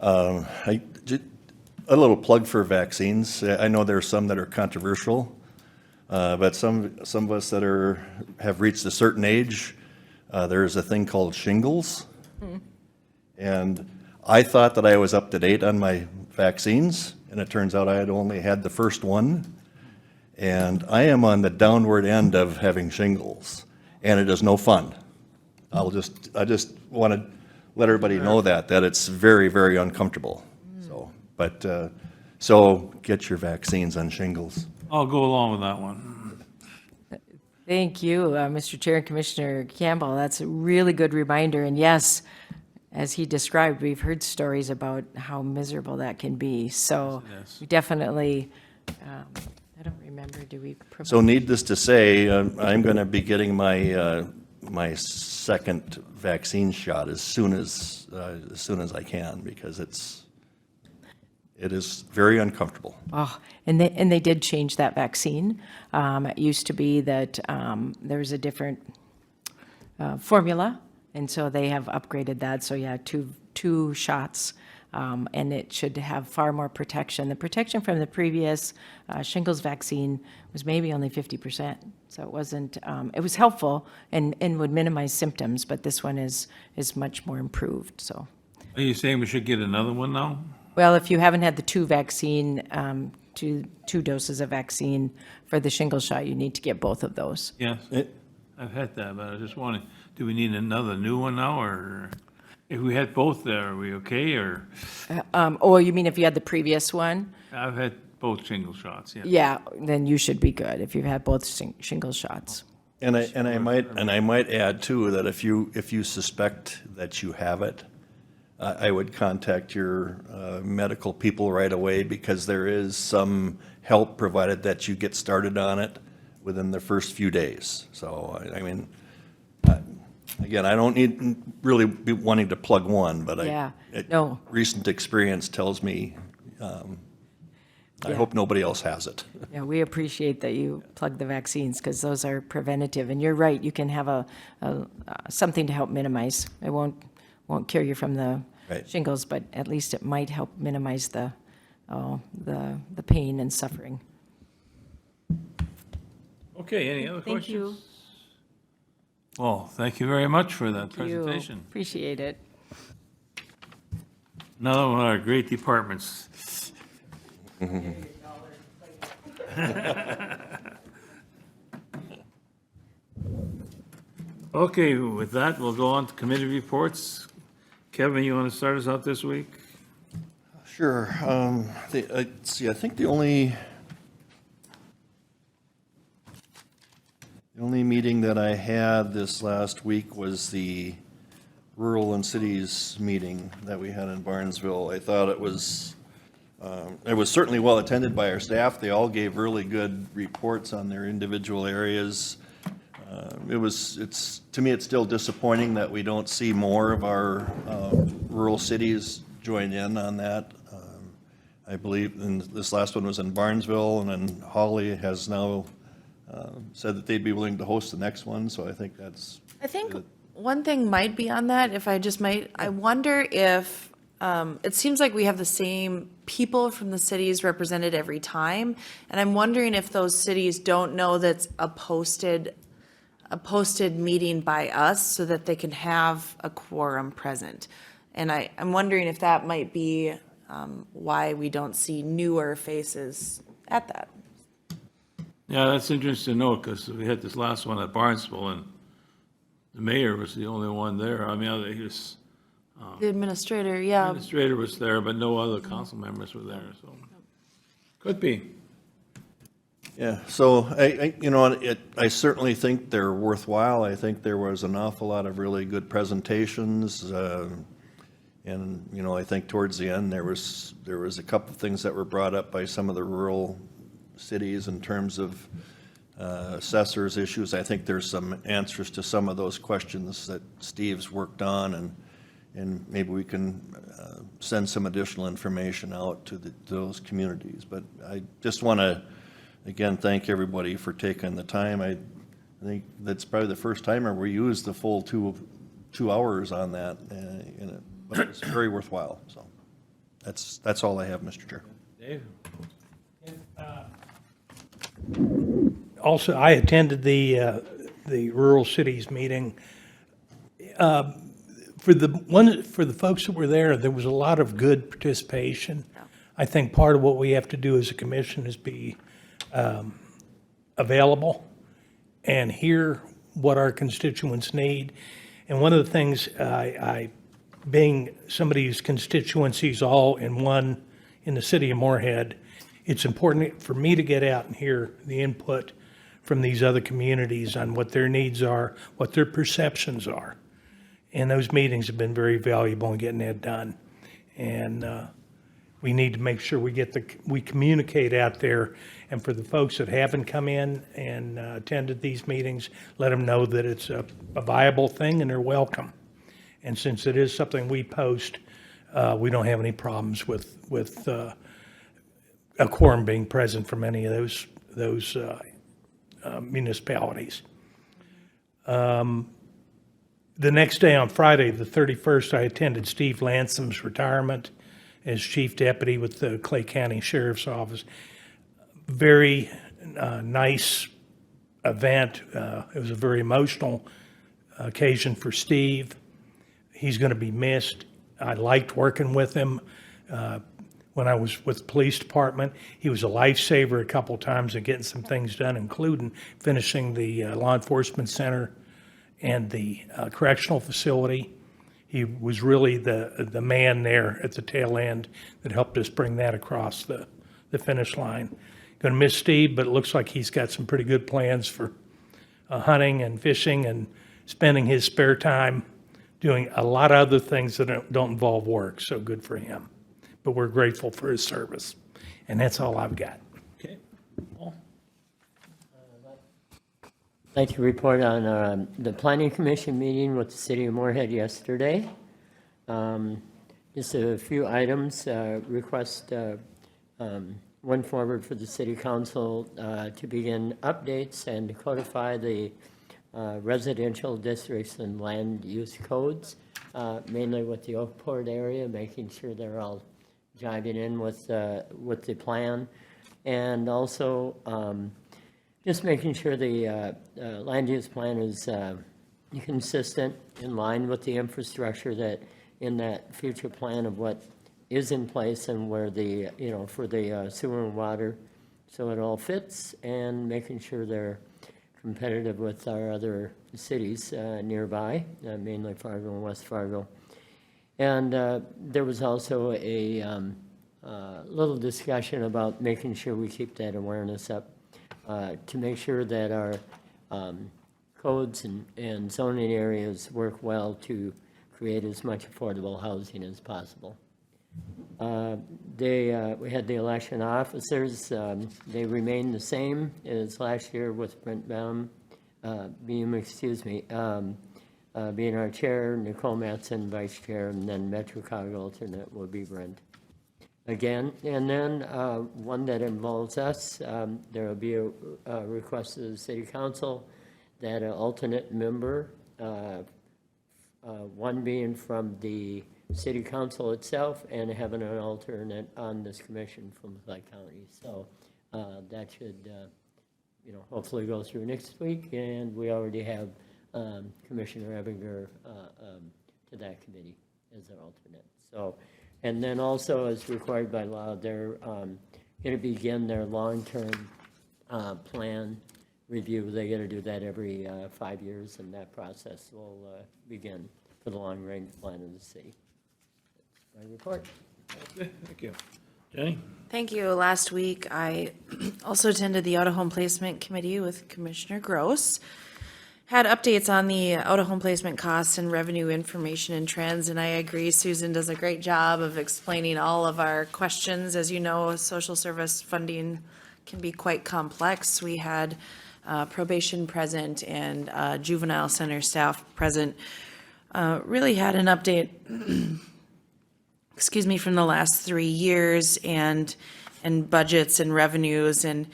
Speaker 8: A little plug for vaccines. I know there are some that are controversial, but some of us that have reached a certain age, there's a thing called shingles. And I thought that I was up to date on my vaccines, and it turns out I had only had the first one. And I am on the downward end of having shingles, and it is no fun. I just want to let everybody know that it's very, very uncomfortable. So get your vaccines on shingles.
Speaker 1: I'll go along with that one.
Speaker 15: Thank you, Mr. Chair and Commissioner Campbell. That's a really good reminder. And yes, as he described, we've heard stories about how miserable that can be. So we definitely, I don't remember, do we provide?
Speaker 8: So needless to say, I'm going to be getting my my second vaccine shot as soon as I can, because it is very uncomfortable.
Speaker 15: Oh, and they did change that vaccine. It used to be that there was a different formula, and so they have upgraded that. So yeah, two shots, and it should have far more protection. The protection from the previous shingles vaccine was maybe only 50%. So it wasn't. It was helpful and would minimize symptoms, but this one is much more improved. So.
Speaker 1: Are you saying we should get another one now?
Speaker 15: Well, if you haven't had the two doses of vaccine for the shingle shot, you need to get both of those.
Speaker 1: Yes, I've had that, but I was just wondering, do we need another new one now, or if we had both there, are we okay, or?
Speaker 15: Or you mean if you had the previous one?
Speaker 1: I've had both shingle shots, yeah.
Speaker 15: Yeah, then you should be good if you've had both shingle shots.
Speaker 8: And I might add too, that if you suspect that you have it, I would contact your medical people right away, because there is some help provided that you get started on it within the first few days. So, I mean, again, I don't need really be wanting to plug one, but recent experience tells me I hope nobody else has it.
Speaker 15: Yeah, we appreciate that you plug the vaccines, because those are preventative. And you're right, you can have something to help minimize. It won't cure you from the shingles, but at least it might help minimize the pain and suffering.
Speaker 1: Okay, any other
Speaker 15: Thank
Speaker 1: questions?
Speaker 15: you.
Speaker 1: Well, thank you very much for that
Speaker 15: Thank you.
Speaker 1: presentation.
Speaker 15: Appreciate it.
Speaker 1: Another one of our great departments. Okay, with that, we'll go on to committee reports. Kevin, you want to start us out this week?
Speaker 8: Sure. Let's see, I think the only meeting that I had this last week was the Rural and Cities meeting that we had in Barnesville. I thought it was certainly well attended by our staff. They all gave really good reports on their individual areas. To me, it's still disappointing that we don't see more of our rural cities join in on that. I believe, and this last one was in Barnesville, and then Hawley has now said that they'd be willing to host the next one, so I think that's.
Speaker 14: I think one thing might be on that, if I just might, I wonder if, it seems like we have the same people from the cities represented every time, and I'm wondering if those cities don't know that's a posted meeting by us so that they can have a quorum present. And I'm wondering if that might be why we don't see newer faces at that.
Speaker 1: Yeah, that's interesting to note, because we had this last one at Barnesville, and the mayor was the only one there. I mean, he was.
Speaker 14: The administrator, yeah.
Speaker 1: Administrator was there, but no other council members were there, so. Could be.
Speaker 8: Yeah, so I certainly think they're worthwhile. I think there was an awful lot of really good presentations. And, I think towards the end, there was a couple of things that were brought up by some of the rural cities in terms of assessors' issues. I think there's some answers to some of those questions that Steve's worked on, and maybe we can send some additional information out to those communities. But I just want to, again, thank everybody for taking the time. I think that's probably the first time where we used the full two hours on that, but it's very worthwhile. So that's all I have, Mr. Chair.
Speaker 1: Dave?
Speaker 6: Also, I attended the Rural Cities meeting. For the folks that were there, there was a lot of good participation. I think part of what we have to do as a commission is be available and hear what our constituents need. And one of the things, being somebody whose constituencies all in the city of Moorhead, it's important for me to get out and hear the input from these other communities on what their needs are, what their perceptions are. And those meetings have been very valuable in getting that done. And we need to make sure we communicate out there. And for the folks that haven't come in and attended these meetings, let them know that it's a viable thing and they're welcome. And since it is something we post, we don't have any problems with a quorum being present from any of those municipalities. The next day, on Friday, the 31st, I attended Steve Lansom's retirement as chief deputy with the Clay County Sheriff's Office. Very nice event. It was a very emotional occasion for Steve. He's going to be missed. I liked working with him when I was with the police department. He was a lifesaver a couple of times in getting some things done, including finishing the law enforcement center and the correctional facility. He was really the man there at the tail end that helped us bring that across the finish line. Going to miss Steve, but it looks like he's got some pretty good plans for hunting and fishing and spending his spare time doing a lot of other things that don't involve work, so good for him. But we're grateful for his service. And that's all I've got.
Speaker 1: Okay. Paul?
Speaker 2: I'd like to report on the Planning Commission meeting with the City of Moorhead yesterday. Just a few items. Request one forward for the City Council to begin updates and to codify the residential districts and land use codes, mainly with the Oakport area, making sure they're all jiving in with the plan. And also just making sure the land use plan is consistent, in line with the infrastructure that in that future plan of what is in place and where the, for the sewer and water, so it all fits, and making sure they're competitive with our other cities nearby, mainly Fargo and West Fargo. And there was also a little discussion about making sure we keep that awareness up to make sure that our codes and zoning areas work well to create as much affordable housing as possible. We had the election officers. They remain the same as last year with Brent Beam, being our chair, Nicole Mattson, vice chair, and then MetroCog alternate will be Brent again. And then one that involves us, there will be a request to the City Council that an alternate member, one being from the City Council itself and having an alternate on this commission from Clay County. So that should, hopefully go through next week, and we already have Commissioner Ebinger to that committee as an alternate. So, and then also as required by law, they're going to begin their long-term plan review. They got to do that every 5 years, and that process will begin for the long-range plan of the city. That's my report.
Speaker 1: Okay, thank you. Jenny?
Speaker 14: Thank you. Last week, I also attended the Auto Home Placement Committee with Commissioner Gross. Had updates on the auto home placement costs and revenue information and trends, and I agree Susan does a great job of explaining all of our questions. As you know, social service funding can be quite complex. We had probation present and juvenile center staff present. Really had an update excuse me, from the last 3 years and budgets and revenues, and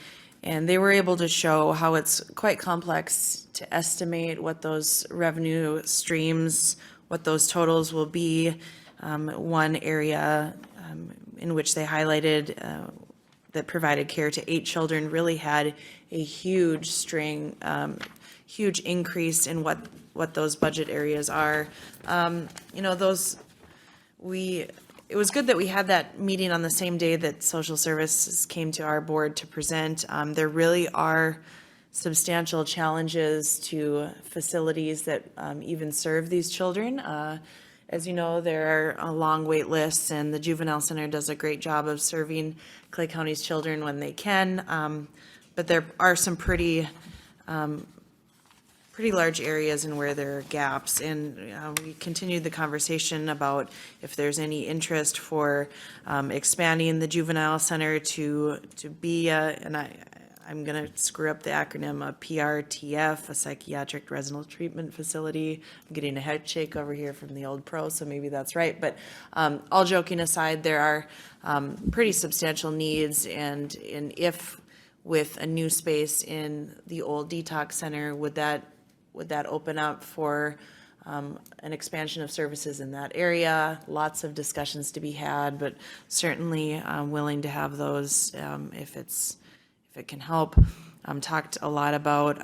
Speaker 14: they were able to show how it's quite complex to estimate what those revenue streams, what those totals will be. One area in which they highlighted that provided care to 8 children really had a huge huge increase in what those budget areas are. It was good that we had that meeting on the same day that social services came to our board to present. There really are substantial challenges to facilities that even serve these children. As you know, there are long wait lists, and the Juvenile Center does a great job of serving Clay County's children when they can. But there are some pretty
Speaker 7: pretty large areas and where there are gaps. And we continued the conversation about if there's any interest for expanding the juvenile center to be I'm going to screw up the acronym, a PRTF, a psychiatric residential treatment facility. I'm getting a head shake over here from the old pro, so maybe that's right. But all joking aside, there are pretty substantial needs, and if with a new space in the old detox center, would that open up for an expansion of services in that area? Lots of discussions to be had, but certainly willing to have those if it can help. Talked a lot about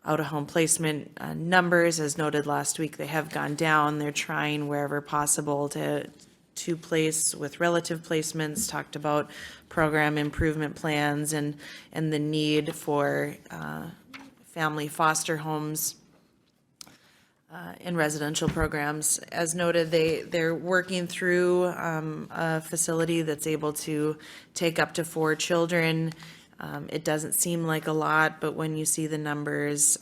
Speaker 7: out-of-home placement numbers. As noted last week, they have gone down. They're trying wherever possible to place with relative placements. Talked about program improvement plans and the need for family foster homes in residential programs. As noted, they're working through a facility that's able to take up to 4 children. It doesn't seem like a lot, but when you see the numbers,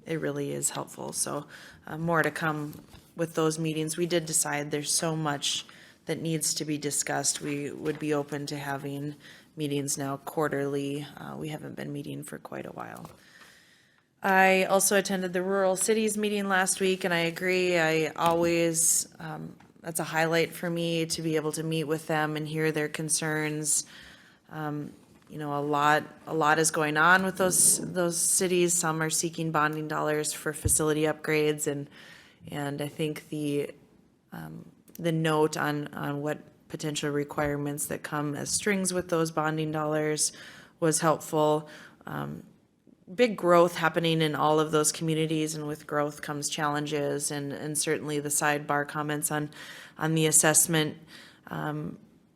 Speaker 7: it really is helpful. So more to come with those meetings. We did decide there's so much that needs to be discussed. We would be open to having meetings now quarterly. We haven't been meeting for quite a while. I also attended the Rural Cities meeting last week, and I agree. I always, that's a highlight for me to be able to meet with them and hear their concerns. You know, a lot is going on with those cities. Some are seeking bonding dollars for facility upgrades, and I think the note on what potential requirements that come as strings with those bonding dollars was helpful. Big growth happening in all of those communities, and with growth comes challenges, and certainly the sidebar comments on the assessment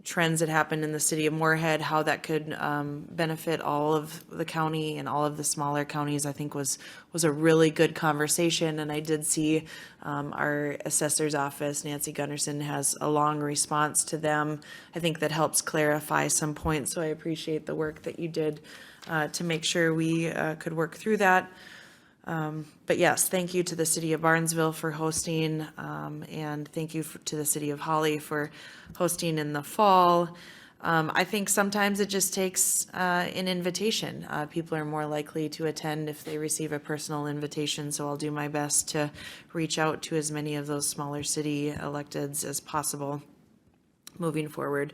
Speaker 7: trends that happened in the city of Moorhead, how that could benefit all of the county and all of the smaller counties, I think was a really good conversation. And I did see our assessor's office, Nancy Gunderson, has a long response to them. I think that helps clarify some points, so I appreciate the work that you did to make sure we could work through that. But yes, thank you to the city of Barnesville for hosting, and thank you to the city of Holly for hosting in the fall. I think sometimes it just takes an invitation. People are more likely to attend if they receive a personal invitation, so I'll do my best to reach out to as many of those smaller city electeds as possible moving forward.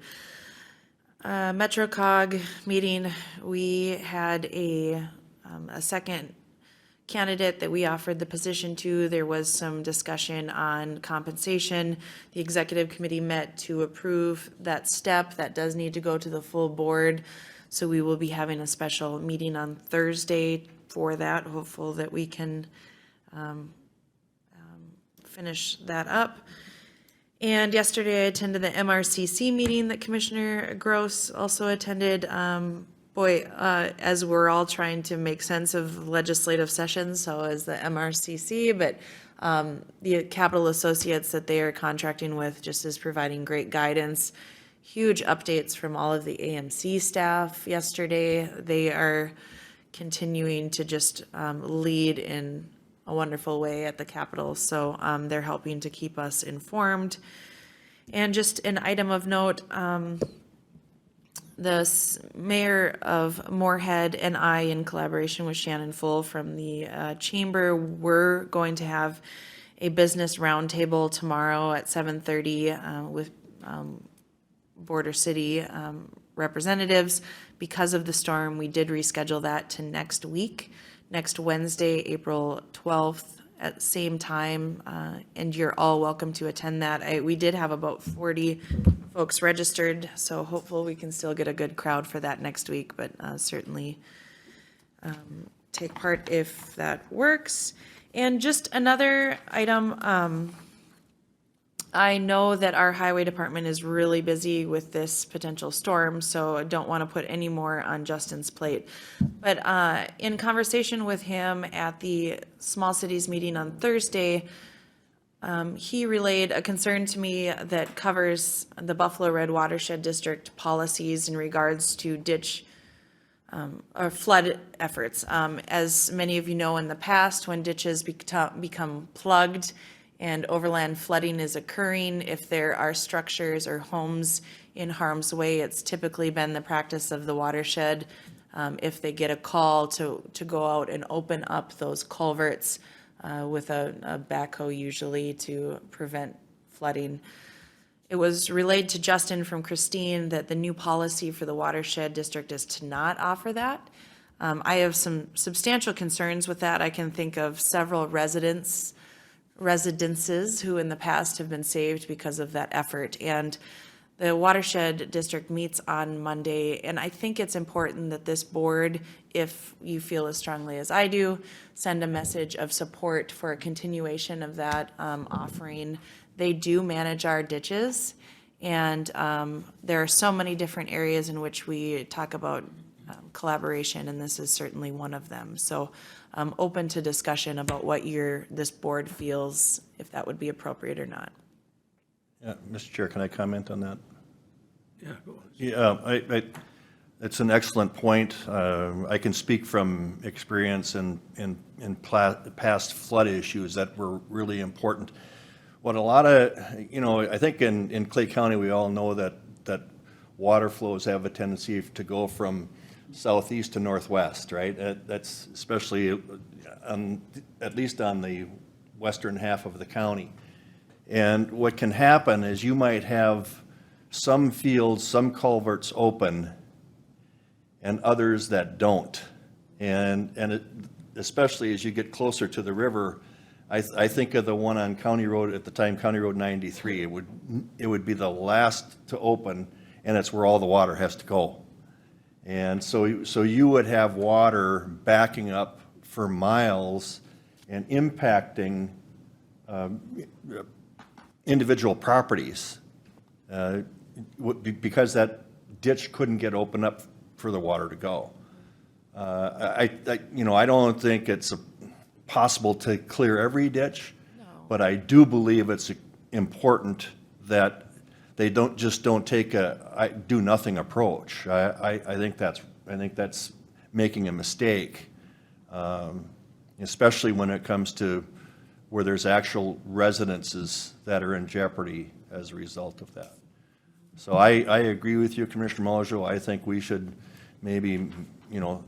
Speaker 7: MetroCog meeting, we had a second candidate that we offered the position to. There was some discussion on compensation. The executive committee met to approve that step. That does need to go to the full board. So we will be having a special meeting on Thursday for that. Hopeful that we can finish that up. And yesterday I attended the MRCC meeting that Commissioner Gross also attended. As we're all trying to make sense of legislative sessions, so as the MRCC, but the Capital Associates that they are contracting with just is providing great guidance. Huge updates from all of the AMC staff yesterday. They are continuing to just lead in a wonderful way at the Capitol, so they're helping to keep us informed. And just an item of note, the mayor of Moorhead and I, in collaboration with Shannon Full from the chamber, we're going to have a business roundtable tomorrow at 7:30 with Border City representatives. Because of the storm, we did reschedule that to next week, next Wednesday, April 12th at the same time, and you're all welcome to attend that. We did have about 40 folks registered, so hopefully we can still get a good crowd for that next week, but certainly take part if that works. And just another item, I know that our highway department is really busy with this potential storm, so I don't want to put any more on Justin's plate. But in conversation with him at the small cities meeting on Thursday, he relayed a concern to me that covers the Buffalo Red Watershed District policies in regards to ditch or flood efforts. As many of you know, in the past, when ditches become plugged and overland flooding is occurring, if there are structures or homes in harm's way, it's typically been the practice of the watershed, if they get a call, to go out and open up those culverts with a backhoe usually to prevent flooding. It was relayed to Justin from Christine that the new policy for the watershed district is to not offer that. I have some substantial concerns with that. I can think of several residences who in the past have been saved because of that effort. And the watershed district meets on Monday, and I think it's important that this board, if you feel as strongly as I do, send a message of support for a continuation of that offering. They do manage our ditches, and there are so many different areas in which we talk about collaboration, and this is certainly one of them. So I'm open to discussion about what this board feels, if that would be appropriate or not.
Speaker 8: Yeah, Mr. Chair, can I comment on that?
Speaker 1: Yeah, go ahead.
Speaker 8: Yeah, it's an excellent point. I can speak from experience in past flood issues that were really important. What a lot of, I think in Clay County, we all know that water flows have a tendency to go from southeast to northwest, right? That's especially at least on the western half of the county. And what can happen is you might have some fields, some culverts open, and others that don't. Especially as you get closer to the river, I think of the one on County Road, at the time, County Road 93. It would be the last to open, and it's where all the water has to go. And so you would have water backing up for miles and impacting individual properties because that ditch couldn't get opened up for the water to go. I don't think it's possible to clear every ditch, but I do believe it's important that they don't take a do nothing approach. I think that's making a mistake, especially when it comes to where there's actual residences that are in jeopardy as a result of that. So I agree with you, Commissioner Mojo. I think we should maybe,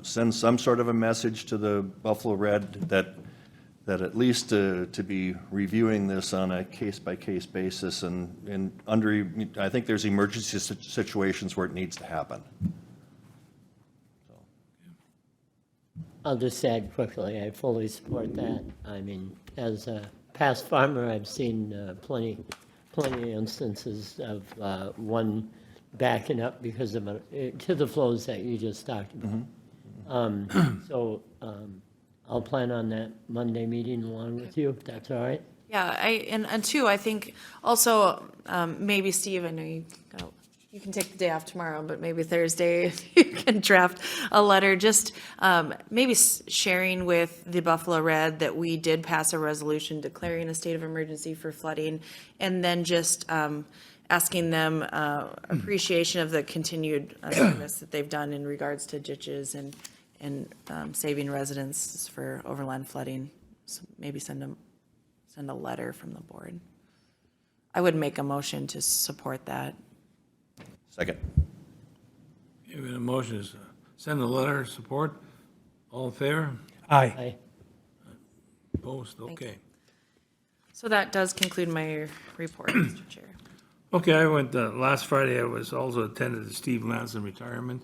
Speaker 8: send some sort of a message to the Buffalo Red that at least to be reviewing this on a case-by-case basis, and I think there's emergency situations where it needs to happen.
Speaker 2: I'll just add quickly, I fully support that. I mean, as a past farmer, I've seen plenty of instances of one backing up because of to the flows that you just talked about. So I'll plan on that Monday meeting along with you, if that's all right.
Speaker 7: Yeah, and two, I think also, maybe Steve, I know you can take the day off tomorrow, but maybe Thursday if you can draft a letter, just maybe sharing with the Buffalo Red that we did pass a resolution declaring a state of emergency for flooding, and then just asking them appreciation of the continued service that they've done in regards to ditches and saving residents for overland flooding. So maybe send a letter from the board. I would make a motion to support that.
Speaker 8: Second.
Speaker 1: Okay, we have a motion is send a letter of support. All in favor?
Speaker 6: Aye.
Speaker 1: Opposed? Okay.
Speaker 7: So that does conclude my report, Mr. Chair.
Speaker 1: Okay, I went, last Friday, I was also attended the Steve Lanson retirement.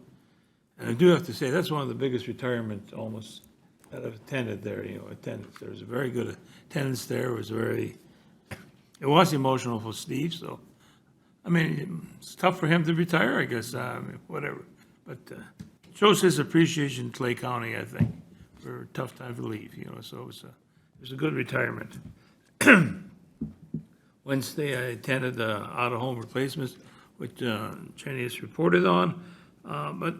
Speaker 1: And I do have to say, that's one of the biggest retirements almost that I've attended there, attendance. There was a very good attendance there. It was emotional for Steve, so, I mean, it's tough for him to retire, I guess, whatever. But shows his appreciation to Clay County, I think, for a tough time to leave, so it was a good retirement. Wednesday, I attended the out-of-home replacements, which Jenny has reported on. But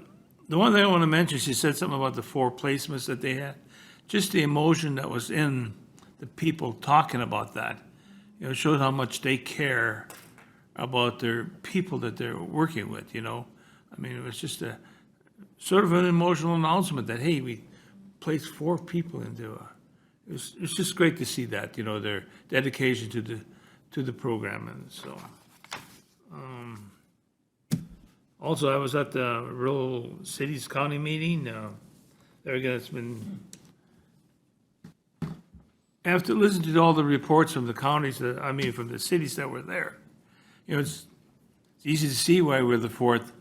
Speaker 1: the one thing I want to mention, she said something about the 4 placements that they had. Just the emotion that was in the people talking about that, showed how much they care about their people that they're working with, I mean, it was just sort of an emotional announcement that, hey, we placed 4 people into it's just great to see that, their dedication to the program, and so. Also, I was at the Rural Cities County meeting. There again, it's been, after listening to all the reports from the counties, from the cities that were there, it's easy to see why we're the 4th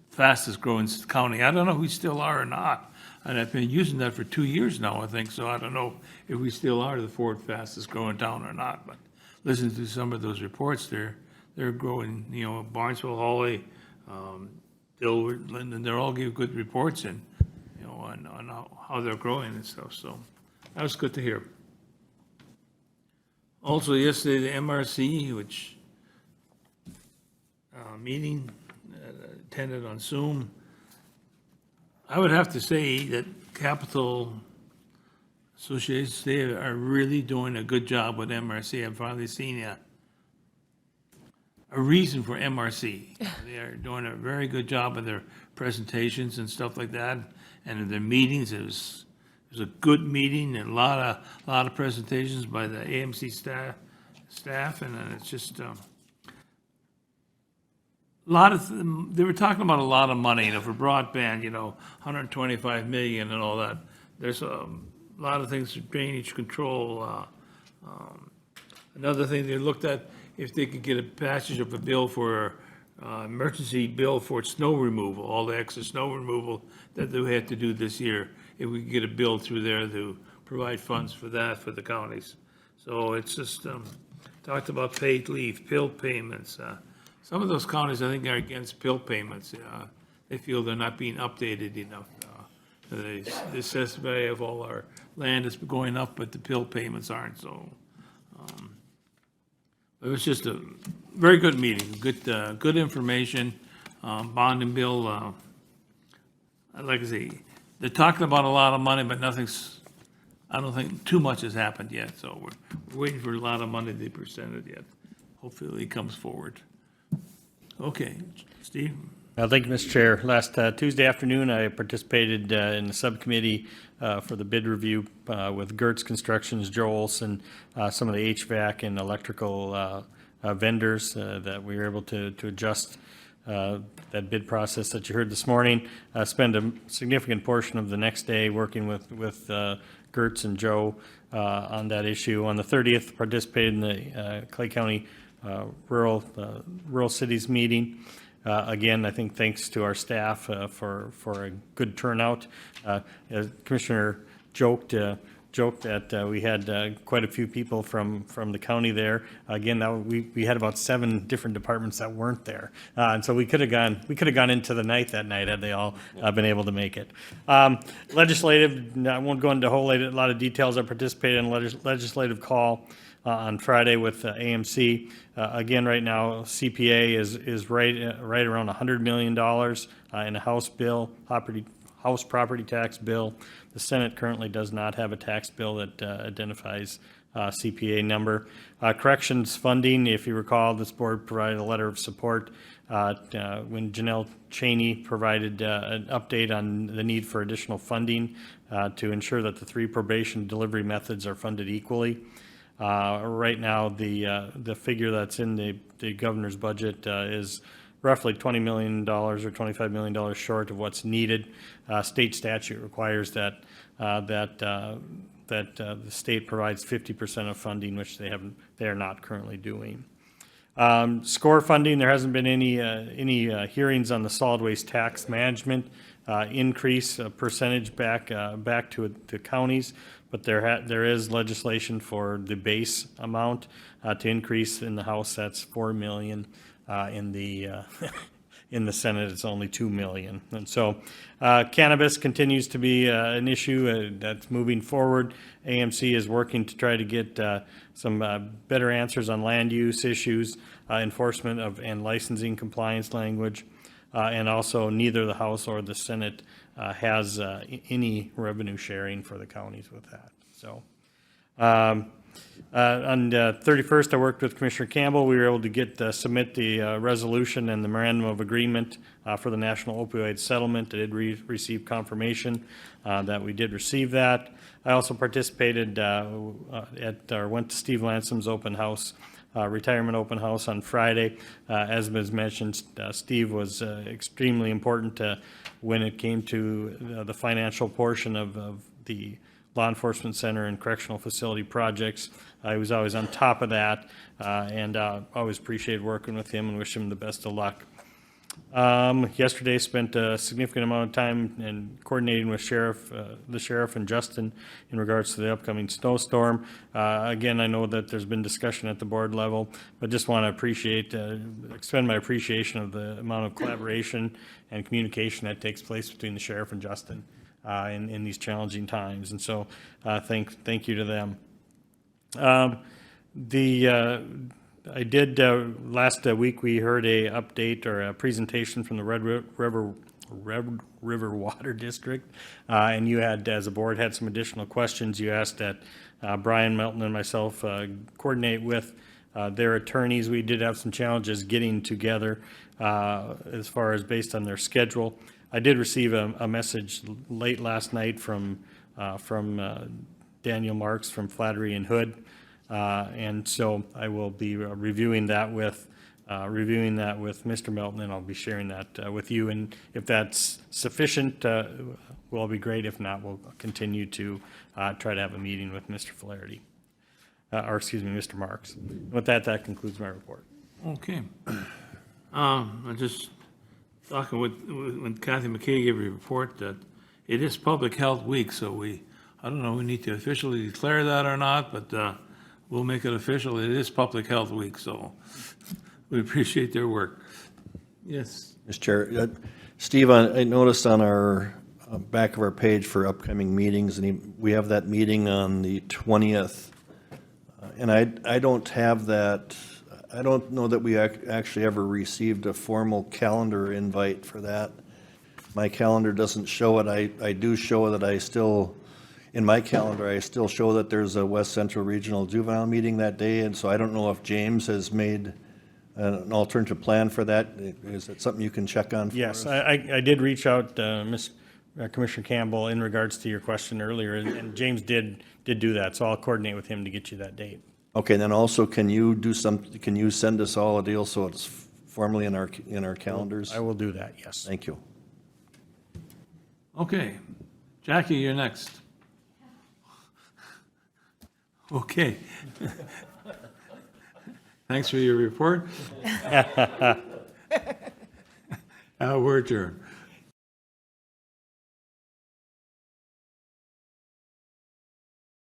Speaker 1: fastest growing county. I don't know if we still are or not. And I've been using that for 2 years now, I think, so I don't know if we still are the 4th fastest growing town or not. But listening to some of those reports, they're growing, Barnesville, Hawley, Dilworth, Linden, they're all giving good reports and, on how they're growing and stuff, so that was good to hear. Also, yesterday, the MRC, which meeting attended on Zoom, I would have to say that Capital Associations, they are really doing a good job with MRC. I've finally seen a reason for MRC. They are doing a very good job of their presentations and stuff like that, and in their meetings. It was a good meeting and a lot of presentations by the AMC staff, and it's just they were talking about a lot of money, for broadband, 125 million and all that. There's a lot of things for drainage control. Another thing they looked at, if they could get a passage of a bill for emergency bill for snow removal, all the extra snow removal that they had to do this year, if we could get a bill through there to provide funds for that for the counties. So it's just talked about paid leave, pill payments. Some of those counties, I think, are against pill payments. They feel they're not being updated enough. The assessed value of all our land is going up, but the pill payments aren't, so. It was just a very good meeting, good information, bond and bill. Like I say, they're talking about a lot of money, but I don't think too much has happened yet, so we're waiting for a lot of money to be presented yet. Hopefully it comes forward. Okay, Steve?
Speaker 5: Thank you, Mr. Chair. Last Tuesday afternoon, I participated in the subcommittee for the bid review with Gertz Constructions, Joe Olson, some of the HVAC and electrical vendors that we were able to adjust that bid process that you heard this morning. Spend a significant portion of the next day working with Gertz and Joe on that issue. On the 30th, participated in the Clay County Rural Cities meeting. Again, I think thanks to our staff for a good turnout. Commissioner joked that we had quite a few people from the county there. Again, we had about 7 different departments that weren't there, and so we could have gone into the night that night had they all been able to make it. Legislative, I won't go into a lot of details. I participated in a legislative call on Friday with AMC. Again, right now, CPA is right around $100 million in a House property tax bill. The Senate currently does not have a tax bill that identifies CPA number. Corrections funding, if you recall, this board provided a letter of support when Janelle Cheney provided an update on the need for additional funding to ensure that the 3 probation delivery methods are funded equally. Right now, the figure that's in the governor's budget is roughly $20 million or $25 million short of what's needed. State statute requires that the state provides 50% of funding, which they are not currently doing. SCORE funding, there hasn't been any hearings on the solid waste tax management increase percentage back to counties. But there is legislation for the base amount to increase in the House. That's $4 million. In the Senate, it's only $2 million. And so cannabis continues to be an issue that's moving forward. AMC is working to try to get some better answers on land use issues, enforcement and licensing compliance language, and also neither the House or the Senate has any revenue sharing for the counties with that. So On the 31st, I worked with Commissioner Campbell. We were able to submit the resolution and the memorandum of agreement for the National Opioid Settlement. I did receive confirmation that we did receive that. I also participated went to Steve Lansom's open house, retirement open house on Friday. As was mentioned, Steve was extremely important when it came to the financial portion of the law enforcement center and correctional facility projects. I was always on top of that, and always appreciated working with him and wish him the best of luck. Yesterday spent a significant amount of time in coordinating with the sheriff and Justin in regards to the upcoming snowstorm. Again, I know that there's been discussion at the board level, but just want to extend my appreciation of the amount of collaboration and communication that takes place between the sheriff and Justin in these challenging times. And so thank you to them. I did, last week, we heard a update or a presentation from the Red River Water District, and you had, as a board, had some additional questions. You asked that Brian Melton and myself coordinate with their attorneys. We did have some challenges getting together as far as based on their schedule. I did receive a message late last night from Daniel Marks from Flattery and Hood. And so I will be reviewing that with Mr. Melton, and I'll be sharing that with you. And if that's sufficient, will be great. If not, we'll continue to try to have a meeting with Mr. Flaherty, Mr. Marks. With that concludes my report.
Speaker 1: Okay. I just talking when Kathy McKay gave a report that it is Public Health Week, so I don't know, we need to officially declare that or not, but we'll make it official. It is Public Health Week, so we appreciate their work. Yes.
Speaker 8: Mr. Chair, Steve, I noticed on our back of our page for upcoming meetings, and we have that meeting on the 20th, and I don't have that. I don't know that we actually ever received a formal calendar invite for that. My calendar doesn't show it. I do show that in my calendar, I still show that there's a West Central Regional Juvenile meeting that day, and so I don't know if James has made an alternative plan for that. Is it something you can check on for
Speaker 5: Yes,
Speaker 8: us?
Speaker 5: I did reach out, Commissioner Campbell, in regards to your question earlier, and James did do that, so I'll coordinate with him to get you that date.
Speaker 8: Okay, then also, can you send us all a deal so it's formally in our calendars?
Speaker 5: I will do that, yes.
Speaker 8: Thank you.
Speaker 1: Okay. Jackie, you're next. Okay. Thanks for your report. We're adjourned.